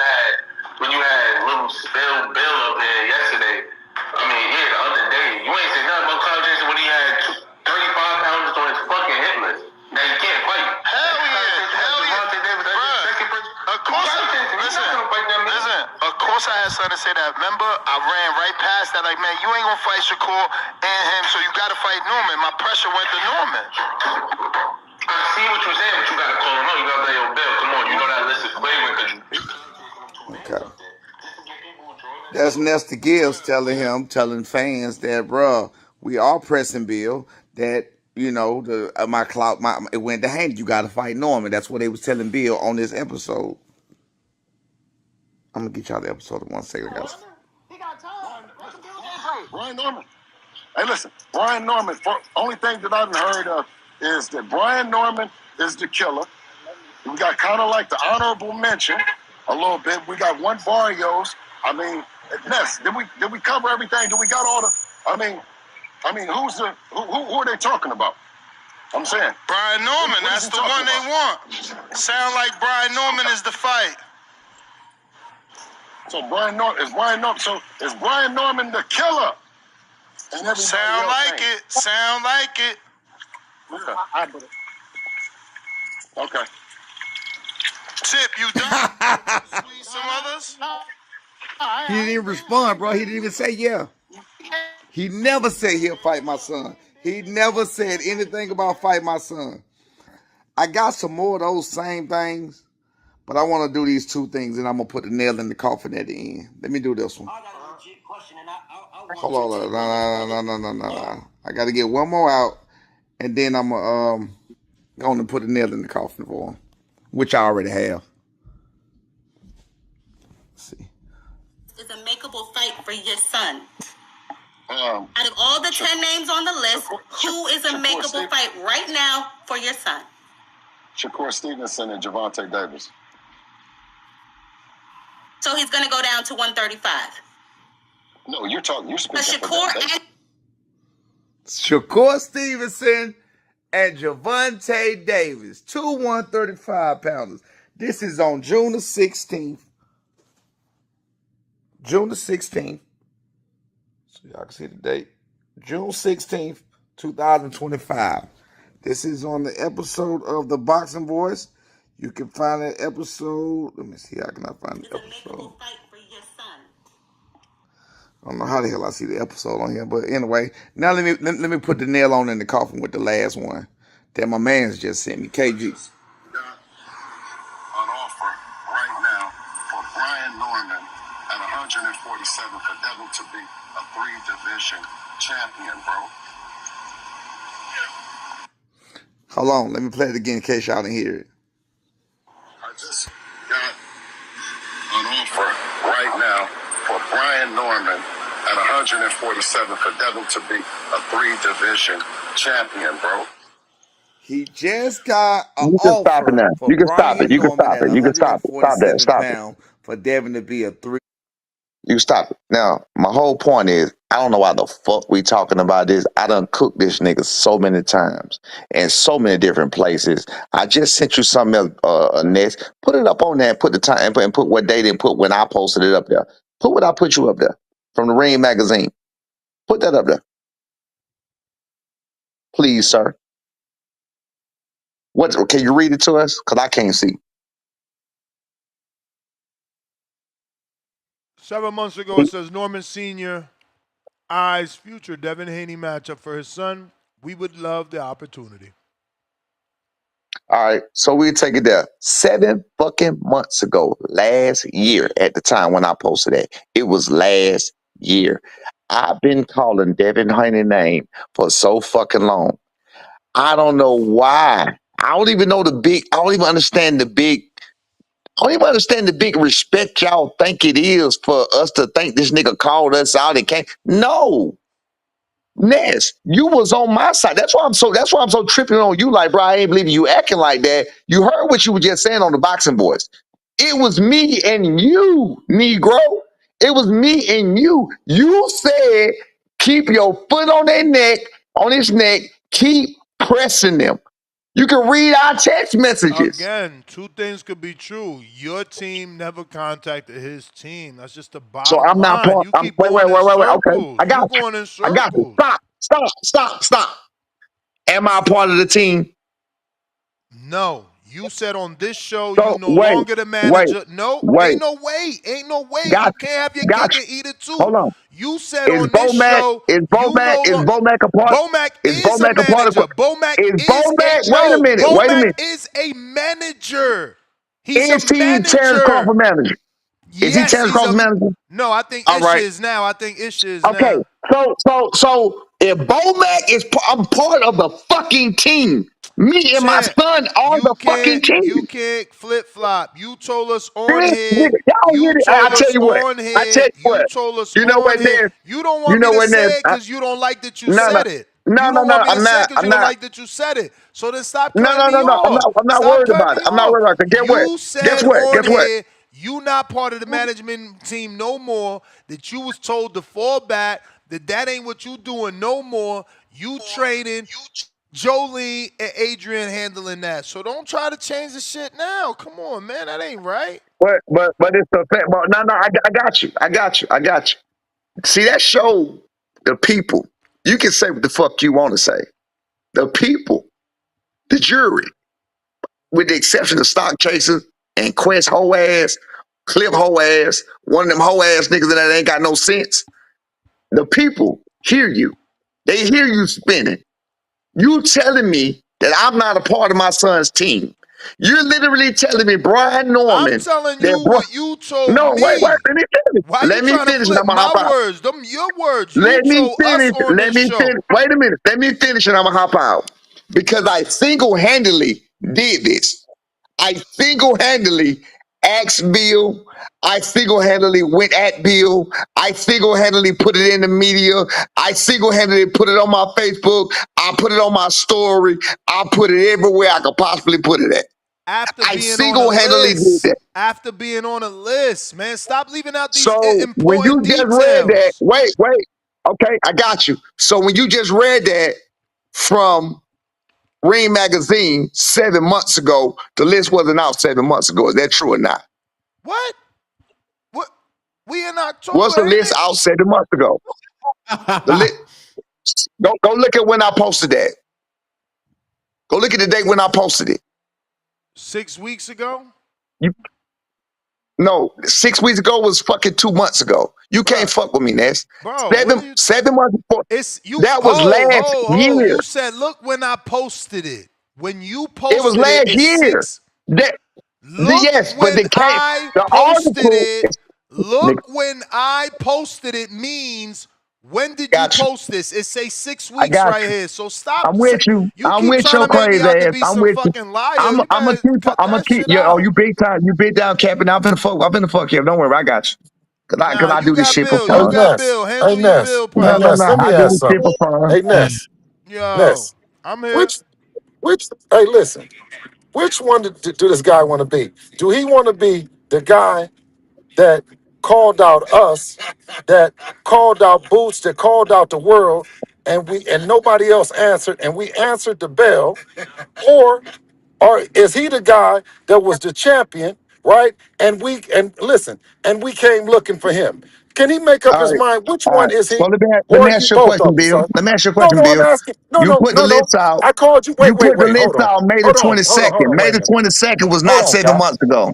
when you had little Bill up there yesterday, I mean, the other day, you ain't say nothing about clout chasing when he had 35 pounds on his fucking hit list. Now you can't fight. Hell yeah. Bruh. Listen. Of course, I had something to say that. Remember, I ran right past that. Like, man, you ain't gonna fight Shakur and him, so you gotta fight Norman. My pressure went to Norman. I see what you're saying, but you gotta call him out. You gotta let your bill. Come on, you know that list is flagrant because you. Okay. That's Nestor Gibbs telling fans that, bro, we are pressing Bill. That my clout, it went to Haney. You got to fight Norman. That's what they was telling Bill on this episode. I'm gonna get y'all the episode in 1 second, guys. He got time. Brian Norman. Hey, listen, Brian Norman. Only thing that I've heard of is that Brian Norman is the killer. We got kind of like the honorable mention a little bit. We got one Barrios. I mean, Ness, did we cover everything? Did we got all the? I mean, who are they talking about? I'm saying Brian Norman. That's the one they want. Sound like Brian Norman is the fight. So Brian Norman So is Brian Norman the killer? Sound like it. Sound like it. Yeah. I put it. Okay. Tip, you done? Squeeze some others? He didn't even respond, bro. He didn't even say yeah. He never said he'll fight my son. He never said anything about fight my son. I got some more of those same things, but I want to do these two things, and I'm going to put the nail in the coffin at the end. Let me do this one. I got a legit question, and I Hold on. No. I got to get one more out, and then I'm going to put the nail in the coffin for him, which I already have. Let's see. Is a makeable fight for your son. Out of all the 10 names on the list, who is a makeable fight right now for your son? Shakur Stevenson and Gervonta Davis. So he's going to go down to 135. No, you're speaking for Shakur Stevenson and Gervonta Davis, 2 135-pounders. This is on June the 16th. June the 16th. So y'all can see the date. June 16th, 2025. This is on the episode of The Boxing Voice. You can find that episode. Let me see. How can I find the episode? I don't know how the hell I see the episode on here, but anyway, now let me put the nail on in the coffin with the last one that my man's just sent me. KG. An offer right now for Brian Norman at 147 for Devin to be a 3-division champion, bro. Hold on, let me play it again in case y'all didn't hear it. I just got an offer right now for Brian Norman at 147 for Devin to be a 3-division champion, bro. He just got an You can stop it offer now. for You can stop it. Brian You can Norman stop at it. You can stop it. Stop that. 147 Stop it. pounds for Devin to be a 3. You stop it. Now, my whole point is, I don't know why the fuck we talking about this. I done cooked this nigga so many times in so many different places. I just sent you something else, next. Put it up on there and put the time and put what date and put when I posted it up there. Put what I put you up there from the Ring magazine. Put that up there. Please, sir. What can you read it to us? Because I can't see. 7 months ago, it says Norman Sr. eyes future Devin Haney matchup for his son. We would love the opportunity. All right, so we take it there. 7 fucking months ago, last year at the time when I posted that. It was last year. I've been calling Devin Haney name for so fucking long. I don't know why. I don't even understand the big respect y'all think it is for us to think this nigga called us out and came. No. Ness, you was on my side. That's why I'm so tripping on you. Like, bro, I ain't believing you acting like that. You heard what you were just saying on the Boxing Voice. It was me and you, Negro. It was me and you. You said keep your foot on his neck, keep pressing them. You can read our text messages. Again, two things could be true. Your team never contacted his team. That's just the So bottom I'm not line. You keep wait. going in Okay. circles. I got You're you. going in I got you. circles. Stop. Am I a part of the team? No, You said on this show you So no wait, longer the wait, manager. No, wait. ain't no way. Ain't no way. Got You can't have your you, got cake and you. eat it too. Hold on. You said Is on this Bomac show is you Bomac no is longer. Bomac a part? Bomac Is is a Bomac a part of? manager. Bomac Is is a Bomac? Wait a no. minute. Wait a Bomac minute. is a manager. He's a Is he Terrence manager. Crawford manager? Is he Yes, Terrence he's Crawford a. manager? No, I think All Ish right. is now. I think Ish is Okay. now. So if Bomac is, I'm part of the fucking team. Me and my Champ, son are the fucking team. you can't flip flop. You told us on This here. nigga, y'all You hear it? I told tell us you what. on I tell here. you You what. told us You know on what, here. Nez? You don't You want me know to what, Nez? say it because you don't like that you No, no, said it. You no, don't no. want me to I'm say it not. because I'm you don't not. like that you said it. So then stop No, cutting no, me no, no. off. I'm not Stop worried cutting about it. me I'm not off. worried about it. 'Cause get what? You Guess said what? on Guess what? here you not part of the management team no more. That you was told to fall back. That ain't what you doing no more. You training. Jolie and Adrian handling that. So don't try to change the shit now. Come on, man. That ain't right. But it's the fact. But no, no. I got you. I got you. I got you. See, that show the people. You can say what the fuck you want to say. The people, the jury, with the exception of Stock Chasers and Quest hoe ass, Cliff hoe ass, one of them hoe ass niggas that ain't got no sense. The people hear you. They hear you spinning. You telling me that I'm not a part of my son's team. You're literally telling me Brian I'm Norman telling that you what you told no, wait, me. let me finish. Why you Let me trying to finish and flip I'm gonna hop my out. words? Them your words. You Let me told us finish. on Let this me finish. show. Wait a minute. Let me finish and I'm gonna hop out. Because I single-handedly did this. I single-handedly asked Bill. I single-handedly went at Bill. I single-handedly put it in the media. I single-handedly put it on my Facebook. I put it on my story. I put it everywhere I could possibly put it at. After I being on a single-handedly did list. that. After being on a list, man. Stop leaving out these So when you important just read that, details. wait. Okay, I got you. So when you just read that from Ring Magazine 7 months ago, the list wasn't out 7 months ago. Is that true or not? What? What? We in Was October, the ain't list it? out 7 months ago? The list. Go look at when I posted that. Go look at the date when I posted it. 6 weeks ago? You, no, 6 weeks ago was fucking 2 months ago. You can't Bruh. fuck with me, Ness. Bro, what are you 7 months before. It's you. That was last year. You said, look when I posted it. When you It was posted it, last it's year. six. That Look yes, but when the came I the posted article. it. Nigga, Look when I posted it means when did you got you. post this? It say six I weeks got right you. here. So I'm stop. with you. You I'm keep with trying your to make me crazy out to ass. be I'm some with you. fucking liar. You I'm a better keep. cut I'm a that keep. shit Yeah. Oh, out. you big time. You big down, capping. I'm finna fuck you. Don't worry. I got you. Cause Nah, I you do this got shit for Bill. Hey You fun. got Ness. Bill. Hey Handle your Ness. Bill Hey No, no, Ness. problems. no. Let I me do ask this shit something. for fun. Hey Ness. Yo, Ness. I'm here. Which which which one do this guy want to be? Do he want to be the guy that called out us, that called out Boots, that called out the world, and nobody else answered, and we answered the bell, or is he the guy that was the champion, right? And listen, and we came looking for him. Can he make up All his right. mind? Which All one right. is he? Well, let Or me is he ask you a both question, of them, Bill. son? Let me ask you a No, question, no, I'm Bill. asking. No, You no, put the no, no. list out. I called you. You Wait, wait, put the wait. list Hold on. out May the Hold on. Hold on. Hold 22nd. on. May Wait a the minute. 22nd was Hold not on, seven Cap. months ago.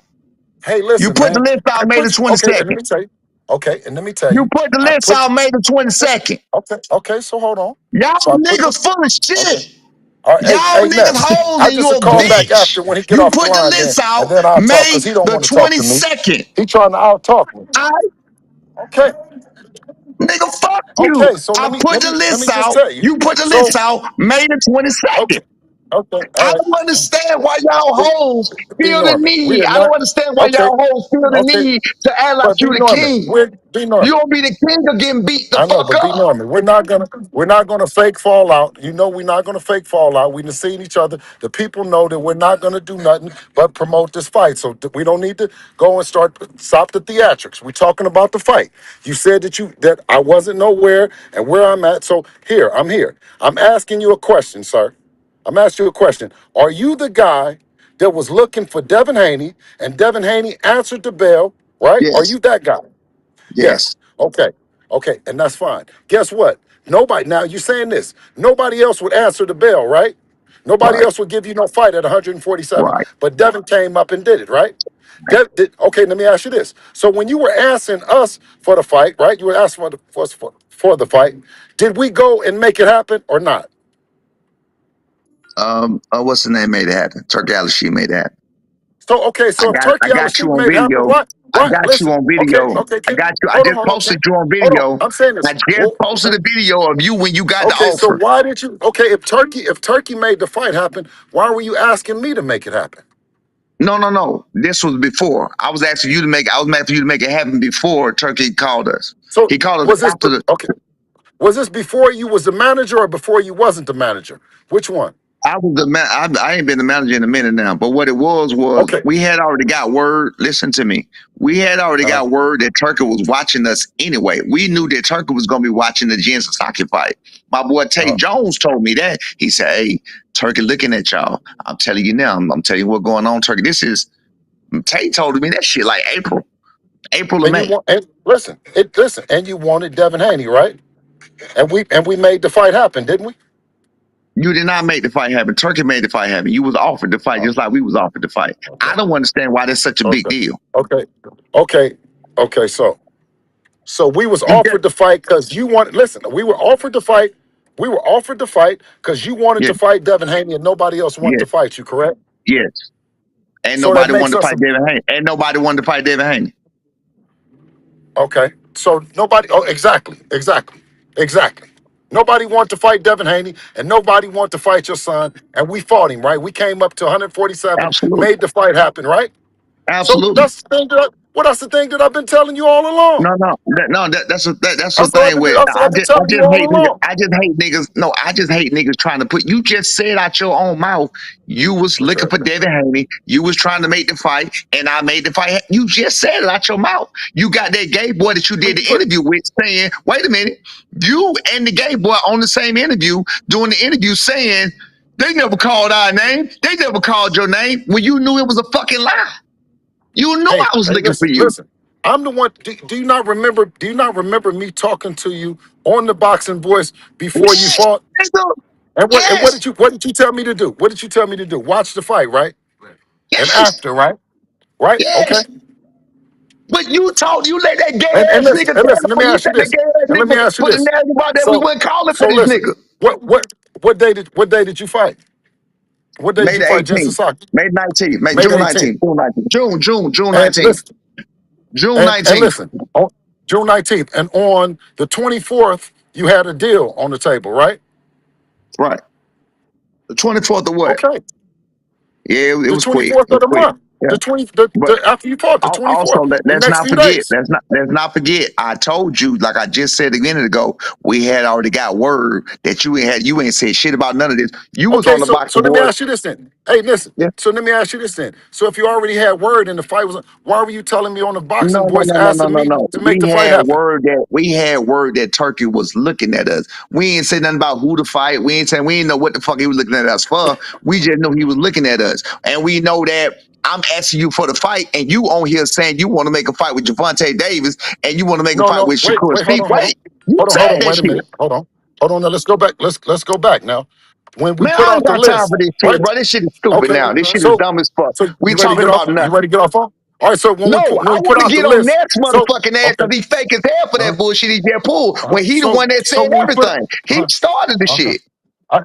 Hey, You listen, put the man. list I out May the put you. Okay, and 22nd. let me tell you. Okay, and let me tell You you. put the I list put out you. May the 22nd. Okay, okay. So hold on. Y'all So I put the. niggas full of Okay. shit. All right, hey, Y'all hey, niggas Ness. hoes I and you just a a call back bitch. after when he get You off the put the line, list and out then I'll talk May because he don't the want to talk to me. 22nd. He trying to out talk me. I Okay, nigga fuck you. okay. So I put the let me list just out. tell you. You put the So list out May the 22nd. okay, okay, I all right. don't understand why y'all hoes Be feel the Norman. We need. are I don't not understand why okay, y'all hoes feel the okay. need to act like But be you the Norman. king. We're be You Norman. gonna be the king of getting beat the I know, fuck but be up. Norman. We're not gonna fake fall out. You know we're not gonna fake fall out. We done seen each other. The people know that we're not gonna do nothing but promote this fight. So we don't need to go and stop the theatrics. We're talking about the fight. You said that I wasn't nowhere and where I'm at. So here, I'm here. I'm asking you a question, sir. I'm asking you a question. Are you the guy that was looking for Devin Haney and Devin Haney answered the bell, right? Are Yes, you that guy? yes. Yes. Okay. Okay. And that's fine. Guess what? Nobody, now you're saying this, nobody else would answer the bell, right? Nobody Right. else would give you no fight at 147. Right. But Devin came up and did it, right? Okay, let me ask you this. So when you were asking us for the fight, right? You were asking for the fight. Did we go and make it happen or not? What's the name made it happen? Turkey She made it happen. So okay, so if I Turkey Al got you Sheik on made it happen, video. what? I Right? got you Listen. on Okay, video. okay, I Ken. got you. I just Hold on, posted Ken. you on Hold on. video. I'm saying I this. just Well, posted okay. a video of you when you got the Okay, so offer. why did you? Okay, if Turkey made the fight happen, why were you asking me to make it happen? No, no, no. This was before. I was asking you to make. I was asking you to make it happen before Turkey called us. So He called us was this after the. okay? Was this before you was the manager or before you wasn't the manager? Which one? I was the man. I ain't been the manager in a minute now. But what it was Okay. we had already got word. Listen to me. We had already Uh, got word that Turkey was watching us anyway. We knew that Turkey was going to be watching the Jensen Saki fight. My boy Tate uh, Jones told me that. He said, "Hey, Turkey looking at y'all. I'm telling you now. I'm telling you what's going on, Turkey. This is." Tate told me that shit like April or and you May. want and listen, and you wanted Devin Haney, right? And we made the fight happen, didn't we? You did not make the fight happen. Turkey made the fight happen. You was offered the fight Oh, just like we was offered the fight. okay, I don't understand why that's such a big okay, deal. okay, okay, okay. So we was You get offered the fight because you wanted. Listen, we were offered the fight. We were offered the fight because you wanted yeah, to fight Devin Haney and nobody else wanted yeah, to fight you. Correct? yes. Ain't So that nobody makes wanted to us fight Devin Haney. Ain't nobody wanted to fight Devin Haney. okay. So nobody. Oh, exactly. Nobody wanted to fight Devin Haney, and nobody wanted to fight your son, and we fought him. Right? We came up to 147, Absolutely, made the fight happen. Right? So absolutely. that's the thing that's the thing that I've been telling you all along. That's the That's what thing with that's what I've been I telling you just all hate niggas. along. I just hate niggas. No, I just hate niggas trying to put. You just said out your own mouth you was looking Okay. for Devin Haney. You was trying to make the fight, and I made the fight. You just said it out your mouth. You got that gay boy that you did the But interview with saying, "Wait a minute, you and the gay boy on the same interview doing the interview saying." They never called our name. They never called your name when you knew it was a fucking lie. You knew hey, I was looking for listen, you. listen. I'm the one. Do you not remember? Do you not remember me talking to you on the boxing voice before you Yes, fought? nigga. And what Yes, did you tell me to do? What did you tell me to do? Watch the fight, right? And yes, after, right? Right? Okay. yes. But you let that gay And ass nigga listen, and tell listen. Let me on you, ask you let that this. gay ass And let me nigga ask you put the this. narrative out there. We So, wasn't calling for so this listen. nigga. What day did you fight? What day did May you the fight Jen 18th, Sasaki? May 19th, May the June 18th. 19th, June 19th, June And 19th, listen, June and 19th. listen, on June 19th. And on the 24th, you had a deal on the table, right? Right. The 24th of what? Okay. Yeah, it The was quick. 24th It was of the quick. month. Yeah. The 20 the, But the after you fought, the also, 24th, the let's next not few forget. days. Let's not forget. I told you, like I just said a minute ago, we had already got word that you ain't said shit about none of this. You was Okay, on the so boxing let me board. ask you this then. Hey, listen. Yeah. So let me ask you this then. So if you already had word and the fight was, why were you telling me on the boxing No, no, voice no, no, no, asking no, me no. to make the fight happen? We had word that Turkey was looking at us. We ain't say nothing about who to fight. We ain't know what the fuck he was looking at us for. We just know he was looking at us. And we know that I'm asking you for the fight, and you on here saying you want to make a fight with Javante Davis and you want to make a No, fight no. with Wait, Shakur wait, hold Steve. on, hold on. Wait, you Hold said on. that Wait a shit. minute. Hold on. Now let's go back. Let's go back now. When we Man, put I ain't out the got time list, for this shit, right? bro. This shit is stupid Okay. now. This shit is So dumb as fuck. so We you ready to talking get off? about You nothing. ready to get off phone? All right. So when No, when I we put want to out the get on list, Ness so motherfucking ass okay. because he fake as hell for Uh, that bullshit he just pulled when he the so one that so said when we put everything. He uh, started the okay. shit.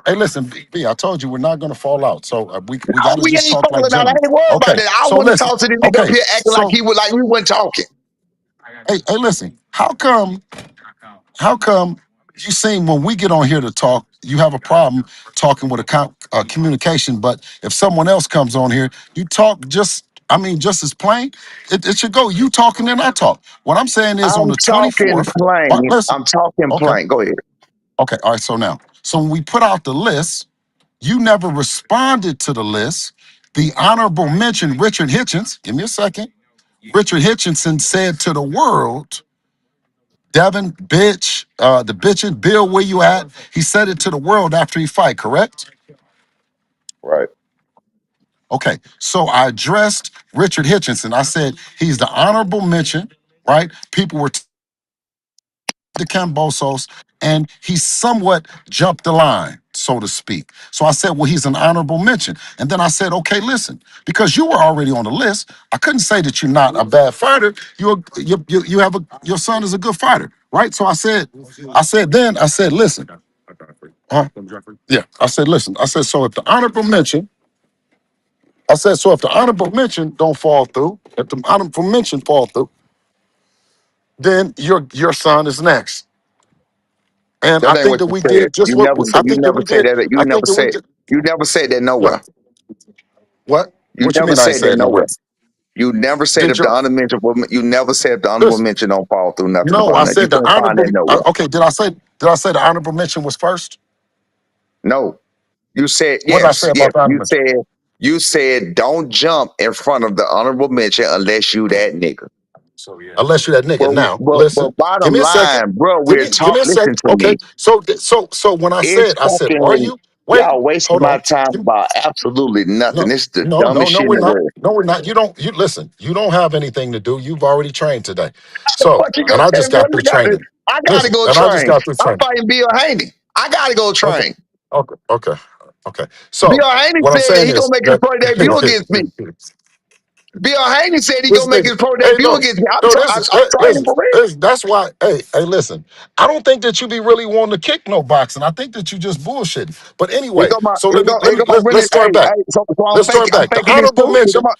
Hey, listen, B, I told you we're not gonna fall out. So we Oh, got to we just ain't talk like falling out. I gentlemen. ain't worried about Okay. that. I So want to listen. talk to this nigga up Okay. here acting like So we weren't talking. hey, listen. How come you seem when we get on here to talk, you have a problem talking with communication, but if someone else comes on here, you talk just as plain. It should go. You talking and I talk. What I'm saying is on I'm the talking 24th. plain. Listen. I'm talking Okay. plain. Go ahead. Okay. All right. So when we put out the list, you never responded to the list. The honorable mention, Richard Hitchens. Give me a second. Richard Hitchinson said to the world, Devin, bitch, the bitchin', Bill, where you at? He said it to the world after he fight, correct? Right. Okay, so I addressed Richard Hitchinson. I said he's the honorable mention, right? People were the Cambosos, and he somewhat jumped the line, so to speak. So I said, well, he's an honorable mention. And then I said, okay, listen, because you were already on the list, I couldn't say that you're not a bad fighter. You have your son is a good fighter, right? So I said, listen, huh? Yeah, I said, listen, I said, so if the honorable mention, I said, so if the honorable mention don't fall through, if the honorable mention fall through, then your son is next. And I That ain't think what that you we said. did just You what never said. I You think that never we said did. that. I think that we did. You never said that Yeah. nowhere. What? You What you never mean I ain't said that said nowhere. nowhere? You never said Did if the you unmentionable. You never said if the honorable listen? mention don't fall through nothing No, about I nothing. You said the couldn't find that honorable. nowhere. Okay, did I say the honorable mention was first? No, you said What did I yes, say yes. about the honorable mention? You said don't jump in front of the honorable mention unless you that nigga. Unless you're that nigga. Now, But listen. Give bottom me a second. line, bro, Give me a listen second. to Okay. me. So when It's I said, are fucking you? Wait, y'all wasting hold my on. time about absolutely nothing. No, It's the no, dumbest shit in we're the not. world. No, we're not. You listen. You don't have anything to do. You've already trained today. So, What you and gonna I tell just me? What got through training. I gotta Listen, go and I just train. got through I'm training. fighting Bill Haney. I gotta go Okay, train. okay, okay. Bill So, Haney what I'm said that saying he gonna is make his that pro debut against me. Bill Haney said he this gonna make nigga, his pro hey, debut no, against me. no, this I'm is training listen. for real. That's why. Hey, listen. I don't think that you be really wanting to kick no boxing. I think that you just bullshitting. But Here anyway, go my so here go here go my let's running. start back. So Let's start I'm back. The faking this honorable too. Here go mention. my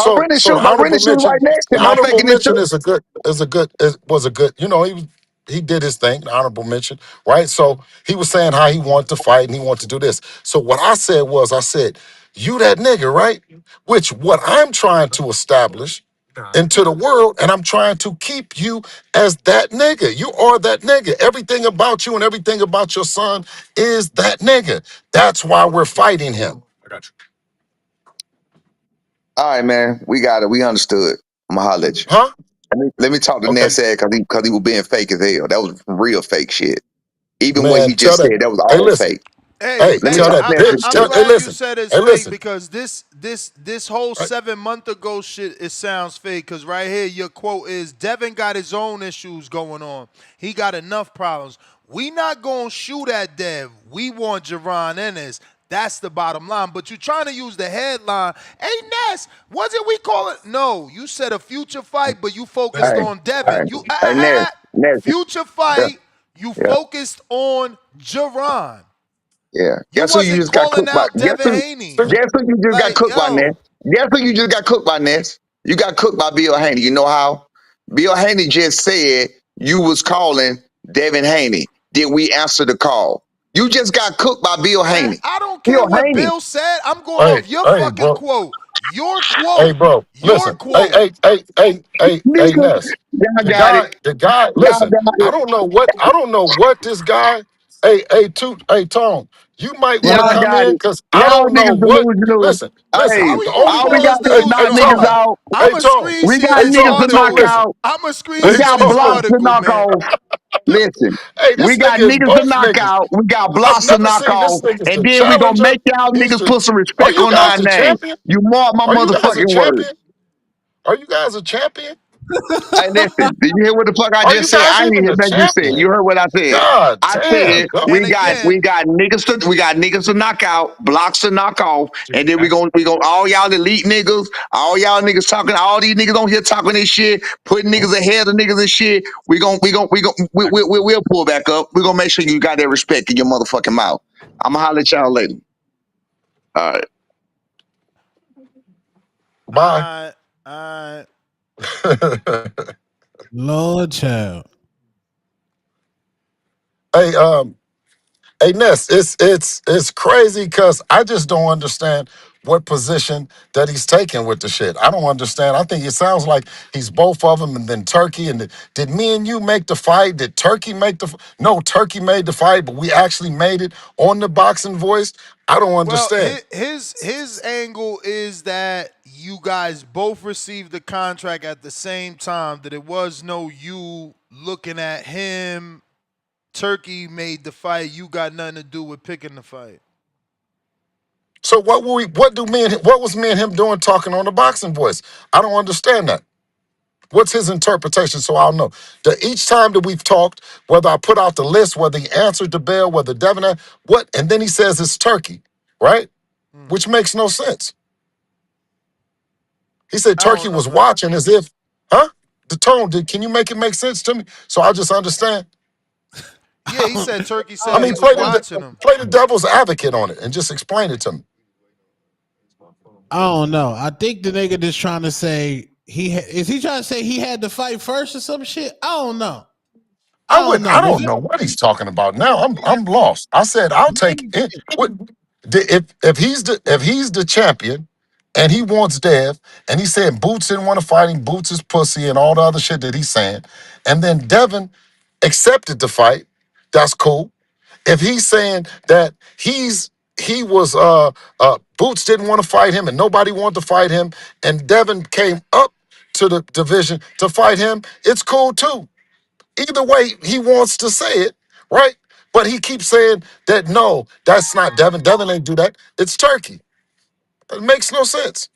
The running honorable shoes right mention. next to The him. I'm honorable faking this mention too. was a good. You know, he did his thing. The honorable mention, right? So he was saying how he wanted to fight and he wanted to do this. So what I said was, I said, you that nigga, right? Which what I'm trying to establish into the world, and I'm trying to keep you as that nigga. You are that nigga. Everything about you and everything about your son is that nigga. That's why we're fighting him. All right, man. We got it. We understood. I'm gonna holler at you. Huh? Let me talk to Okay. Ness because he was being fake as hell. That was real fake shit. Even what Man, he tell just that. said, that was Hey, all listen. fake. Hey, Hey, Let me tell hey, talk that to Ness real bitch. I'm quick. Hey, glad you listen. said it's Hey, fake listen. because this whole Hey, 7 month ago shit it sounds fake. Cause right here your quote is Devin got his own issues going on. He got enough problems. We not gonna shoot at Dev. We want Javon Ennis. That's the bottom line. But you're trying to use the headline. Hey Ness, wasn't we call it? No, you said a future fight, but you All focused right, on all Devin. right. You Hey, Ness, future yeah, fight. You yeah. focused on Javon. Yeah. You Guess who you wasn't just got calling cooked by? out Devin Haney. see? Guess who you just got Like, cooked by, Ness? yo, Guess who you just got cooked by, Ness? You got cooked by Bill Haney. You know how? Bill Haney just said you was calling Devin Haney. Did we answer the call? You just got cooked by Bill man, Haney. I don't care Bill what Haney. Bill said. I'm going Hey, off your hey, fucking bro. quote. Your Hey, quote. bro. Your Listen. quote. Hey, Nigga, Ness. y'all got it. The guy, Y'all listen, got it. I don't know what this guy, hey, Tone, you might want to Y'all come got in it. because I Y'all don't know niggas what, delusional. listen, Hey, How we the gonna only all we call thing, got us is hey, knock delusional? niggas Tone, out. I'm hey, a Tone, screen We share got hey, this Tone, niggas to knock Tone, article. listen, out. I'm a screen We hey, share got this Tone, blocks to article, knock man. off. Listen, hey, we this got nigga is niggas to both knock niggas. out. We got I've blocks to never knock seen this off. nigga's And the then we gonna challenger. make y'all He's niggas the, put some are respect you on our guys a name. champion? You mark my Are you guys a motherfucking words. champion? Are you guys a champion? Hey, listen, did you hear what the fuck I Are you just said? guys I ain't even hear a nothing you said. champion? You heard what I said. God I damn. said Go. And we again, got niggas to knock out, blocks to knock off, and then we gonna all y'all elite niggas, all y'all niggas talking, all these niggas on here talking this shit, putting niggas ahead of niggas and shit. We'll pull back up. We gonna make sure you got that respect in your motherfucking mouth. I'ma holler at y'all later. All right. Bye. I Lord child. Hey, hey, Ness, it's crazy because I just don't understand what position that he's taking with the shit. I don't understand. I think it sounds like he's both of them, and then Turkey. And did me and you make the fight? Did Turkey make the? No, Turkey made the fight, but we actually made it on the Boxing Voice. I don't well, understand. his angle is that you guys both received the contract at the same time. That it was no you looking at him. Turkey made the fight. You got nothing to do with picking the fight. So what was me and him doing talking on the Boxing Voice? I don't understand that. What's his interpretation? So I'll know. Each time that we've talked, whether I put out the list, whether he answered the bell, whether Devin, what, and then he says it's Turkey, right? Which makes no sense. He said I Turkey don't know, was man. watching as if, huh? The tone, can you make it make sense to me? So I just understand. Yeah, he said Turkey I said I he mean, don't was watching him. play the devil's advocate on it and just explain it to me. I don't know. I think the nigga just trying to say is he trying to say he had to fight first or some shit? I don't know. I don't know. I But don't know what he's talking about now. I'm lost. I said I'll take it. If he's the champion and he wants Dev and he's saying Boots didn't want to fight him, Boots is pussy and all the other shit that he's saying, and then Devin accepted the fight, that's cool. If he's saying that he was Boots didn't want to fight him and nobody wanted to fight him, and Devin came up to the division to fight him, it's cool too. Either way he wants to say it, right? But he keeps saying that no, that's not Devin. Devin ain't do that. It's Turkey. It makes no sense.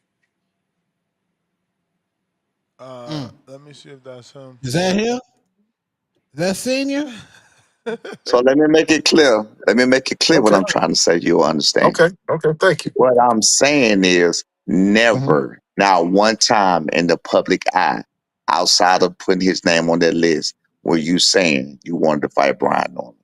Let me see if that's him. is that him? Is that senior? So let me make it clear. Let me make it clear what Okay. I'm trying to say. You'll understand. Okay. Okay. Thank you. What I'm saying is Mhm. never, not one time in the public eye, outside of putting his name on that list, were you saying you wanted to fight Brian Norman.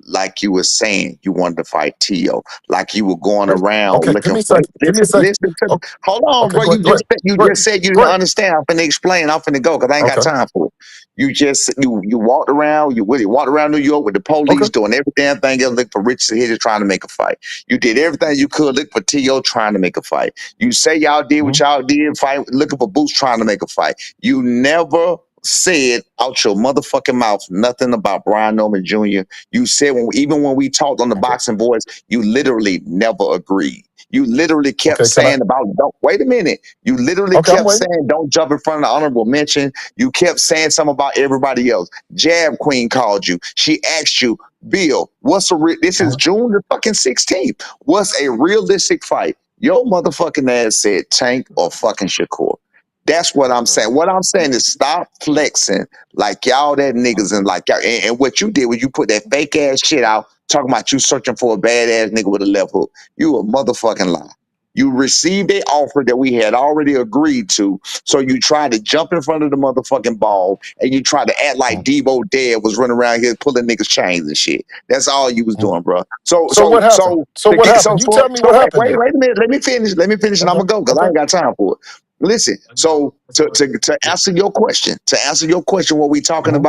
Like you were saying you wanted to fight Tio. Like you were going Okay. around Okay. Give looking me a for second. Give me a listen, second. listen to Okay. hold on, Okay. bro. Go You ahead. Go just ahead. you Go just ahead. said you Go didn't ahead. understand. I'm finna explain. I'm finna go because I ain't got Okay. time for it. You walked around, you walked around New York with the Okay. police doing every damn thing else, looking for Rich Hitcher trying to make a fight. You did everything you could look for T.O. trying to make a fight. You say y'all did what Mhm. y'all did, fight looking for Boots trying to make a fight. You never said out your motherfucking mouth nothing about Brian Norman Jr. You said even when we talked on the Okay. Boxing Boys, you literally never agreed. You literally kept Okay. Can I? saying about don't wait a minute. You literally Okay. I'm kept waiting. saying don't jump in front of the honorable mention. You kept saying something about everybody else. Jab Queen called you. She asked you, Bill, this is Mhm. June the fucking 16th. What's a realistic fight? Your motherfucking ass said Tank or fucking Shakur. That's what I'm saying. What I'm saying is stop flexing like y'all that niggas and like y'all. And what you did was you put that fake ass shit out talking about you searching for a badass nigga with a left hook. You a motherfucking lie. You received a offer that we had already agreed to, so you tried to jump in front of the motherfucking ball and you tried to act like Mhm. Debo Dead was running around here pulling niggas chains and shit. That's all you was Mhm. doing, bro. So So what happened? So to what get happened? You tell me what happened wait then. a minute. Let me finish. Let me finish, and I'm Okay. gonna go because I Okay. ain't got time for it. Listen. So to answer your question, Mhm.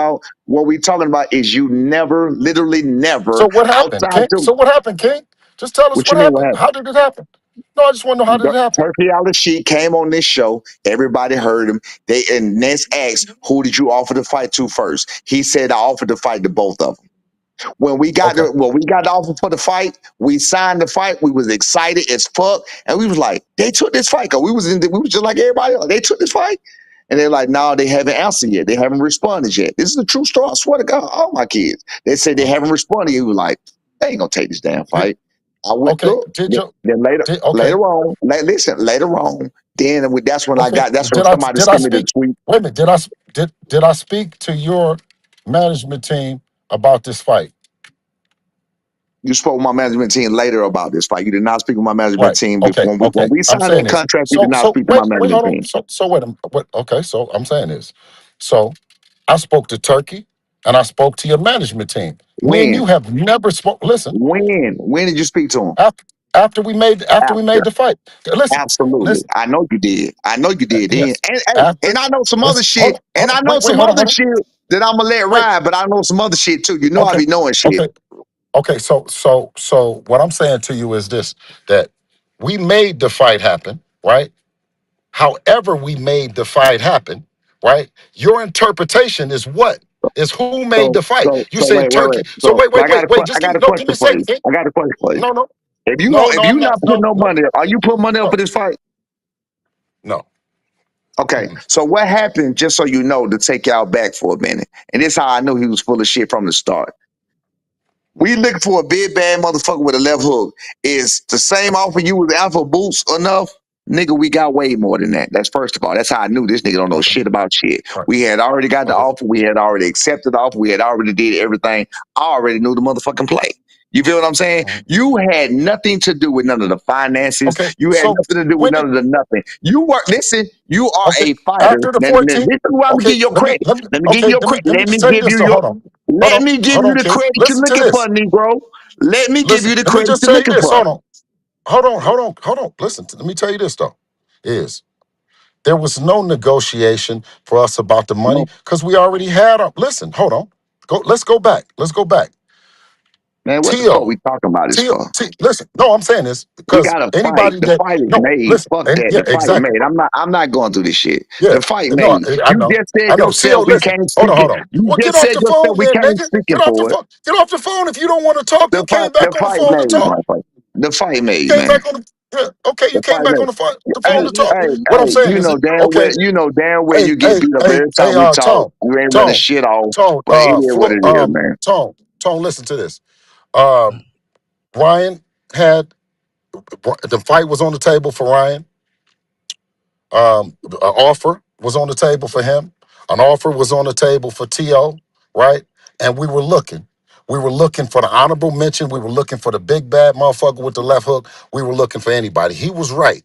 what we talking about is you never, literally never So what happened, outside King? to So what happened, King? Just tell us what what you mean what happened. happened? How did it happen? No, I just want to know how did it happen. Turkey Alley Sheik came on this show. Everybody heard him. They and Ness asked, "Who did you offer to fight to first?" He said, "I offered to fight to both of them." Okay. When we got the offer for the fight, we signed the fight. We was excited as fuck, and we was like, "They took this fight." Cause we was just like everybody else. They took this fight, and they're like, "No, they haven't answered yet. They haven't responded yet." This is a true story. I swear to God, all my kids. They said they Mhm. haven't responded. He was like, "They ain't gonna take this damn Did, fight." I went okay. look. Did you? Then Did okay? later on, that's when Okay. that's when somebody Did I sent me the speak? tweet. Wait a minute. Did I speak to your management team about this fight? You spoke with my management team later about this fight. You did not speak with my management Right. team Okay. before. When Okay. we I'm signed saying that this. contract, you did not So speak to my wait, management hold on. team. So wait. What? Okay. So I'm saying this. So I spoke to Turkey, and I spoke to your management team. Me and you When? have never spoke. Listen. When did you speak to him? After after we made After. the fight. Listen. Absolutely. Listen. I know you did. I know you did then. Yes. And hey, After. and I know some other Listen. Hold shit. on. And Hold on. I know Wait. some Hold on. other Hold on. shit that I'ma let Wait. ride, but I know some other shit too. You know I Okay. be knowing shit. Okay. Okay. So what I'm saying to you is this: that we made the fight happen, right? However, we made the fight happen, right? Your interpretation is what? Is who made the fight? You So saying Turkey. wait. So wait, So wait, wait, wait. Just I give got me a no, give me question a for you. second. King. I got a question for you. No, no, If no, you I'm not. not putting No, no money up, are you putting money up no, for this fight? no. Okay, Mm-mm. so what happened, just so you know, to take y'all back for a minute, and this how I knew he was full of shit from the start. We looking for a big bad motherfucker with a left hook. Is the same offer you was out for Boots enough? Nigga, we got way more than that. That's first of all. That's how I knew this nigga don't know Okay. shit about shit. Right. We had already got the Okay. offer. We had already accepted the offer. We had already did everything. I already knew the motherfucking play. You feel what I'm saying? Mhm. You had nothing to do with none of the finances. Okay. You had So nothing to do with when none did of the nothing. You were listen. You are okay a fighter. after the Now, 14th? this is why I'm gonna Okay. give you your credit. Let me Let me give okay. you your credit. Let me Let me just tell you give this. you So your. hold on. Let me give Hold you on, the King. credit you're Listen to looking for, this. Negro. Let me give Listen. you the Let me credit just you're tell you looking this. for. Hold on. Hold on. Listen. Let me tell you this though. Is there was no negotiation for us about the money No, because we already had our. Listen. Hold on. Go. Let's go back. Let's go back. man. What the fuck Tio. we talking about this for? Listen. No, I'm saying this We because got to fight. anybody The that fight is no. made. Listen. Fuck And that. yeah. The fight Exactly. made. I'm not going through this shit. Yeah. The fight No. made. I You know. just said I know. yourself Tio. we Listen. can't Hold on. speak Hold it. on. You Well, get just off said the yourself phone, we then, can't nigga. speak Get it off the for it. phone. Get off the phone if you don't want to talk. You came The back on the fight phone to made, talk. motherfucker. The fight You made, came man. back on the yeah, okay. You The came fight back made. on the Hey, phone to talk. What I'm hey, saying is, okay. you know damn well you get beat up every time Hey, we talk. Tone, You ain't running Tone, shit off, Tone, but it is what it is, man. Tone. Listen to this. Um, Ryan had the fight was on the table for Ryan. An offer was on the table for him. An offer was on the table for T.O., right? And we were looking. We were looking for the honorable mention. We were looking for the big bad motherfucker with the left hook. We were looking for anybody. He was right.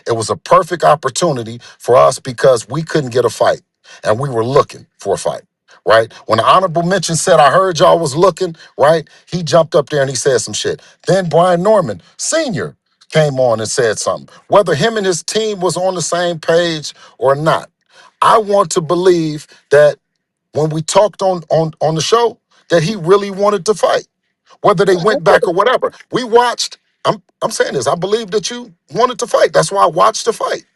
It was a perfect opportunity for us because we couldn't get a fight and we were looking for a fight, right? When the honorable mention said, I heard y'all was looking, right? He jumped up there and he said some shit. Then Brian Norman, Sr., came on and said something. Whether him and his team was on the same page or not, I want to believe that when we talked on the show, that he really wanted to fight whether they went back or whatever. We watched. I'm saying this. I believe that you wanted to fight. That's why I watched the fight.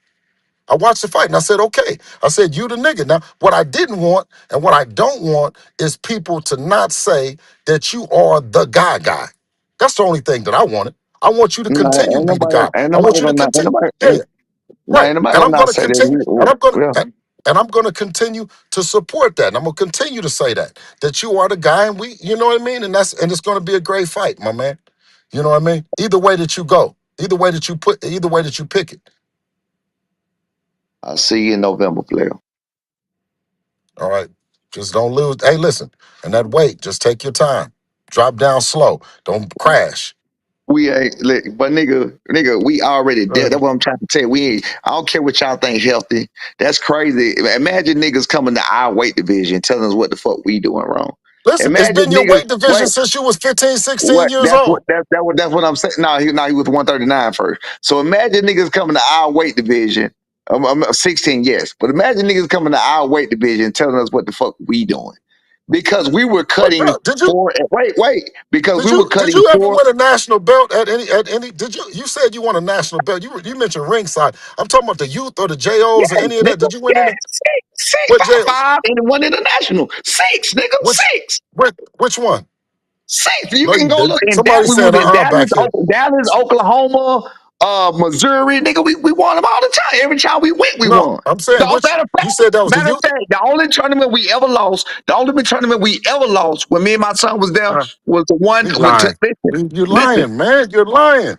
I watched the fight and I said, okay. I said, you the nigga. Now, what I didn't want and what I don't want is people to not say that you are the guy. That's the only thing that I wanted. I want you to No, continue to be the guy. ain't I want nobody you to gonna, continue. Yeah. Right. ain't nobody And gonna I'm not going to say continue. that. And I'm going Well, to. And I'm going to continue to support that. And I'm going to continue to say that you are the guy, and you know what I mean. And it's going to be a great fight, my man. You know what I mean. Either way that you go, either way that you pick it. I'll see you in November, player. All right. Just don't lose. Hey, listen. And that weight, just take your time. Drop down slow. Don't crash. We ain't, but nigga, we already dead. That's what I'm trying to tell you. We ain't, I don't care what y'all think healthy. That's crazy. Imagine niggas coming to our weight division telling us what the fuck we doing wrong. Listen, it's Imagine been your niggas, weight division wait, since you was 15, 16 what? years old. That's what I'm saying. No, he was 139 first. So imagine niggas coming to our weight division. 16, yes, but imagine niggas coming to our weight division telling us what the fuck we doing because we were But cutting bro, four. Wait, because we were did cutting you ever four. win a national belt at any did you said you won a national belt. You mentioned ringside. I'm talking about the youth or the JOs or Yes, any of that. nigga. Did you win Yes, any six, what JO? five, and one international. Six, nigga, Which six. which one? Six. You No, can you go didn't. look in Somebody Dallas. We saying was in Dallas, back here. Dallas, Oklahoma, Missouri. Nigga, we won them all the time. Every time we went, we No, won. I'm saying which you said that was the youth. The only tournament we ever lost, when me and my son was there, Uh, was the one he's with lying. You're listen. lying, man. You're lying.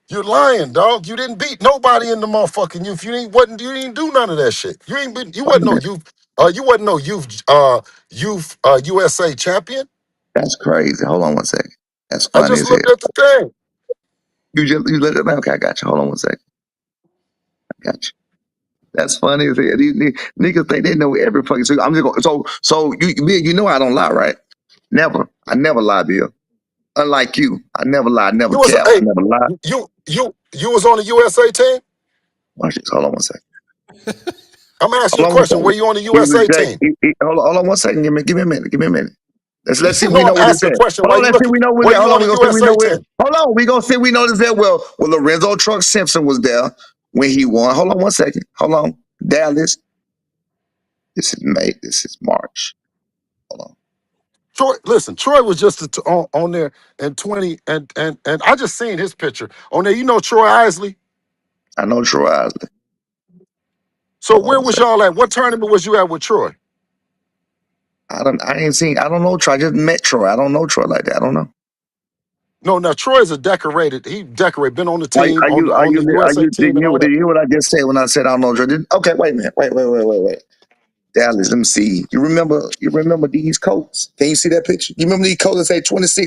You're lying, dog. You didn't beat nobody in the motherfucking youth. You didn't do none of that shit. You Wait a wasn't no minute. youth. You wasn't no youth USA champion. That's crazy. Hold on one second. That's I funny just as hell. looked at the thing. You let it. Okay, I got you. Hold on one second. I got you. That's funny as hell. These niggas think they know every fucking. So I'm just going. So you know I don't lie, right? Never. I never lie, Bill. Unlike you, I never lie. I never You was cap. I hey, never lie. you was on the USA team. Watch this. Hold on one second. I'm gonna ask you Hold a on one question. second. Were you on the He was USA Jake. team? Hold on one second. Give me a minute. Give me a minute. Let's see. We No, know I'm what it asking a said. question. Hold Why on. you Let's see. looking? We know what Were it. you Hold on. on We the gonna see. We know USA where. team? Hold on. We gonna see. We know this that well. Well, Lorenzo Truck Simpson was there when he won. Hold on one second. Hold on. Dallas. This is May. This is March. Hold on. Troy was just on there in 20 and I just seen his picture on there. You know Troy Isley. I know Troy Isley. So Hold on where one was second. y'all at? What tournament was you at with Troy? I ain't seen. I don't know Troy. I just met Troy. I don't know Troy like that. I don't know. No, now Troy's a decorated. He decorated. Been on the Are, team are on you are on you the are USA you team and all did that. you hear what I just said when I said I don't know Jordan? Okay, wait a minute. Wait. Dallas, let me see. You remember these coats? Can you see that picture? You remember these coats that say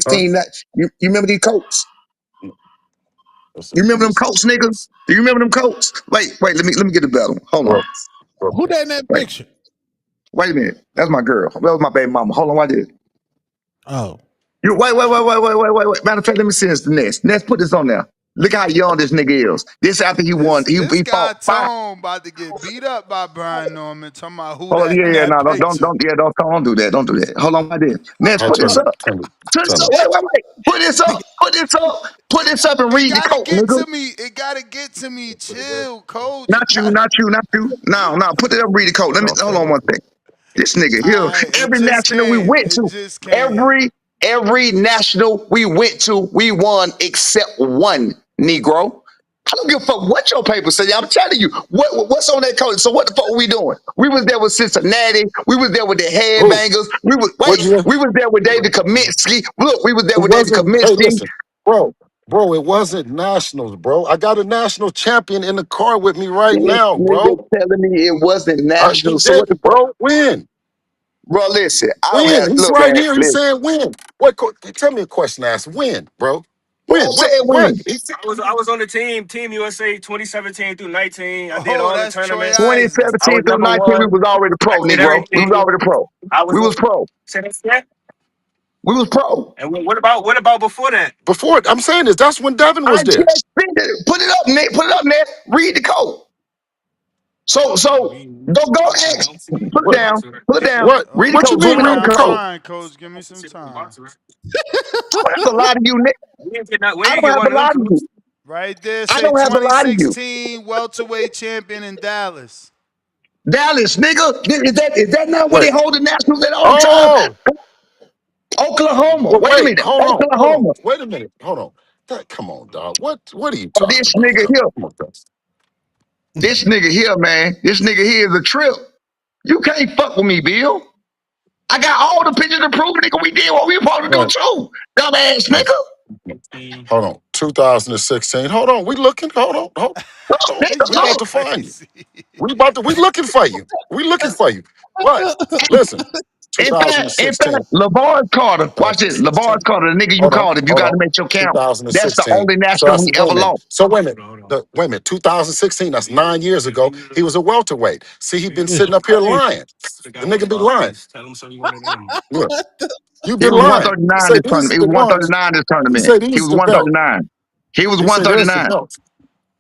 Huh? 2016? You remember these coats? Let's see. You Let remember me them see. coats, nigga? Do you remember them coats? Wait, let me get the bell. Hold Bro, on. bro. Who that in that Wait, picture? wait a minute. That's my girl. That was my baby mama. Hold on, why did Oh, you wait. Matter of fact, let me see this the next. Next, put this on there. Look how young this nigga is. This after he won. This He fought guy five. Tone about to get beat up by Brian Norman. Talking about who Hold on, that in yeah, that no, picture. don't do that. Don't do that. Hold on, why did? Next, I'll put this up. Put this turn up. it. Wait. Put this up. Put this up and It read the gotta quote, get nigga. to me. It gotta get to me. Chill, coach. Not It you, got. not you, not you. No. Put it up, read the quote. Let me No, hold turn on it. one second. This nigga here, It every just national we came. went It to, just came. every national we went to, we won except one, Negro. I don't give a fuck what your paper say. I'm telling you, what's on that coat. So what the fuck were we doing? We was there with Cincinnati. We was there with the Who? Headbangers. What you? We was there with David Kaminsky. Look, we was there It with David wasn't. Hey, Kaminsky. listen, bro. Bro, it wasn't nationals, bro. I got a national champion in the car with me right This now, nigga bro. telling me it wasn't He national. So what the didn't, fuck? bro. When? Bro, listen, I don't When? have, He's look, right man, here. He's listen. saying when. Tell me a question. Ask when, bro. Who When? said What? when? I was on the team USA 2017 through 19. I did Oh, all the that's Troy tournaments. Aikman. I 2017 was through number 19, we one. was already I pro, did Negro. We was everything. already pro. I was We on. was pro. Say that again? We was pro. And what about before that? Before I'm saying this, that's when Devin I was just there. said it. Put it up, Nick. Put it up, Nick. Read the code. So go ask. Put it What? down. Put it down. What? Read the Hold What you code. on. mean Zoom in Maybe on read the the I'm code. code? trying, coach. Give me some time. I don't have to lie to you, Nick. We I didn't don't get have one to of them lie to you. coats. Right there, I say don't have to lie to you. 2016 welterweight champion in Dallas. Dallas, nigga. Is that not where they Wait. hold the nationals at all the time? Oh, Oklahoma. well, Wait a wait. minute. Hold on. Oklahoma. Wait a minute. Hold on. Come on, dog. What are you Oh, talking this about, nigga dog? here. Come on, dog. This nigga here, man. This nigga here is a trip. You can't fuck with me, Bill. I got all the pictures to prove, nigga, we did what we supposed to do Right. too. Dumbass nigga. Hold on. 2016. Hold on. We looking. Hold on. This We guy about to find you. crazy. We looking for you. We looking for you. But listen, In fact, 2016. LeVar Carter, watch this. LeVar 2016. Carter, the nigga you Hold on. called, if you Hold got to on. make your count. That's the 2016. only So national that's we wait ever a minute. lost. So wait a minute. Wait a minute. 2016. That's 9 years ago. He was a welterweight. See, he been it's sitting up here crazy. lying. The nigga be lying. Tell him so you one of them. Yeah. You He been was lying. He 139 say this these tournament. is He the was ones. 139 this He tournament. say He these was the belt. 139. He was He say there's the 139. belt.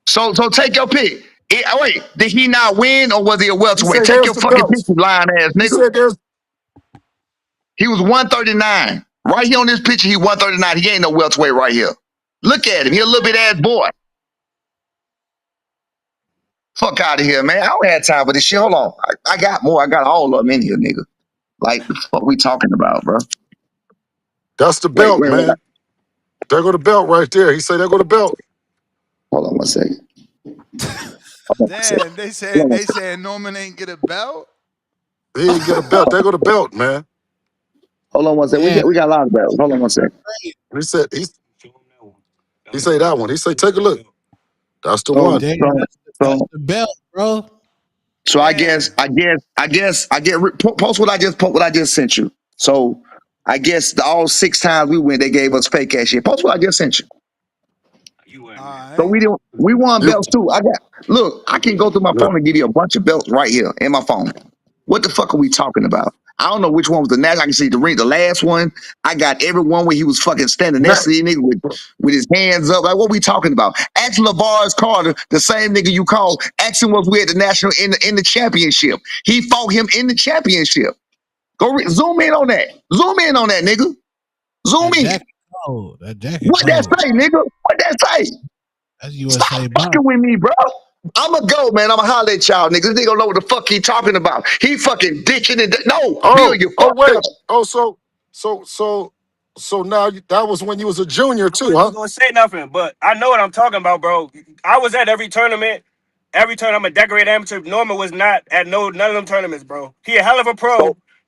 So take your pick. Wait, did he not win or was he a He welterweight? say Take there's your the fucking belt. picture, lying ass He nigga. said there's He was 139. Right here on this picture, he 139. He ain't no welterweight right here. Look at him. He a little bit ass boy. Fuck out of here, man. I don't have time for this shit. Hold on. I got more. I got all of them in here, nigga. Like, the fuck we talking about, bro? that's the Wait, belt, wait, wait. man. There go the belt right there. He say there go the belt. Hold on one second. Hold on one second. Damn, they Hold said on one they second. said Norman ain't get a belt. He didn't get a belt. There go the belt, man. Hold on one second. Damn, We got a lot of battles. Hold on one second. crazy. He said he say that one. He say take a look. That's the So, one. Damn, so, that's so, the belt, bro. so Damn. post what I just sent you. So I guess all 6 times we went, they gave us fake ass shit. Post what I just sent you. You All weren't there. So right. we won You belts too. Look, I can go through my yeah. phone and give you a bunch of belts right here in my phone. What the fuck are we talking about? I don't know which one was the last. I can see the ring. The last one, I got every one where he was fucking standing Now, next to the nigga with his hands up. Like, what we talking about? Ask LeVar Carter, the same nigga you called. Ask him was we at the national in the championship. He fought him in the championship. Zoom in on that. Zoom in on that, nigga. Zoom That in. jacket cold. That jacket What that cold. say, nigga? What that say? That's Stop USA box. fucking with me, bro. I'ma go, man. I'ma holler at y'all, niggas. They don't know what the fuck he talking about. He fucking ditching it. No, Bill, you fucked up. wait. So now that was when you was a junior I too, wasn't huh? even gonna say nothing, but I know what I'm talking about, bro. I was at every tournament. Every tournament, I'm a decorated amateur. Norman was not at none of them tournaments, bro. He a hell of a So pro,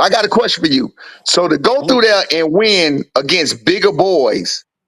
I got a question for you. So to go through there and win against bigger boys,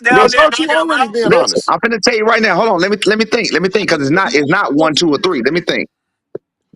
down Listen, there, Aren't you goddamn already Ralph. being listen. honest? I'm finna tell you right now. Hold on. Let me think. Let me think because it's not 1, 2, or 3. Let me think.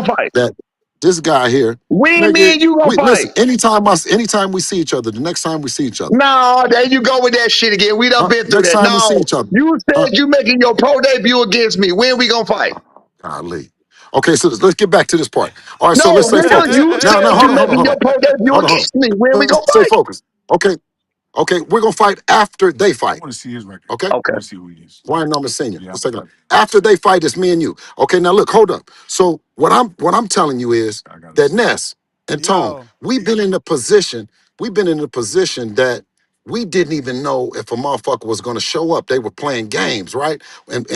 one fight. that this guy here, When me nigga. and you gonna We listen. fight? Anytime we see each other, the next time we see each other, No, there you go with that shit again. We done been through next that. time we see No, each other. you Uh, said you making your pro debut against me. When we gonna fight? Golly. Okay, so let's get back to this part. All right, so No, let's stay when focused. you Now, said hold you on, hold on, making hold your on, pro debut hold on, hold against me. When we on. gonna Stay fight? focused. Okay, we're gonna fight after they fight. I want to see his record. Okay, I Okay. want to see who he is. Ryan Norman Senior. Let's take a look. After they fight, it's me and you. Okay, now look, hold up. So what I'm telling you is that Ness and Tone, Yo, we've been in a position that we didn't even know if a motherfucker was gonna show up. They were playing games, right? And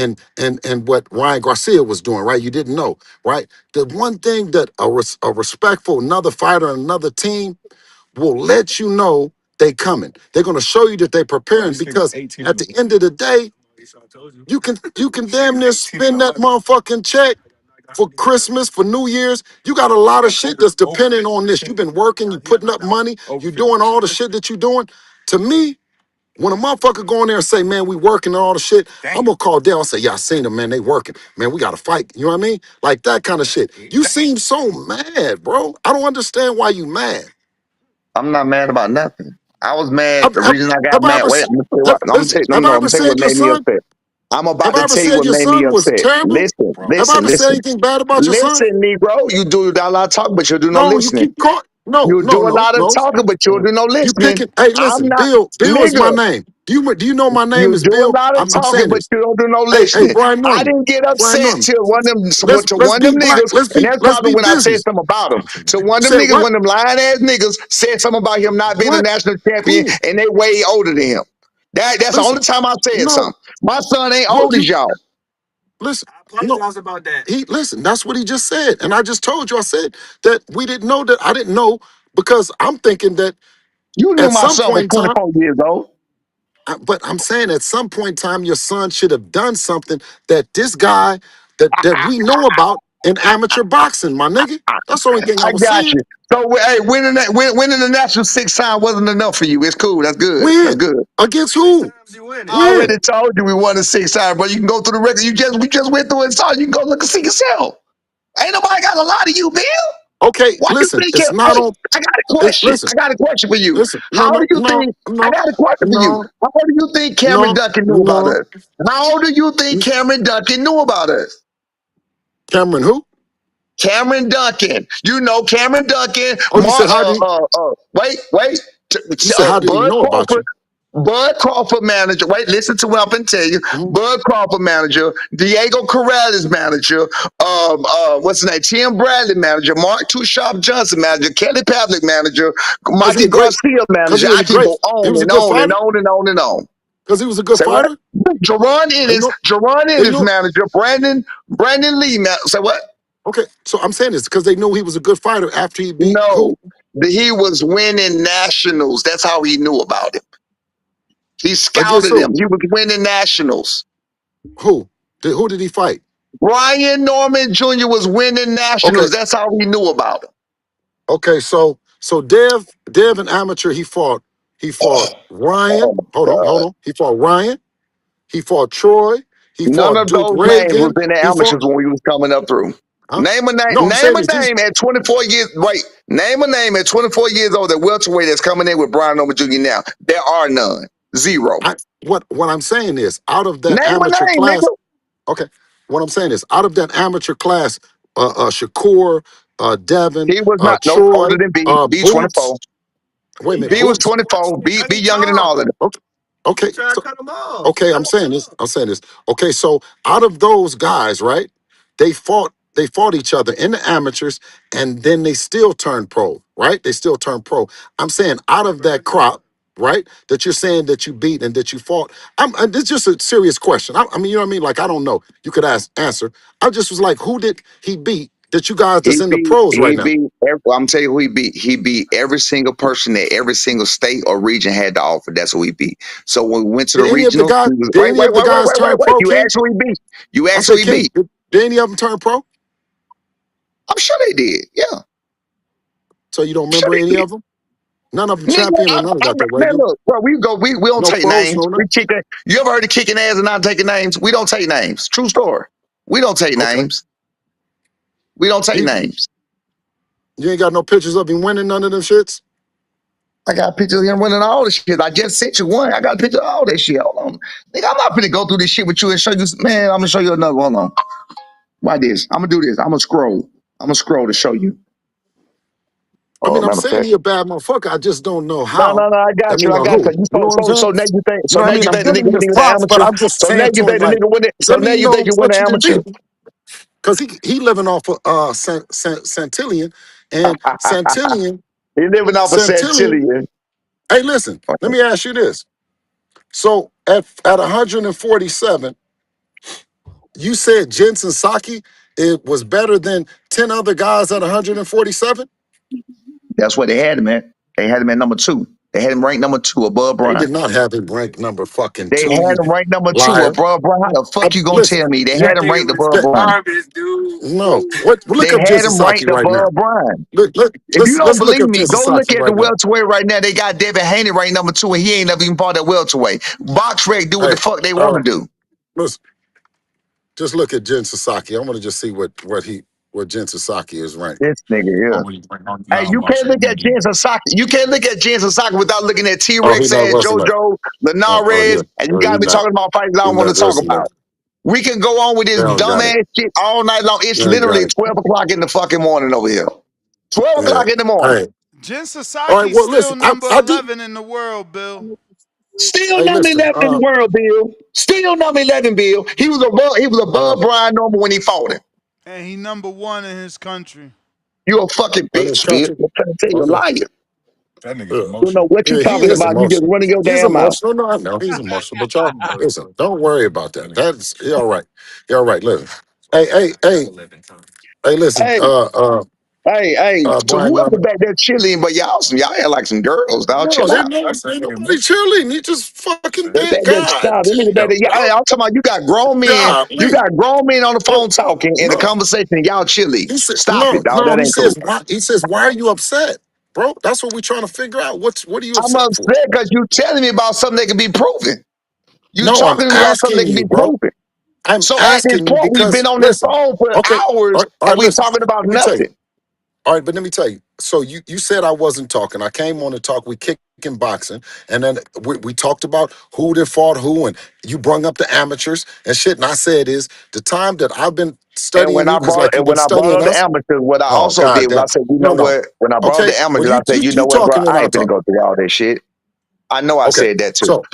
what Ryan Garcia was doing, right? You didn't know, right? The one thing that a respectful another fighter, another team will let you know they coming. They're gonna show you that they preparing because at the end of the day, you can damn near spend that motherfucking check for Christmas, for New Year's. You got a lot of shit that's depending on this. You've been working, you putting up money, you doing all the shit that you doing. To me, when a motherfucker go in there and say, man, we working and all the shit, I'm gonna call Dale and say, yeah, I seen them, man, they working. Man, we gotta fight. You know what I mean? Like that kind of shit. You seem so mad, bro. I don't understand why you mad. I'm not mad about nothing. I was mad. Have, The have, reason I got have I mad. ever Wait, I'm gonna tell you have, what. I'm gonna tell listen, you, no, have no. I I'm ever gonna tell you said what your made me son? upset. I'm Have about I to ever tell you said what your made me son was upset. terrible? Listen, Have I listen, ever said listen, anything bad about your son? listen, Negro. You do a lot of talking, but you do no No, you listening. keep caught. No, You no, do a no, lot of no. talking, but you do no You listening. picking? Hey, I'm listen, not, Bill. Bill is my nigga. name. Do you know my name You is do a Bill? lot of I'm talking, saying but this. you don't do no Hey, listening. Brian I Norman. didn't get Brian upset Norman. till one of them Let's to let's one of be them Brian. niggas, and that's Let's probably be when I said business. something about him. So one You of them said niggas, what? one of them lying ass niggas, said something about him not being a What? national champion, Who? and they way older than him. That's the only Listen. time I said No. something. My son ain't No. old as y'all. Listen. No. He listen. That's what he just said, and I just told you. I said that we didn't know that. I didn't know because I'm thinking that You knew at my some son was point in time. 24 years old. But I'm saying at some point in time, your son should have done something that this guy that we know about in amateur boxing, my nigga. That's the only thing I I was got saying. you. So, hey, winning the national 6 time wasn't enough for you. It's cool. That's good. That's When? good. Against who? I When? already told you we won the 6 time, but you can go through the record. We just went through it and saw it. You can go look and see yourself. Ain't nobody got a lot of you, Bill. Okay, Why you listen, think it's it? not Hey, on. I got a question. Listen, I got a question for you. listen. No, How do no, you no, think? I no, got a question for you. no, How do you think Cameron no, Duncan knew about no. us? How do you think Cameron Duncan knew about us? Cameron, who? Cameron Duncan. You know Cameron Duncan. Oh, you said how do you? Wait. You said how did he Bud know about Crawford. you? Bud Crawford manager. Wait, listen to what I'm gonna tell you. Mhm. Bud Crawford manager. Diego Corrales manager. What's his name? Tim Bradley manager. Mark Two Sharp Johnson manager. Kelly Pavlik manager. Cause he Mikey a great. Garcia Cause manager. he was I a can great. go He on was a and good on and fighter. on and on and on. Cause he was a good Say what? fighter. Jerron And you Ennis. know, Jerron and you Ennis know. manager. Brandon Lee. Say what? Okay, so I'm saying this because they knew he was a good fighter after he beat No, who he was winning nationals. That's how he knew about him. He against scouted him. who? He was winning nationals. Who? Who did he fight? Brian Norman Jr. was winning Okay, nationals. That's how he knew about him. okay. So Dev in amateur he fought Ryan. Oh my Hold God. on. He fought Ryan. He fought Troy. He None fought of Duke those names was Reagan. in the He fought. amateurs when we was coming up through. Huh? Name a name. No, I'm Name saying a is these. name at 24 years. Wait. Name a name at 24 years old that welterweight that's coming in with Brian Norman Jr. now. There are none. Zero. I what I'm saying is out of that Name a amateur name, class. nigga. Okay, what I'm saying is out of that amateur class, Shakur, Devin, He was not no older Troy, than B. B Boots. 24. Wait a minute, B was Boots. 24. B younger than all of them. Okay, okay, okay. I'm saying this. I'm saying this. Okay, so out of those guys, right? They fought each other in the amateurs, and then they still turned pro, right? They still turned pro. I'm saying out of that crop, right? That you're saying that you beat and that you fought. It's just a serious question. I mean, you know what I mean? Like I don't know. You could answer. I just was like, who did he beat? That you guys that's in the pros right now. I'm telling you who he beat. He beat every single person that every single state or region had to offer. That's who he beat. So when we went to the Did any of the regionals, guys? he was Did any of the guys turn wait. pro, You King? asked who he beat. You I asked who said, he King. beat. Did any of them turn pro? I'm sure they did. Yeah. So you don't Sure remember any they did. of them? None of them Nigga, champion or none of that, though, right? man, look, bro, we don't No take pros, names. no We nothing. kick it. You ever heard of kicking ass and not taking names? We don't take names. True story. We don't take Okay. names. We don't take He names. You ain't got no pictures of him winning none of them shits? I got pictures of him winning all the shit. I just sent you one. I got a picture of all that shit. Hold on. Nigga, I'm not finna go through this shit with you and show you. Man, I'm gonna show you another one. Hold on. Why this? I'm gonna do this. I'm gonna scroll. I'm gonna scroll to show you. I Oh, mean, I'm matter of saying fact. he a bad motherfucker. I just don't know No, how. no, no. I I got you. mean, I or got you. who? 'Cause you You know what I'm so saying? now you think. So No, I now mean, you I'm think the giving nigga him his winning the props, but amateur. I'm just So now saying you to him, think the like, nigga winning. So let now me you think know you win what the you can amateur. do. Because he living off of Santillion, and He living off a Santillion. centillion. Hey, listen, let me ask you this. So at 147, you said Jensen Saki it was better than 10 other guys at 147? That's what they had him at. They had him at number 2. They had him ranked number 2 above They Brian. did not have him ranked number fucking They two, had you him ranked number 2 liar. above Brian. How the fuck you gonna Listen, tell me they yeah, had him ranked above that, Brian? no. What? Look They up had Jensen him Saki ranked right now. above Brian. If you don't Let's look believe up me, Jensen go look Saki at the right now. welterweight right now. They got Devin Haney ranked number 2, and he ain't never even part of that welterweight. BoxRec do what Hey, the fuck they want to do. listen, just look at Jensen Saki. I want to just see what Jensen Saki is ranked. This nigga here. Hey, you can't look at Jen Sasaki. You can't look at Jen Sasaki without looking at Oh, he T-Rex not and Russell that. JoJo, Oh yeah. Linares, and you Oh, got me talking about fights I he don't want to not talk Russell that. about. We can go on with They this don't got it. dumbass shit all night long. It's They ain't got literally it. 12 o'clock in the fucking morning over here. 12 Yeah. o'clock in the morning. Hey. Jen All right. Sasaki's Well, still listen. number I do. 11 in the world, Bill. Still Hey, number listen. 11 in the world, Bill. Still number 11, Bill. He was above Brian Norman when he fought him. And he number 1 in his country. You a fucking In this bitch, Bill. country. I'm trying to tell you, a Okay. liar. That nigga's You don't know emotional. what you Yeah, he talking is about. You just emotional. running your He's damn mouth. emotional. No, I know he's emotional. But y'all, listen. Don't worry about that. That's you're all right. You're all right. Listen. Hey. Listen. Hey, hey. So Brian whoever Norman. back there chilling, but y'all had like some girls, dog. No, Chill they're out. not. Ain't nobody chilling. He just fucking They back did. there, God nah, they nigga back damn, there. Yeah, bro. I'm talking about you got grown men. You Golly. got grown men on the What? phone talking in a No. conversation. And y'all chilly. He said Stop it, no, dog. no. That He ain't cool. says why? He says why are you upset, bro? That's what we're trying to figure out. What are you I'm upset for? upset because you telling me about something that can be proven. You No, I'm talking to me about something that asking can you, be bro. proven. I'm So at this asking you point, we've been because on this listen. phone for Okay. hours All and right. we Listen. talking about Let me tell you. nothing. All right, but let me tell you. So you said I wasn't talking. I came on to talk. We kicking boxing, and then we talked about who did fought who, and you brung up the amateurs and shit. And I said is the time that I've been And studying you because like you've been when I brought studying up the us. amateurs, what I Oh also God, did was I damn. said, you know No. what? When I brought up Okay. the Well, amateurs, I said, you you know you what, bro? talking and I I'll ain't finna talk. go through all that shit. I know I Okay. said that too. So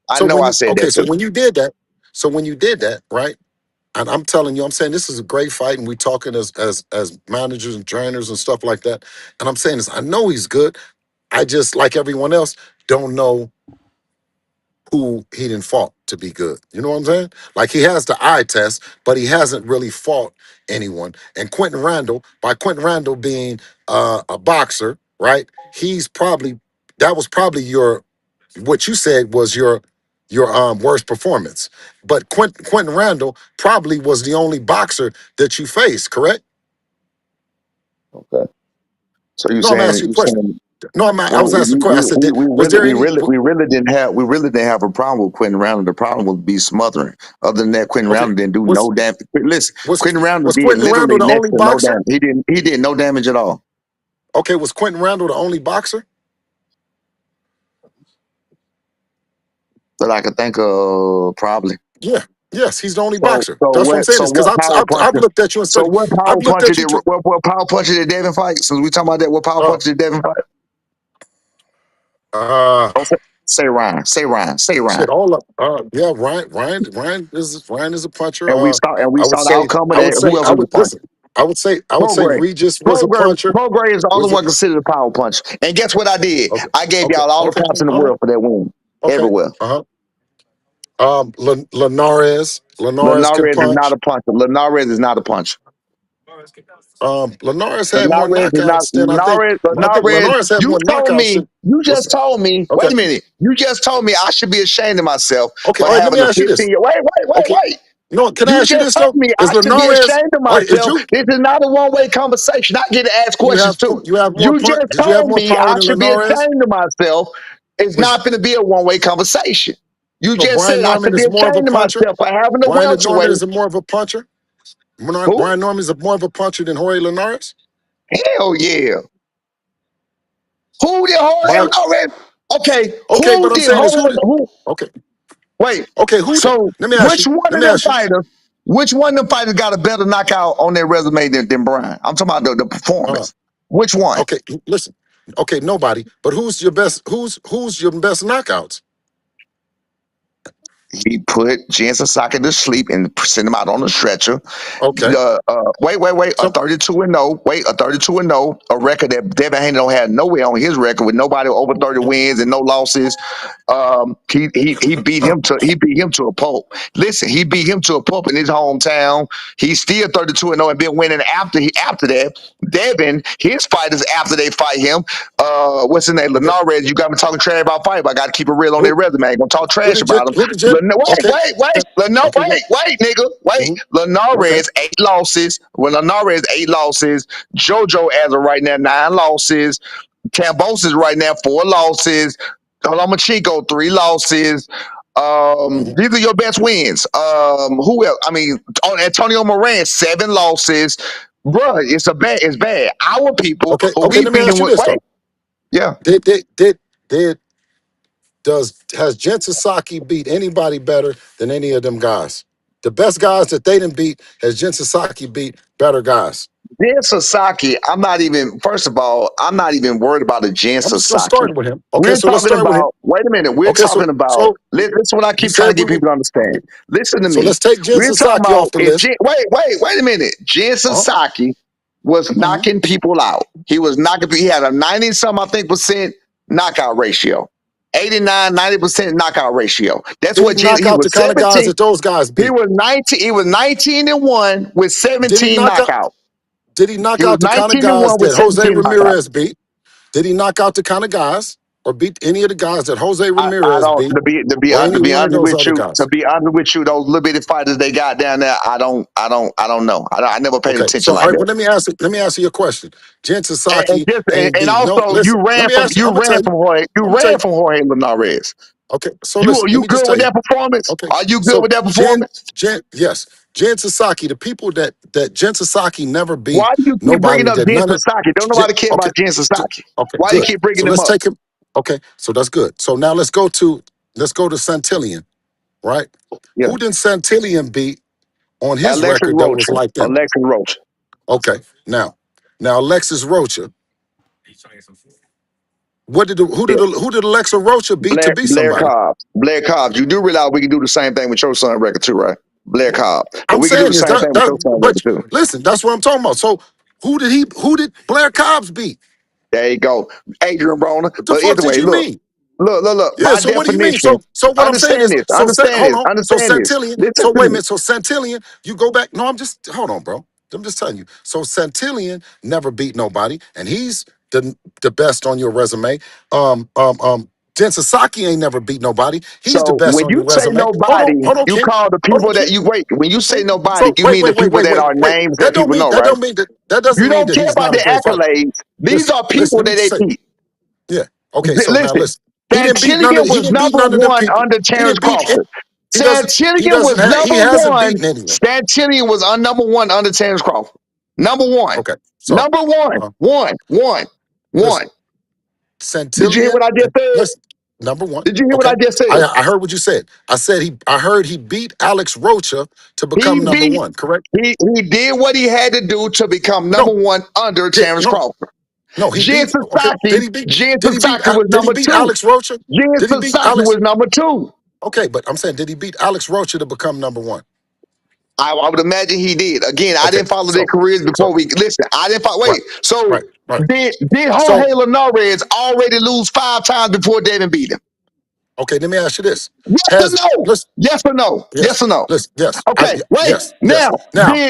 I so know when I you said that okay, so too. when you did that, right? And I'm telling you, I'm saying this is a great fight, and we talking as managers and trainers and stuff like that. And I'm saying this, I know he's good. I just like everyone else don't know who he didn't fought to be good. You know what I'm saying? Like he has the eye test, but he hasn't really fought anyone. And Quentin Randall, by Quentin Randall being a boxer, right? He's probably that was probably your what you said was your worst performance. But Quentin Randall probably was the only boxer that you faced, correct? Okay. So No, I'm asking you a you question. saying No, I was asking a question. I said, was there any? we really didn't have a problem with Quentin Roundle. The problem would be smothering. Other than that, Quentin Okay, Roundle didn't do was no damage. Listen, was Quentin Roundle was did Quentin Randall literally the next only to no boxer? damage. He did no damage at all. Okay, was Quentin Randall the only boxer? That I could think of probably. Yeah. Yes, he's the only So boxer. so That's what I'm what saying. so Is because what power I've puncher looked at you and so studied. what power I've looked puncher at did you too. what power puncher did Devin fight? Since we talking about that, what power Uh, puncher did Devin fight? uh, Oh, say Ryan. Say Ryan. Say Ryan. shit, all up. Yeah, Ryan is a puncher. And we I would saw the say, outcome of that. Who else I was the would puncher? listen. I would say Prograde. Regis was a puncher. Prograde is the only Was it? one considered a power punch. And guess what I did? Okay, I gave y'all all the props in the uh-huh, world for that win. okay, Everywhere. uh-huh. Linares can Linares is not punch. a puncher. Linares is not a puncher. Linares had more Linares is not knockouts than I think Linares. Linares had more knockouts than You was just told me, okay. wait a minute. You just told me I should be ashamed of myself Okay, for all right, let me having a ask you this. 15-year. Okay, Wait. no, can I You ask you just this told though? me I Is should be Linares ashamed of all right, myself. This is not a one-way conversation. I get to ask questions too. you have more You punch? just Did you have told more me power I than should be Linares? ashamed of myself. It's Was not going to be a one-way conversation. You so just Brian said I Norman should be is more of a ashamed of puncher? myself for having a Brian Norman welterweight. is more of a puncher? Who? Brian Norman is more of a puncher than Jorge Linares? Hell yeah. Who did Jorge My Lopez? Okay, okay, but I'm saying is who? okay, Wait. okay, who did So let me ask which you. one Let of me them ask you. fighters? Which one of them fighters got a better knockout on their resume than Brian? I'm talking about the Uh, performance. Which one? okay, listen. Okay, nobody. But who's your best knockouts? He put Jensen Saka to sleep and sent him out on a stretcher. Okay. Wait. A So 32 and 0. Wait, a 32 and 0. A record that Devin Haney don't have nowhere on his record with nobody over 30 wins and no losses. He beat him to a pulp. Listen, he beat him to a pulp in his hometown. He's still 32 and 0 and been winning after that. Devin, his fighters after they fight him. What's his name? okay. Linares. You got me talking trash about fight, but I got to keep it real on their Who resume. I ain't gonna talk who trash did Jen, about him. who did Jen? Okay. Okay, go. Wait, nigga, wait. Mhm. Okay. Linares 8 losses. When Linares 8 losses, JoJo as of right now 9 losses. Cambosis right now 4 losses. Holomachenko 3 losses. Mhm. These are your best wins. Who else? I mean, Antonio Moran 7 losses. Bruh, it's bad. Our people Okay. who Okay, we let me beating ask you with this wait, though. yeah. Did has Jensen Saki beat anybody better than any of them guys? The best guys that they didn't beat has Jensen Saki beat better guys. Jen Sasaki, first of all, I'm not even worried about a Jen I'm just gonna Sasaki. start with him. Okay, We're so let's talking start with him. about, wait a minute, we're Okay, talking about, so this is what I you keep trying to said we get would. people to understand. Listen to So me. let's take We're Jensen talking Saki about, off the list. wait a minute. Jen Uh-huh. Sasaki was Mhm. knocking people out. He had a 90 some, I think, percent knockout ratio. 89, 90% knockout ratio. That's Did he what knock he out the was kind of guys 17. that those guys beat? He was 19 and 1 with Did he 17 knock out? knockouts. Did he knock He was out the kind of 19 and guys 1 with that Jose 17 knockouts. Ramirez beat? Did he knock out the kind of guys or beat any of the guys that Jose I Ramirez don't beat or to any be one of honest those with other you, guys? those little bitty fighters they got down there, I don't know. I never paid Okay, attention so all like right, that. but let me ask you a question. Jensen And Saki just ain't and beat no. also Listen, let me ask you. I'm gonna tell you. I'm gonna tell you. From Jorge Linares. Okay, so listen, let You me just good tell with you. that performance? Okay, Are you good so with that performance? Yes, Jen Sasaki, the people that Jen Sasaki never beat Why do you keep bringing nobody up that Jen none of. Psaki? Don't nobody care Okay, about Jen Psaki. okay, Why you good. keep bringing So him let's up? take him. Okay, so that's good. So now let's go to Santillion, right? Yeah, Who did Santillion beat on his Alexis record that was Rocha. like them? Alexis Rocha. Okay, now Alexis Rocha. Who did Alexa Rocha beat to be Blair somebody? Cobbs. Blair Cobbs. You do realize we can do the same thing with your son record too, right? Blair Cobbs. But I'm we can do the saying is same thing with your son but record too. listen, that's what I'm talking about. So who did Blair Cobbs beat? There you go. Adrian Broner. What the But fuck either did way, you mean? look. Yeah, By so what do you mean? definition, So what I'm saying understand is, this. hold on. So Understand this. Santillion, Listen so to wait a me. minute. So Santillion, you go back. No, hold on, bro. I'm just telling you. So Santillion never beat nobody, and he's the best on your resume. Jen Sasaki ain't never beat nobody. He's the So best when on you your say resume. nobody, Hold on, you King. call the Hold on, people that King. you wait. When you say nobody, So you mean the people that are wait. names that people know, That right? don't mean that doesn't You mean don't that care he's about not a the great fighter. accolades. These Listen, are people let me that just they say, beat. yeah. Okay, so now Listen, listen. He didn't beat none of Santillion he was didn't beat number none of them one people. under He Terrence didn't beat Crawford. he Santillion was doesn't have he number hasn't one. beaten anyone. Santillion was number one under Terrence Crawford. Number one. Okay. So Number one. uh, One. listen, Did you hear what Santillion, I just said? listen, number one. Did you hear what Okay. I just said? I heard what you said. I heard he beat Alex Rocha to He become number beat one, correct? he did what he had to do to become number No, one under Terrence no, Crawford. no, he Jen beat okay. Jen Psaki was Did he number beat two. Alex Rocha? Jen Did he beat Psaki Alex? was number two. Okay, but I'm saying, did he beat Alex Rocha to become number one? I would imagine he did. Again, I Okay, didn't follow their careers so before we listen. I didn't follow. right, Wait, so right. did So Jorge Linares already lose 5 times before Devin beat him? okay, let me ask you this: Yes or Has no? listen, Yes or no? yes, Yes or no? listen, yes, Okay, wait. yes. Now, Now,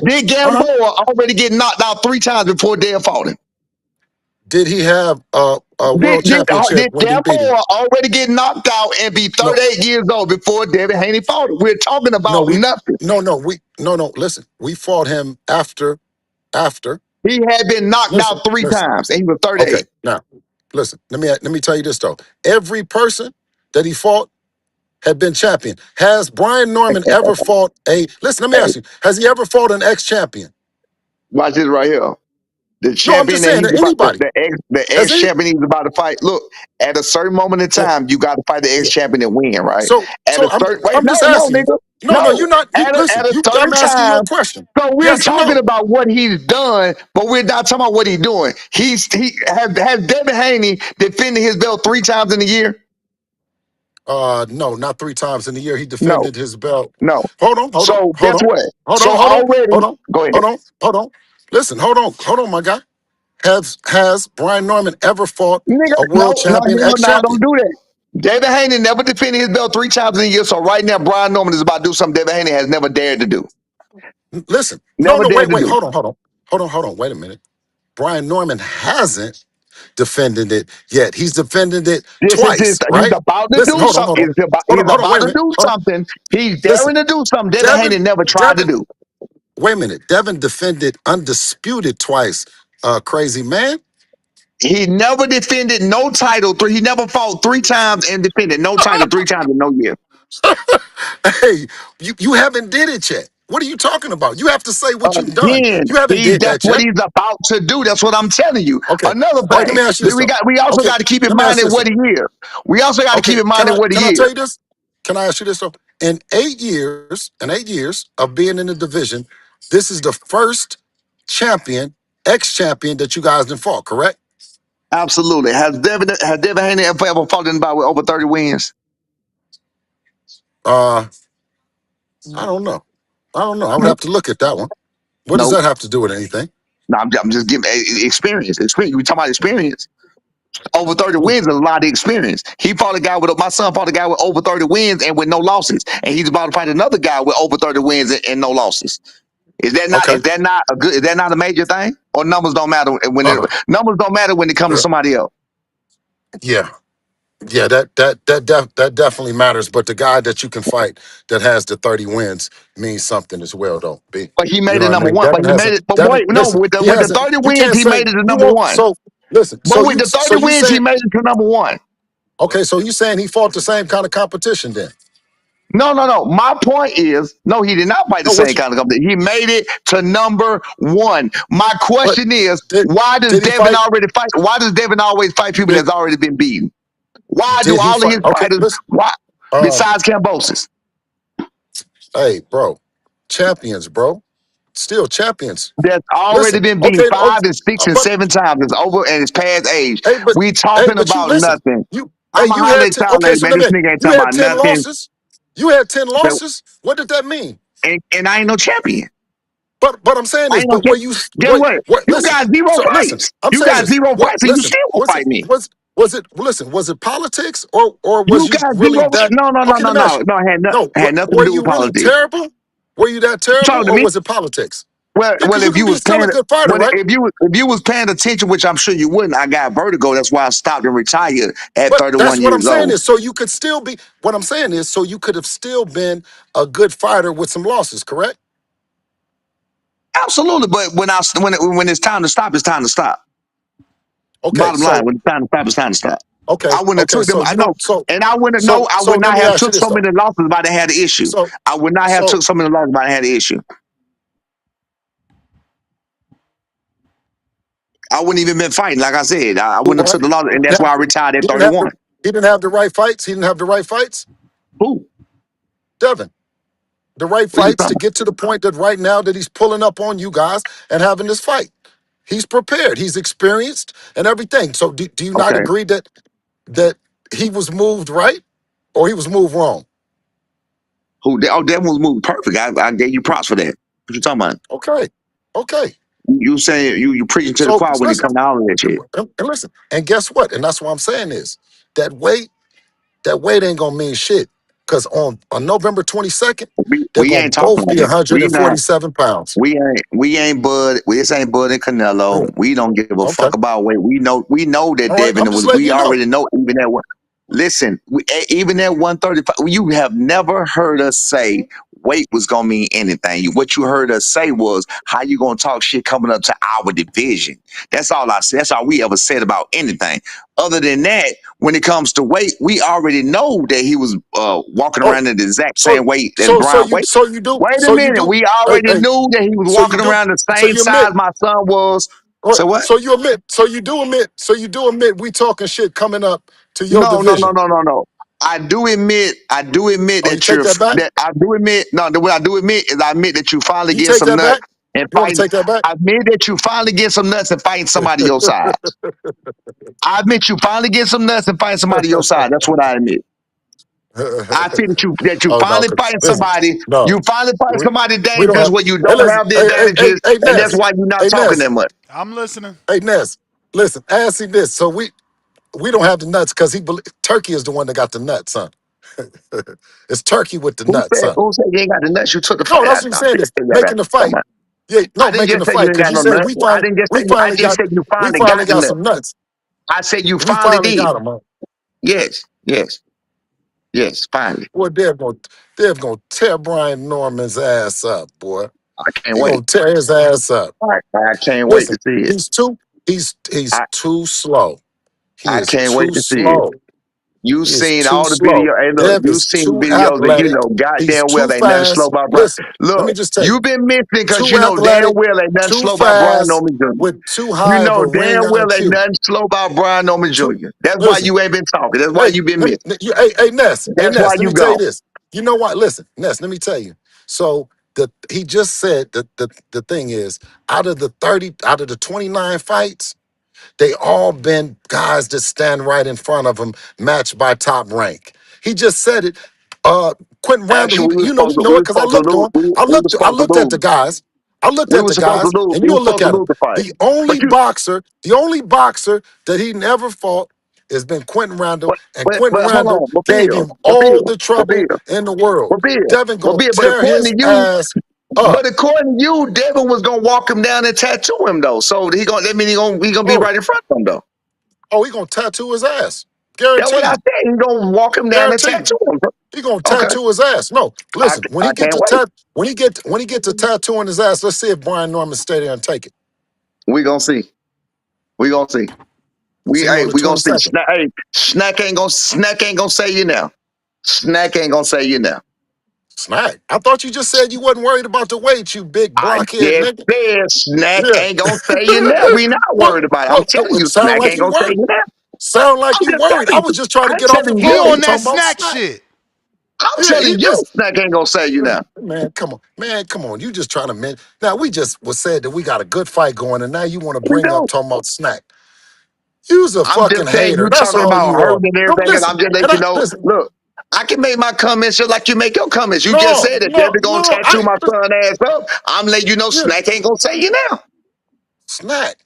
did Gamboa already get knocked out 3 times before Dale fought him? did he have a world championship Did when he beat him? Gamboa already get knocked out and be No, 38 years old before Devin Haney fought him? We're talking no, about nothing. no. Listen, we fought him after. He had been knocked Listen, out three listen. times and he was Okay, 38. now listen. Let me tell you this though. Every person that he fought had been champion. Has Brian Norman ever fought a? Listen, let me Hey, ask you. Has he ever fought an ex-champion? watch this right here. The No, I'm champion just that saying he's that about anybody. the Has ex any? champion he's about to fight. Look, at a certain moment in Yeah, time, you got to fight the ex yeah. champion and win, right? So At a I'm certain wait, I'm no, just no, asking you. nigga, No, no, no. you're not. You At listen. a I'm certain asking you a time. question. So we're Yes or talking no? about what he's done, but we're not talking about what he's doing. He has Devin Haney defended his belt 3 times in a year? No, not 3 times in a year. He No, defended his belt. no. Hold on, hold on, So hold guess on, what? hold So on, hold on, already, hold on, go ahead. hold on, hold on. Listen, hold on, my guy. Has Brian Norman ever fought Nigga, a world no, no, champion, hell no, don't ex-champion? do that. David Haney never defended his belt 3 times in a year. So right now, Brian Norman is about to do something David Haney has never dared to do. Listen, no, Never no, dared wait, to wait, do. hold on. Wait a minute. Brian Norman hasn't defended it yet. He's defended it This is his. twice, He's right? about to Listen, do something. He's hold on. about Wait a to minute. do Hold on. something. He's Listen, daring to do something David Haney Devin, never tried to Devin. do. Wait a minute. Devin defended undisputed twice. Crazy man. He never defended no title. He never fought 3 times and defended no title 3 times in no year. Hey, you haven't did it yet. What are you talking about? You have to say what you've done. Again, You haven't did that's that what yet. he's about to do. That's what I'm telling you. Okay. Another All right. Let thing, me ask you this though. we also Okay. got to keep in Let me mind ask that you this what though. he is. We also got to keep Okay. in mind that what Can he I is. tell you this? Can I ask you this though? In 8 years of being in the division, this is the first champion, ex-champion that you guys done fought, correct? Absolutely. Has Devin Haney ever fought anybody with over 30 wins? Uh, I don't know. I don't know. I would Nope. have to look at that one. What does Nope. that have to do with anything? No, I'm just giving experience. Experience. We talking about experience. Over 30 Hmm. wins is a lot of experience. He fought a guy with my son fought a guy with over 30 wins and with no losses. And he's about to fight another guy with over 30 wins and no losses. Okay. Is that not a major thing? Or numbers don't matter Uh, numbers don't matter when it comes to uh, somebody else. yeah. Yeah, that definitely matters. But the guy that you can fight that has the 30 wins means something as well, though. B. But he You made know it what I number mean? one. But Devin he made hasn't. it. But Devin, wait, no, listen, he with the hasn't. 30 You wins, can't he say made it to you number won't. one. So listen. But with the 30 wins, he made it to number one. Okay. So you saying he fought the same kind of competition then? No, no, no. My point is, no, he did not fight the No. same kind of company. He made it to number one. My But question is, did why does did he Devin fight? already fight? Why does Devin always fight people Did that's already been beaten? Why do did he all of fight? his Okay. fighters? Listen. Why Um. besides Cambosis? Hey, bro. Champions, bro. Still champions. That's already Listen. been beaten Okay. five and six and But 7 times. It's over and it's past age. hey, but We hey, talking but you about listen. nothing. You hey, I'm a you highly had okay. tolerated So man. let This me. nigga ain't You talking had about 10 nothing. losses. You had 10 But losses. What did that mean? and I ain't no champion. But I'm saying I this. ain't no But champion. where you Guess what what? what? You Listen. got zero So listen. fights. I'm You saying got this. zero What? fights and you Listen. still gonna fight me. Was it? Listen. Was it politics or You was you got really zero. that? No, no, no, Okay. no, Let me ask no, you. no. No. Had nothing to Were do with you really politics. terrible? Were you that You terrible talking to or me? was it politics? Well, Yeah, because you if can you be was still a paying, good fighter, well, right? if you was paying attention, which I'm sure you wouldn't, I got vertigo. That's why I stopped and retired at But that's 31 what I'm years saying old. is so you could still be. What I'm saying is so you could have still been a good fighter with some losses, correct? Absolutely, but when it's time to stop, it's time to stop. Okay. Bottom line, So when it's time to stop, it's time to stop. okay. I wouldn't have Okay. took them. So I you know, don't. So and I wouldn't so know. I so would let not me have ask you took this so though. many losses if I had the issue. So I would not have so took so many losses if I had the issue. I wouldn't even been fighting. Like I said, I wouldn't have what? took the loss, He and didn't that's have why I retired at he didn't have 31. the he didn't have the right fights. He didn't have the right fights. Who? Devin, the right What are you fights to talking get to the point that right now that he's pulling up on you guys and having this fight. He's prepared. He's experienced and everything. So do you about? not Okay. agree that he was moved right or he was moved wrong? Who? Oh, that was moved perfect. I gave you props for that. What you talking about? Okay. Okay. You saying you preaching to the So choir when it listen, comes to all of that shit. and listen, and guess what? And that's what I'm saying is that weight ain't gonna mean shit. Cause on November 22nd, they're We gonna ain't talking both about be that. We not. 147 pounds. We ain't Bud. This ain't Bud and Yeah. Canelo. We don't give a Okay. fuck about weight. We know that All right. I'm Devin just was. letting We you know. already know even at one. Listen, even at 135, you have never heard us say weight was gonna mean anything. What you heard us say was how you gonna talk shit coming up to our division. That's all I said. That's all we ever said about anything. Other than that, when it comes to weight, we already know that he was walking Oh, around at the exact so same weight as Brian Weight. Wait a so you minute. do. We Hey, already hey, knew that he was so you walking do. around the So same you admit. size my son was. What? So what? So you admit? So you do admit we talking shit coming up to your No, no, no, division? no, no, no. I do admit Oh, you that take that back? I do admit, no, what I do admit is I admit that you finally You get take some that nuts back? and You want to fighting. take that back? I admit that you finally get some nuts and fighting somebody your size. I admit you finally get some nuts and fighting somebody your size. That's what I admit. I feel that you Oh no, finally fighting listen, somebody. no, You finally fight somebody we don't dangerous have. where you Hey, don't listen, have the hey, advantages, and that's Ness, why you're not hey talking Ness, that much. I'm listening. hey Ness, listen, ask him this. So we don't have the nuts because Turkey is the one that got the nuts, son. It's Turkey with the nuts, son. Who said you ain't got the nuts? You took the No, fight that's out. what I'm No, saying. just Is say you got making the come fight. on. Yeah, I no, didn't making just the say you fight ain't because got you no said nuts. I we just finally said you finally got got the nuts. some nuts. I said you We finally finally did. got them. Huh? Yes, yes, yes, finally. Boy, they're gonna tear Brian Norman's ass up, boy. I can't He wait. gonna tear his ass up. I can't wait to Listen, see it. he's I, too slow. He I is can't wait too to see it. slow. You He is seen too all the slow. video. Hey, look, Dev you is seen too videos and you athletic. know He's goddamn too well ain't nothing slow fast. about Brian. Listen, let me Look, just tell you you, been missing because too you know damn athletic, well ain't nothing too slow about Brian fast, Norman Jr. with too You high of know a damn ring well ain't IQ. nothing slow about Brian Norman Too, Jr. That's why listen, you ain't been talking. That's why hey, you been missing. hey That's why Ness, let you me tell you gone. this. You know what? Listen, Ness, let me tell you. So he just said that the thing is, out of the 29 fights, they all been guys that stand right in front of him, matched by top rank. He just said it. Uh, Quentin Randall, Actually, we know we it were because I supposed to looked lose. on. I Supposed to looked at the lose. guys. We were supposed to lose. And We were you'll look supposed to at them. lose the fight. But you, The only boxer that he never fought has been Quentin Randall, and Quentin but hold Randall on. But gave Bill, him but all Bill, the but trouble Bill, in the world. but Bill, Devin but gonna Bill. But tear his ass up. according to you, Devin was gonna walk him down and tattoo him though. So that mean he gonna be Oh, right in front of him though. he gonna tattoo his ass. That's what Guarantee I you. said. He gonna walk him down and Guarantee you. tattoo him. He gonna Okay. tattoo his ass. No, listen. I can't wait. When he get to tattooing his ass, let's see if Brian Norman stay there and take it. We gonna see. We gonna see. See you on the We gonna see. 22nd. Snack ain't gonna say you now. Snack ain't gonna say you now. Snack. I thought you just said you wasn't worried about the weight, you big I blockhead just nigga. said Snack Yeah. ain't gonna say you now. We not Well, worried about it. I'm well, telling you, sound Snack like ain't you gonna say worried. you now. Sound like I'm you just worried. I telling was you. just trying to I'm get off the telling He phone on you. that talking about snack snack. shit. I'm Yeah, telling you, listen. Snack ain't gonna say you now. Man, come on. Man, come on. You just trying to now we just was said that we got a good fight going, and now you want to We bring up do. talking about snack. You's a I'm just fucking saying you hater. That's talking all about you are. hurting and No, everything, and listen. I'm just letting Can you I know. listen? Look, I can make my comments just like you make your comments. You just No, said that no, Debbie gonna no. tattoo my son ass up. I'm letting you know Yeah, Snack ain't gonna say you now. snack.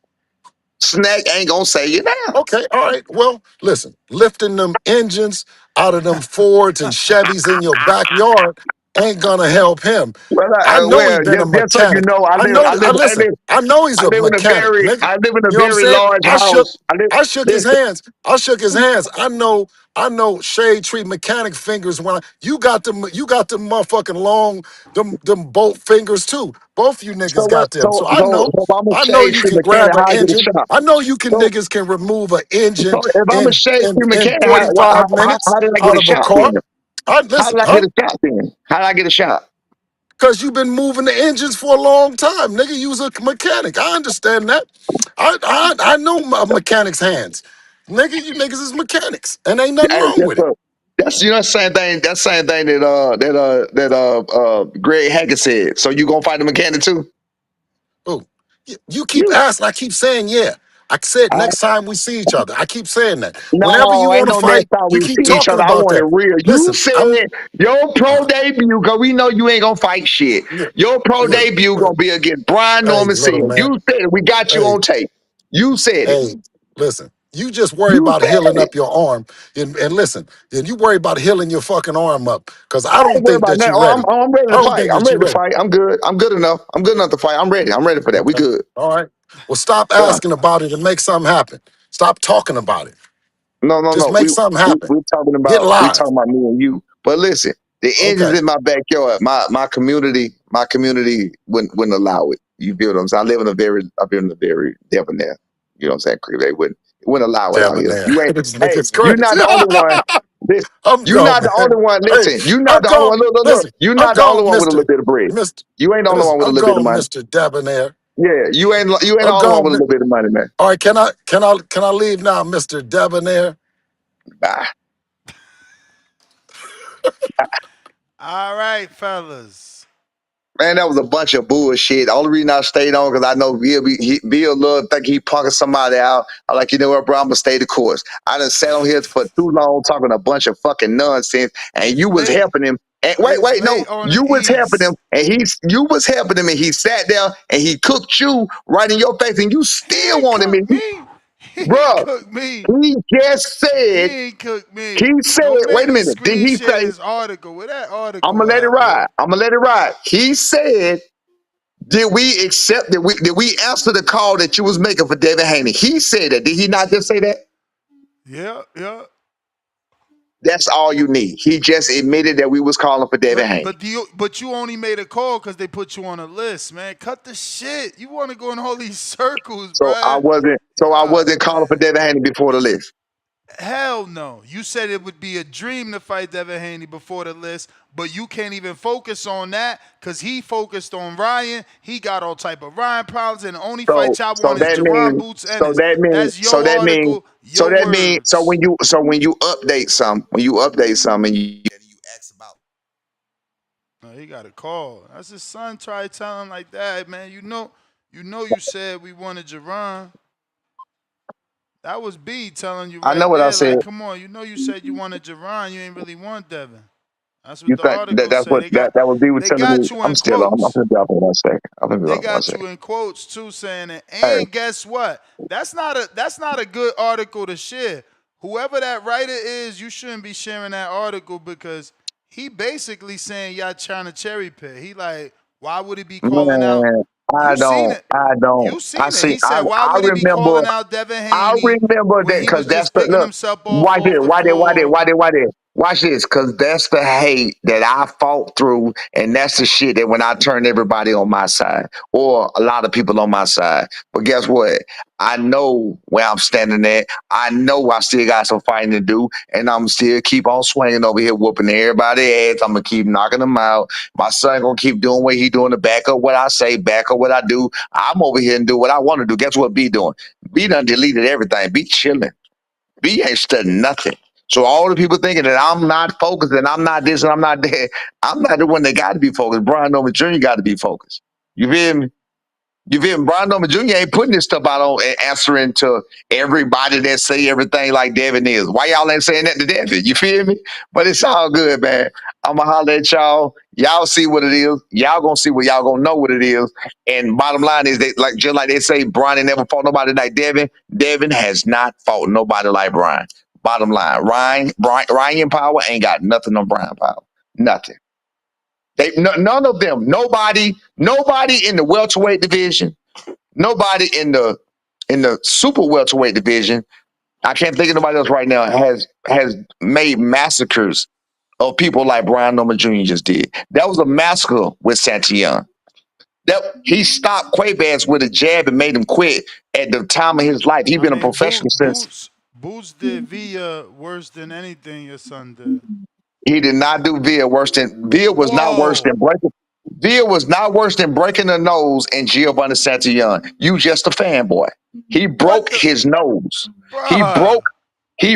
Snack ain't gonna say you now. Okay, all right. Well, listen, lifting them engines out of them Fords and Chevys in your backyard ain't gonna help him. I know he been a Just so you mechanic. know, Listen, I know he's a mechanic, nigga. I live in a You know what I'm very saying? large house. I shook his Listen, hands. I shook his hands. I know shade tree mechanic fingers when you got them motherfucking long, them bolt fingers too. Both you so niggas what? got them. So So if I'm a I know shade you tree can mechanic, grab an how I get a engine. shot? I know you can So, niggas can remove an engine so if I'm a shade tree in mechanic, 45 minutes how did I get out a of a shot car. then? I How listen, did I huh? get a shot then? How did I get a shot? Because you've been moving the engines for a long time. Nigga, you was a mechanic. I understand that. I know my mechanics' hands. Nigga, you niggas is mechanics. And ain't nothing Hey, wrong guess with it. what? That's the same thing. That same thing that Greg Hackett said. So you gonna fight the mechanic too? Oh, you keep You asking, I keep saying, yeah. I said next time we see each other. I keep saying that. Whenever you No, ain't want to no next fight, time you we keep see each talking other. I about want it that. real. You Listen, said your pro debut, because we know you ain't gonna fight shit. look, Your pro look, debut look. gonna be against Brian Hey, Norman little Sr. man. You said it. We got you Hey, on tape. You said it. Hey, listen, you just worry You about said healing it. up your arm. And listen, and you worry about healing your fucking arm up. Because I I ain't don't worried think about that that. you're ready. I'm ready I to don't fight. think I'm that ready you're to ready. fight. I'm good. I'm good enough. I'm good enough to fight. I'm ready. I'm ready for that. We Okay. good. All right. Well, stop Yeah. asking about it and make something happen. Stop talking about it. No, no, Just no. make something happen. Get We live. talking about me and you. But listen, the Okay. engines in my backyard, my community wouldn't allow it. You feel what I'm saying? I live in a very Devin there. You know what I'm saying? They wouldn't allow it out Devin here. there. You ain't. This Hey, nigga's you're not crazy. the only one. I'm You're gone, not the man. only one. Hey, Listen, you're not I'm the only gone. one. Look. Listen, You're I'm not the only gone, one with a little Mr. bit of bread. Mr. You ain't the only Listen, one with a I'm little bit of gone, money. Mr. Debonair. Yeah, you ain't the only one Go. with a little bit of money, man. All right, can I leave now, Mr. Debonair? Bye. All right, fellas. Man, that was a bunch of bullshit. The only reason I stayed on because I know Bill love think he punking somebody out. I'm like, you know what, bro? I'm gonna stay the course. I done sat on here for too long talking a bunch of fucking nonsense, and It's you was late. helping him. And It's no, late on you the was helping him, East. and you was helping him, and he sat there and he cooked you right in your face, and you He still ain't wanted me, cook me. He ain't bro. cook me. He just He said. ain't cook He me. said, Go wait make a me minute. Did screen he share say? this article. Where that I'm article gonna let it at, ride. yo? I'm gonna let it ride. He said. Did we accept that did we answer the call that you was making for Devin Haney? He said that. Did he not just say that? Yeah, yeah. That's all you need. He just admitted that we was calling for Devin Haney. But you only made a call because they put you on a list, man. Cut the shit. You want to go in all these circles, So I bruh. wasn't calling for Devin Haney before the list. Hell no. You said it would be a dream to fight Devin Haney before the list, but you can't even focus on that because he focused on Ryan. He got all type of Ryan problems, and the only So fight y'all so want is that Jerron means Boots so Ennis. that means That's so your that means article, your words. when you update some and you ask about. No, he got a call. That's his son. Try to tell him like that, man. You said we wanted Jerron. That was B telling you I know right what I there. said. Like, come on. You said you wanted Jerron. You ain't really want Devin. That's what You the think article that's say. what that would be with They telling me? got you I'm in still on. I'm quotes. gonna drop what I say. I'm gonna They drop what I got say. you in quotes too, saying it. Hey, And guess what? That's not a good article to share. Whoever that writer is, you shouldn't be sharing that article because he basically saying y'all trying to cherry pick. He like, why would he be calling out? man, You seen it. I don't. You I seen it. see. He said, why I would he be remember. calling out Devin I Haney remember when that he because was that's just the picking look. himself Watch it. off the floor? Watch this, because that's the hate that I fought through, and that's the shit that when I turn everybody on my side or a lot of people on my side. But guess what? I know where I'm standing at. I know I still got some fighting to do, and I'm still keep on swinging over here, whooping everybody's ass. I'm gonna keep knocking them out. My son gonna keep doing what he doing to back up what I say, back up what I do. I'm over here and do what I want to do. Guess what? B doing? B done deleted everything. B chilling. B ain't studying nothing. So all the people thinking that I'm not focused and I'm not this and I'm not that, I'm not the one that got to be focused. Brian Norman Jr. got to be focused. You feel me? You feel me? Brian Norman Jr. ain't putting this stuff out on and answering to everybody that say everything like Devin is. Why y'all ain't saying that to Devin? You feel me? But it's all good, man. I'ma holler at y'all. Y'all see what it is. Y'all gonna see what y'all gonna know what it is. And bottom line is that like just like they say, Brian ain't never fought nobody like Devin. Devin has not fought nobody like Brian. Bottom line, Ryan Power ain't got nothing on Brian Power. Nothing. None of them. Nobody in the welterweight division. Nobody in the super welterweight division. I can't think of nobody else right now has made massacres of people like Brian Norman Jr. just did. That was a massacre with Santillan. That he stopped Quavaz with a jab and made him quit at the time of his life. He's I been a mean, professional since. Boots did Villa worse than anything your son did. He did not do Villa worse than Villa was not worse than Whoa. breaking. Villa was not worse than breaking the nose in Giovanni Santillon. You just a fanboy. He What broke the his nose. He bruh?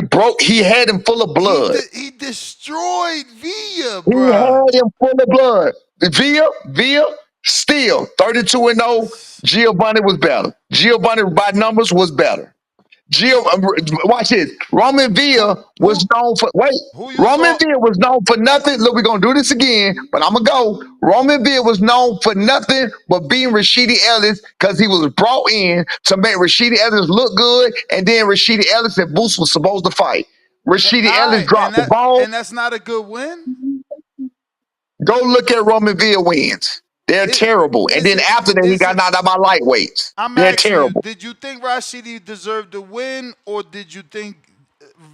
broke. He had him full of blood. He destroyed Villa, He bruh. had him full of blood. Villa, still 32 and 0. Giovanni was better. Giovanni by numbers was better. Watch this. Roman Who Villa was who known for wait. who you Roman thought? Villa was known for nothing. Look, we're gonna do this again, but I'm gonna go. Roman Villa was known for nothing but being Rashidi Ellis because he was brought in to make Rashidi Ellis look good, and then Rashidi Ellis and Boost was supposed to fight. All Rashidi Ellis right, dropped the ball. and that's not a good win. Go look at Roman Villa wins. They're It terrible. And is then it after that, he is got it knocked out by lightweights. I'm They're asking you, terrible. did you think Rashidi deserved the win, or did you think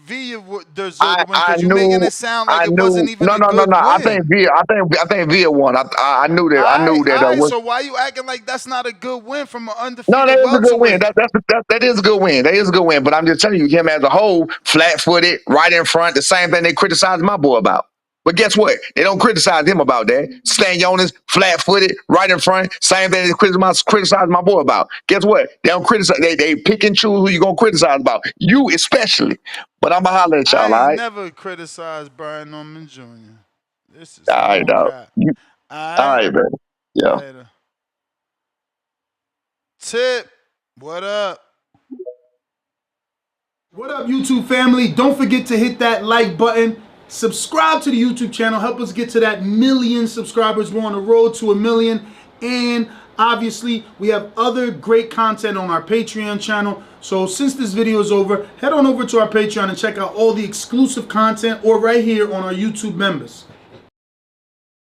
Villa deserved I the win? I Because you're making knew it sound like I it wasn't knew even no a no no good no. win. I think Villa won. I knew that All right. was So why you acting like that's not a good win from an no, undefeated that is a good win. welterweight? That is a good win. That is a good win. But I'm just telling you, him as a whole, flat footed, right in front, the same thing they criticized my boy about. But guess what? They don't criticize him about that. Stanionis, flat-footed, right in front. Same thing they criticize my boy about. Guess what? They don't criticize. They pick and choose who you gonna criticize about. You especially. But I'ma holler at y'all, I all ain't right? never criticized Brian Norman Jr. This is All right, no dog. cap. All All right, right, man. Yeah. later. Tip, what up? What up, YouTube family? Don't forget to hit that like button. Subscribe to the YouTube channel. Help us get to that 1 million subscribers. We're on the road to 1 million. And obviously, we have other great content on our Patreon channel. So since this video is over, head on over to our Patreon and check out all the exclusive content or right here on our YouTube members.